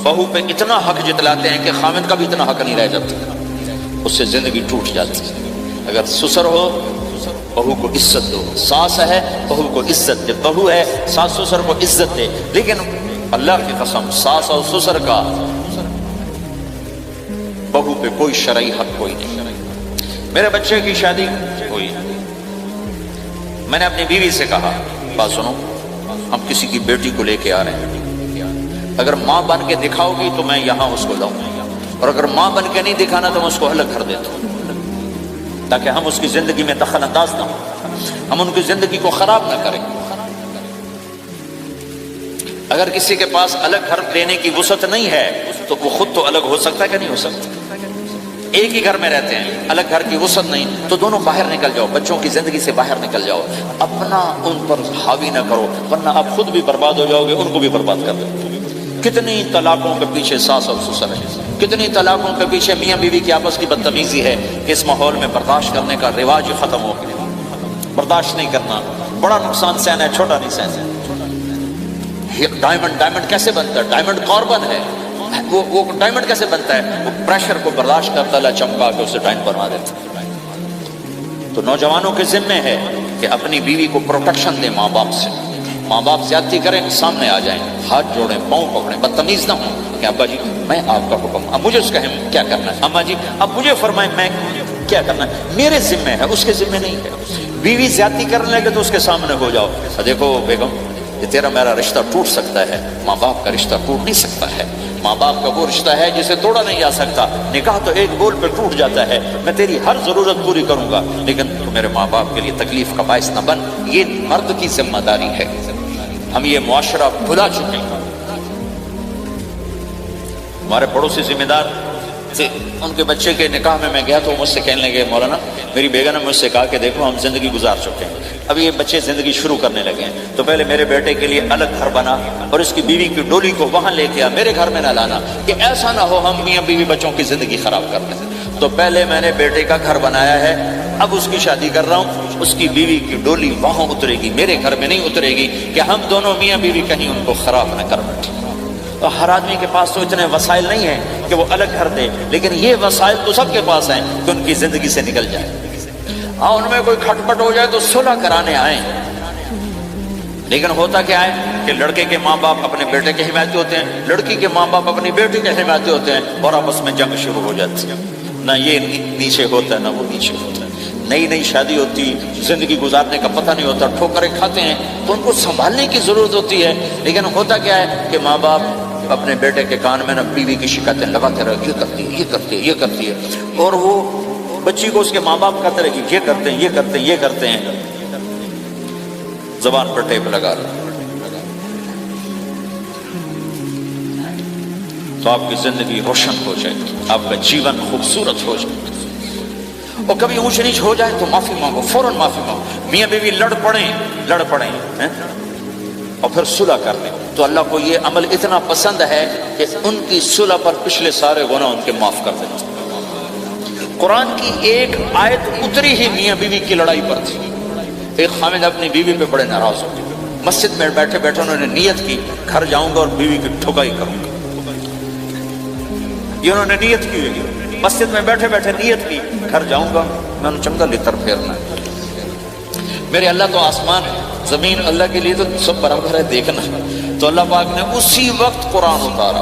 بہو پہ اتنا حق جتلاتے ہیں کہ خامد کا بھی اتنا حق نہیں رہ جاتا، اس سے زندگی ٹوٹ جاتی ہے. اگر سسر ہو بہو کو عزت دو، ساس ہے بہو کو عزت دے، بہو ہے ساس سسر کو عزت دے. لیکن اللہ کی قسم ساس اور سسر کا بہو پہ کوئی شرعی حق کوئی نہیں. میرے بچے کی شادی ہوئی، میں نے اپنی بیوی سے کہا بات سنو، ہم کسی کی بیٹی کو لے کے آ رہے ہیں، اگر ماں بن کے دکھاؤ گی تو میں یہاں اس کو لاؤں، اور اگر ماں بن کے نہیں دکھانا تو میں اس کو الگ کر دیتا ہوں تاکہ ہم اس کی زندگی میں دخل انداز نہ ہوں، ہم ان کی زندگی کو خراب نہ کریں. اگر کسی کے پاس الگ گھر لینے کی وسعت نہیں ہے تو وہ خود تو الگ ہو سکتا ہے کہ نہیں ہو سکتا. ایک ہی گھر میں رہتے ہیں، الگ گھر کی وسعت نہیں تو دونوں باہر نکل جاؤ، بچوں کی زندگی سے باہر نکل جاؤ. اپنا ان پر حاوی نہ کرو ورنہ آپ خود بھی برباد ہو جاؤ گے، ان کو بھی برباد کر دو. کتنی طلاقوں کے پیچھے ساس اور سسر ہے، کتنی طلاقوں کے پیچھے میاں بیوی کی آپس کی بدتمیزی ہے کہ اس ماحول میں برداشت کرنے کا رواج ختم ہو گیا. برداشت نہیں کرنا، بڑا نقصان سہنا ہے، چھوٹا نہیں سہنا. ڈائمنڈ کیسے بنتا ہے؟ ڈائمنڈ کاربن ہے، وہ ڈائمنڈ کیسے بنتا ہے؟ وہ پریشر کو برداشت کرتا ہے، چمکا کے اسے ڈائمنڈ بنوا دیتا ہے۔ تو نوجوانوں کے ذمے ہے کہ اپنی بیوی کو پروٹیکشن دیں ماں باپ سے۔ ماں باپ زیادتی کریں سامنے آ جائیں، ہاتھ جوڑیں، پاؤں پکڑیں، بدتمیز نہ ہوں کہ ابا جی میں آپ کا حکم، اب مجھے اس کا کیا کرنا ہے، اماں جی اب مجھے فرمائیں میں کیا کرنا ہے، میرے ذمے ہے، اس کے ذمے نہیں ہے۔ بیوی زیادتی کرنے لگے تو اس کے سامنے ہو جاؤ، دیکھو بیگم یہ تیرا میرا رشتہ ٹوٹ سکتا ہے، ماں باپ کا رشتہ ٹوٹ نہیں سکتا ہے۔ ماں باپ کا وہ رشتہ ہے جسے توڑا نہیں جا سکتا، نکاح تو ایک بول پہ ٹوٹ جاتا ہے۔ میں تیری ہر ضرورت پوری کروں گا لیکن تو میرے ماں باپ کے لیے تکلیف کا باعث نہ بن، یہ مرد کی ذمہ داری ہے۔ ہم یہ معاشرہ بھلا چکے ہیں۔ ہمارے پڑوسی ذمہ دار تھے، ان کے بچے کے نکاح میں گیا تو مجھ سے کہنے لگے مولانا میری بیگم نے مجھ سے کہا کہ دیکھو ہم زندگی گزار چکے ہیں، اب یہ بچے زندگی شروع کرنے لگے ہیں، تو پہلے میرے بیٹے کے لیے الگ گھر بنا اور اس کی بیوی کی ڈولی کو وہاں لے کے آ، میرے گھر میں نہ لانا کہ ایسا نہ ہو ہم میاں بیوی بچوں کی زندگی خراب کر دیں۔ تو پہلے میں نے بیٹے کا گھر بنایا ہے، اب اس کی شادی کر رہا ہوں، اس کی بیوی کی ڈولی وہاں اترے گی، میرے گھر میں نہیں اترے گی کہ ہم دونوں میاں بیوی کہیں ان کو خراب نہ کر بیٹھے۔ تو ہر آدمی کے پاس تو اتنے وسائل نہیں ہیں کہ وہ الگ گھر دے، لیکن یہ وسائل تو سب کے پاس ہیں کہ ان کی زندگی سے نکل جائے۔ ہاں ان میں کوئی کھٹپٹ ہو جائے تو صلح کرانے آئیں، لیکن ہوتا کیا ہے کہ لڑکے کے ماں باپ اپنے بیٹے کے حمایتی ہوتے ہیں، لڑکی کے ماں باپ اپنی بیٹی کے حمایتی ہوتے ہیں اور آپس میں جنگ شروع ہو جاتی ہے، نہ یہ نیچے ہوتا ہے نہ وہ نیچے ہوتا ہے۔ نئی شادی ہوتی، زندگی گزارنے کا پتہ نہیں ہوتا، ٹھوکریں کھاتے ہیں تو ان کو سنبھالنے کی ضرورت ہوتی ہے، لیکن ہوتا کیا ہے کہ ماں باپ اپنے بیٹے کے کان میں نہ بیوی کی شکایتیں لگاتے رہے، یہ کرتی ہے، یہ کرتی ہے، یہ کرتی ہے، اور وہ بچی کو اس کے ماں باپ کہتے رہے کہ یہ کرتے ہیں، یہ کرتے ہیں، یہ کرتے ہیں، زبان پر ٹیپ لگا رہے۔ تو آپ کی زندگی روشن ہو جائے گی، آپ کا جیون خوبصورت ہو جائے گا۔ اور کبھی اونچ نیچ ہو جائے تو معافی مانگو، فوراً معافی مانگو۔ میاں بیوی لڑ پڑیں اور پھر صلح کر لیں تو اللہ کو یہ عمل اتنا پسند ہے کہ ان کی صلح پر پچھلے سارے گناہ ان کے معاف کر دیں۔ قرآن کی ایک آیت اتری ہی میاں بیوی کی لڑائی پر تھی۔ ایک خامد اپنی بیوی پہ بڑے ناراض ہو گئے، مسجد میں بیٹھے بیٹھے انہوں نے نیت کی گھر جاؤں گا اور بیوی کی ٹھکائی کروں گا۔ یہ انہوں نے نیت کی ہوئی، مسجد میں بیٹھے بیٹھے نیت کی گھر جاؤں گا میں نے چنگا لتر پھیرنا ہے۔ میرے اللہ تو آسمان زمین اللہ کے لیے تو سب برابر ہے، دیکھنا۔ تو اللہ پاک نے اسی وقت قرآن اتارا،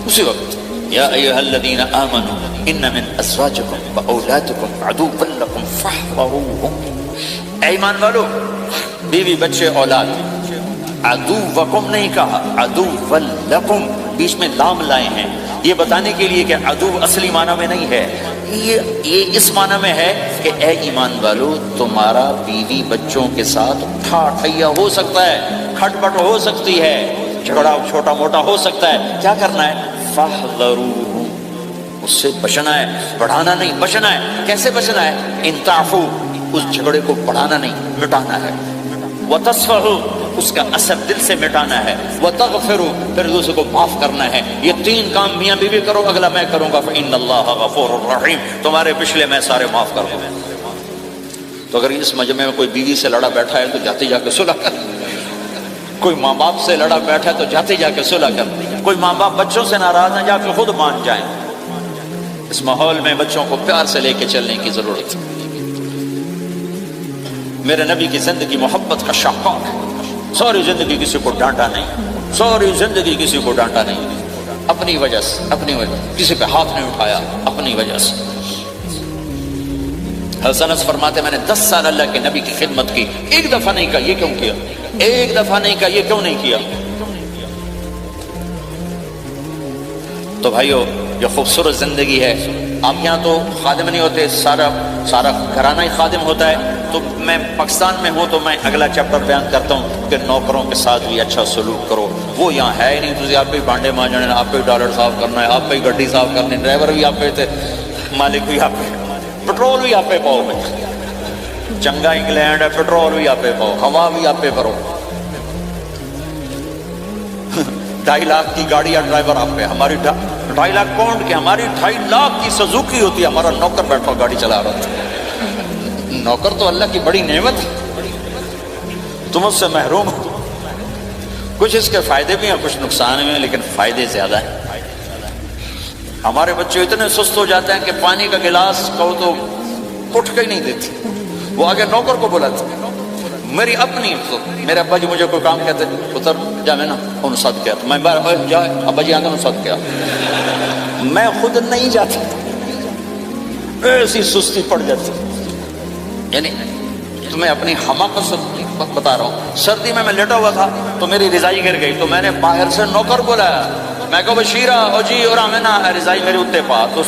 اسی وقت یا ایھا الذین آمنوا ان من ازواجکم واولادکم عدوا لکم فاحذروہم۔ اے ایمان والو، بیوی بچے اولاد، عدوکم نہیں کہا، عدوا لکم، بیچ میں لام لائے ہیں یہ بتانے کے لیے کہ عدو اصلی معنی میں نہیں ہے، یہ اس معنی میں ہے کہ اے ایمان والو تمہارا بیوی بچوں کے ساتھ ٹھیا ہو سکتا ہے، کھٹ پٹ ہو سکتی ہے، جھگڑا چھوٹا موٹا ہو سکتا ہے، کیا کرنا ہے؟ فاحذروہ، اس سے بچنا ہے، بڑھانا نہیں، بچنا ہے۔ کیسے بچنا ہے؟ ان تعفو، اس جھگڑے کو بڑھانا نہیں، مٹانا ہے، وتصفحوا، اس کا اثر دل سے مٹانا ہے، وتغفروا، پھر دوسرے کو معاف کرنا ہے۔ یہ تین کام میاں بیوی کرو، اگلا میں کروں گا، فإن اللہ غفور الرحیم، تمہارے پچھلے میں سارے معاف کر دوں گا۔ تو اگر اس مجمع میں کوئی بیوی سے لڑا بیٹھا ہے تو جاتے جا کے صلح کر، کوئی ماں باپ سے لڑا بیٹھا ہے تو جاتے جا کے صلح کر، کوئی ماں باپ بچوں سے ناراض ہیں جا کے خود مان جائیں۔ اس ماحول میں بچوں کو پیار سے لے کے چلنے کی ضرورت ہے۔ میرے نبی کی زندگی محبت کا شاہکار ہے، ساری زندگی کسی کو ڈانٹا نہیں، ساری زندگی کسی کو ڈانٹا نہیں، اپنی وجہ سے، اپنی وجہ، کسی پہ ہاتھ نہیں اٹھایا، اپنی وجہ سے۔ حسن انس فرماتے میں نے 10 سال اللہ کے نبی کی خدمت کی، ایک دفعہ نہیں کہا یہ کیوں کیا، ایک دفعہ نہیں کہا یہ کیوں نہیں کیا۔ تو بھائیو یہ خوبصورت زندگی ہے۔ آپ یہاں تو خادم نہیں ہوتے، سارا گھرانہ ہی خادم ہوتا ہے۔ تو میں پاکستان میں ہوں تو میں اگلا چیپٹر بیان کرتا ہوں کہ نوکروں کے ساتھ بھی اچھا سلوک کرو۔ وہ یہاں ہے ہی نہیں، تو آپ پہ بانڈے مانجنے، آپ پہ ڈالر صاف کرنا ہے، آپ پہ گڈی صاف کرنی، ڈرائیور بھی آپ پہ تھے، مالک بھی آپ پہ، پٹرول بھی آپ پہ پاؤ میں، چنگا انگلینڈ ہے، پٹرول بھی آپ پہ پاؤ، ہوا بھی آپ پہ بھرو، 2.5 لاکھ کی گاڑی یا ڈرائیور آپ پہ، ہماری 2.5 لاکھ پاؤنڈ کی، ہماری 2.5 لاکھ کی سزوکی ہوتی ہے، ہمارا نوکر بیٹھا گاڑی چلا رہا تھا۔ نوکر تو اللہ کی بڑی نعمت ہے، تم اس سے محروم ہو۔ کچھ اس کے فائدے بھی ہیں، کچھ نقصان بھی ہیں، لیکن فائدے زیادہ ہیں۔ ہمارے بچے اتنے سست ہو جاتے ہیں کہ پانی کا گلاس کہو تو اٹھ کے ہی نہیں دیتی، وہ آگے نوکر کو بلاتی۔ میری اپنی میرے ابا جی مجھے کوئی کام کہتے اتر جا میں نا ان ساتھ کیا تو میں جا ابا جی آگے ان ساتھ کیا، میں خود نہیں جاتا، ایسی سستی پڑ جاتی۔ یعنی تمہیں اپنی حماقت سے بتا رہا ہوں، سردی میں لیٹا ہوا تھا تو میری رضائی گر گئی تو میں نے باہر سے نوکر بلایا، میں کہو بشیرہ او جی اور میں نا رضائی میری اتنے پا، تو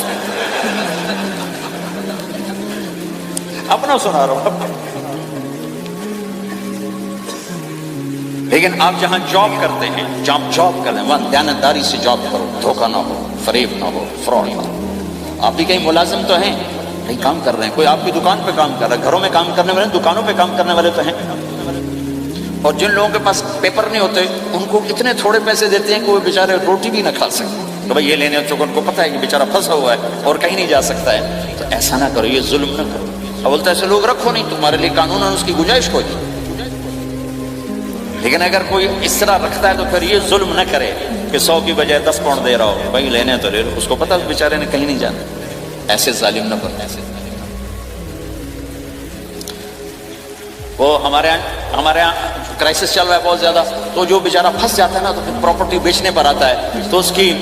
اپنا سنا رہا ہوں۔ لیکن آپ جہاں جاب کرتے ہیں، جہاں جاب کر رہے ہیں وہاں دیانتداری سے جاب کرو، دھوکہ نہ ہو، فریب نہ ہو، فراڈ نہ ہو۔ آپ بھی کہیں ملازم تو ہیں، کہیں کام کر رہے ہیں، کوئی آپ کی دکان پہ کام کر رہا ہے، گھروں میں کام کرنے والے، دکانوں پہ کام کرنے والے تو ہیں۔ اور جن لوگوں کے پاس پیپر نہیں ہوتے ان کو اتنے تھوڑے پیسے دیتے ہیں کہ وہ بیچارے روٹی بھی نہ کھا سکتے، تو بھائی یہ لینے چونکہ ان کو پتہ ہے کہ بیچارہ پھنسا ہوا ہے اور کہیں نہیں جا سکتا ہے، تو ایسا نہ کرو، یہ ظلم نہ کرو۔ اب بولتا ہے ایسے لوگ رکھو نہیں، تمہارے لیے قانون اس کی گنجائش کوئی نہیں۔ لیکن اگر کوئی اس طرح رکھتا ہے تو پھر یہ ظلم نہ کرے کہ 100 کی بجائے 10 پاؤنڈ دے رہا ہو، بھائی لینے تو لے لو، اس کو پتہ ہے بیچارے نے کہیں نہیں جانا، ایسے ظالم نہ بننا۔ وہ ہمارے یہاں کرائسس چل رہا ہے بہت زیادہ، تو جو بیچارہ پھنس جاتا ہے نا تو پھر پراپرٹی بیچنے پر آتا ہے تو اس کی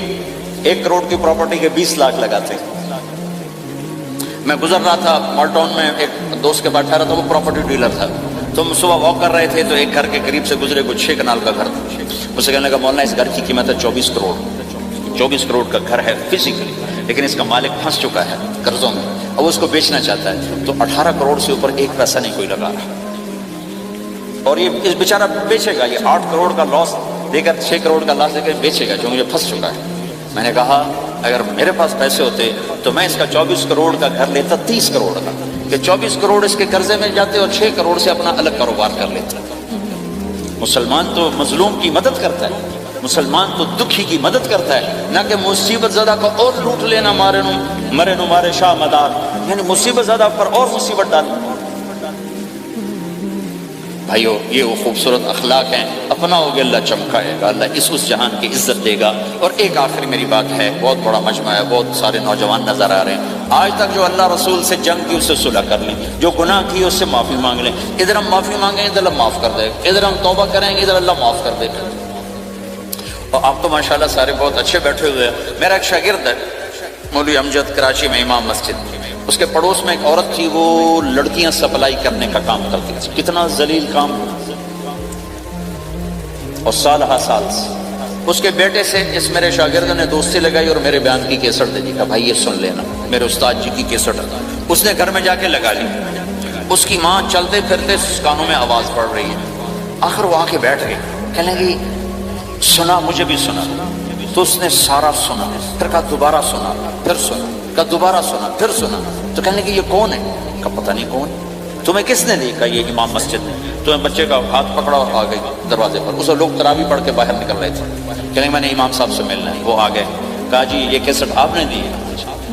1 کروڑ کی پراپرٹی کے 20 لاکھ لگاتے ہیں۔ میں گزر رہا تھا مال ٹاؤن میں، ایک دوست کے پاس ٹھہرا تھا، وہ پراپرٹی ڈیلر تھا، تو ہم صبح واک کر رہے تھے تو ایک گھر کے قریب سے گزرے، کچھ 6 کنال کا گھر تھا، اسے کہنے لگا مولانا اس گھر کی قیمت ہے 24 کروڑ، 24 کروڑ کا گھر ہے فزیکلی، لیکن اس کا مالک پھنس چکا ہے قرضوں میں، اب وہ اس کو بیچنا چاہتا ہے، تو 18 کروڑ سے اوپر 1 پیسہ نہیں کوئی لگا رہا، اور یہ اس بیچارہ بیچے گا، یہ 8 کروڑ کا لاس دے کر 6 کروڑ کا لاس دے کر بیچے گا جو مجھے پھنس چکا ہے۔ میں نے کہا اگر میرے پاس پیسے ہوتے تو میں اس کا 24 کروڑ کا گھر لیتا 30 کروڑ کا، کہ 24 کروڑ اس کے قرضے میں جاتے اور 6 کروڑ سے اپنا الگ کاروبار کر لیتا۔ مسلمان تو مظلوم کی مدد کرتا ہے، مسلمان تو دکھی کی مدد کرتا ہے، نہ کہ مصیبت زدہ کو اور لوٹ لینا، مرے نو مارے شاہ مدار، یعنی مصیبت زدہ پر اور مصیبت ڈالنا۔ بھائیو یہ وہ خوبصورت اخلاق ہیں، اپناؤ گے اللہ چمکائے گا، اللہ اس جہان کی عزت دے گا۔ اور ایک آخری میری بات ہے، بہت بڑا مجمع ہے، بہت سارے نوجوان نظر آ رہے ہیں، آج تک جو اللہ رسول سے جنگ کی اس سے صلح کر لیں، جو گناہ کی اس سے معافی مانگ لیں، ادھر ہم معافی مانگیں ادھر اللہ معاف کر دے گا، ادھر ہم توبہ کریں گے ادھر اللہ معاف کر دے گا۔ اور آپ تو ماشاءاللہ سارے بہت اچھے بیٹھے ہوئے ہیں۔ میرا ایک شاگرد ہے مولوی امجد، کراچی میں امام مسجد، اس کے پڑوس میں ایک عورت تھی، وہ لڑکیاں سپلائی کرنے کا کام کرتی تھی، کتنا ذلیل کام، اور سال ہا سال اس کے بیٹے سے اس میرے شاگرد نے دوستی لگائی اور میرے بیان کی کیسٹ دے دی، کہا بھائی یہ سن لینا، میرے استاد جی کی کیسٹ، اس نے گھر میں جا کے لگا لی، اس کی ماں چلتے پھرتے کانوں میں آواز پڑ رہی ہے، آخر وہ آ کے بیٹھ گئی، کہنے لگی سنا مجھے بھی سنا، تو اس نے سارا سنا، پھر کہا دوبارہ سنا، پھر سنا، کہا دوبارہ سنا، پھر سنا، تو کہنے لگی یہ کون ہے؟ کہا پتہ نہیں کون، تمہیں کس نے دی؟ کہا یہ امام مسجد نے، تو بچے کا ہاتھ پکڑا اور آ گئی دروازے پر، اسے لوگ تراویح پڑھ کے باہر نکل رہے تھے، کہنے میں نے امام صاحب سے ملنا ہے، وہ آ گئے، کہا جی یہ کیسٹ آپ نے دی ہے؟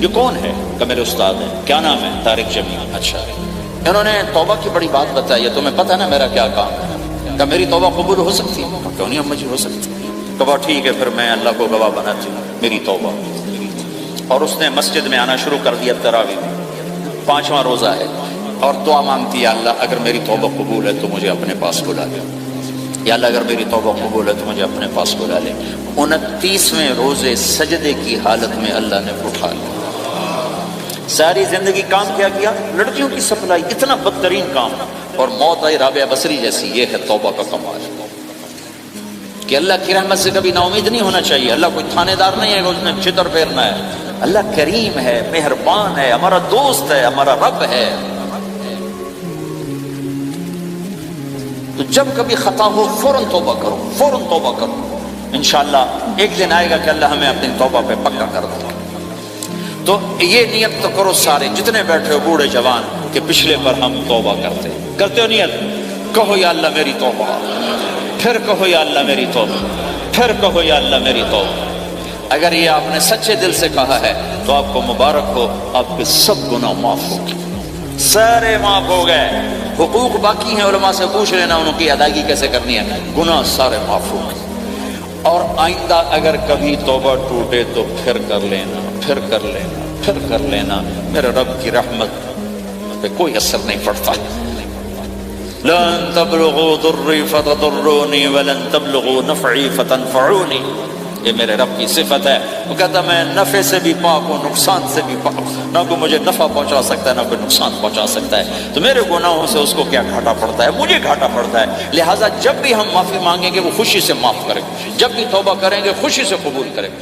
یہ کون ہے؟ کہا میرے استاد ہے، کیا نام ہے؟ طارق جمیل۔ اچھا، انہوں نے توبہ کی بڑی بات بتائی ہے، تمہیں پتہ نا میرا کیا کام ہے؟ کہا میری توبہ قبول ہو سکتی ہے؟ کیوں نہیں اما جی ہو سکتی۔ کہا ٹھیک ہے پھر میں اللہ کو گواہ بناتی ہوں، میری توبہ۔ اور اس نے مسجد میں آنا شروع کر دیا، تراویح میں 5واں روزہ ہے، اور دعا مانگتی ہے اللہ اگر میری توبہ قبول ہے تو مجھے اپنے پاس بلا لے، یا اللہ اگر میری توبہ قبول ہے تو مجھے اپنے پاس بلا لے۔ 29ویں روزے سجدے کی حالت میں اللہ نے اٹھا لیا۔ ساری زندگی کام کیا لڑکیوں کی سپلائی، اتنا بدترین کام، اور موت آئی رابعہ بصری جیسی۔ یہ ہے توبہ کا کمال کہ اللہ کی رحمت سے کبھی نا امید نہیں ہونا چاہیے۔ اللہ کوئی تھانے دار نہیں ہے کہ اس نے چھتر پھیرنا ہے، اللہ کریم ہے، مہربان ہے، ہمارا دوست ہے، ہمارا رب ہے۔ تو جب کبھی خطا ہو فوراً توبہ کرو، فوراً توبہ کرو، انشاءاللہ ایک دن آئے گا کہ اللہ ہمیں اپنی توبہ پہ پکا کر دے گا۔ تو یہ نیت تو کرو سارے جتنے بیٹھے ہو، بوڑھے جوان، کہ پچھلے پر ہم توبہ کرتے ہو نیت، کہو یا اللہ میری توبہ، پھر کہو یا اللہ میری توبہ، پھر کہو یا اللہ میری توبہ۔ اگر یہ آپ نے سچے دل سے کہا ہے تو آپ کو مبارک ہو، آپ کے سب گناہ معاف ہو گئے، سارے معاف ہو گئے۔ حقوق باقی ہیں، علماء سے پوچھ لینا ان کی ادائیگی کیسے کرنی ہے، گناہ سارے معاف ہو گئے۔ اور آئندہ اگر کبھی توبہ ٹوٹے تو پھر کر لینا، پھر کر لینا، پھر کر لینا، میرے رب کی رحمت پہ کوئی اثر نہیں پڑتا۔ لن تبلغوا ضری فتضرونی ولن تبلغوا نفعی فتنفعونی، یہ میرے رب کی صفت ہے۔ وہ کہتا میں نفع سے بھی پاک ہوں، نقصان سے بھی پاک ہوں، نہ کوئی مجھے نفع پہنچا سکتا ہے نہ کوئی نقصان پہنچا سکتا ہے۔ تو میرے گناہوں سے اس کو کیا گھاٹا پڑتا ہے؟ مجھے گھاٹا پڑتا ہے۔ لہٰذا جب بھی ہم معافی مانگیں گے وہ خوشی سے معاف کریں گے، جب بھی توبہ کریں گے خوشی سے قبول کریں گے۔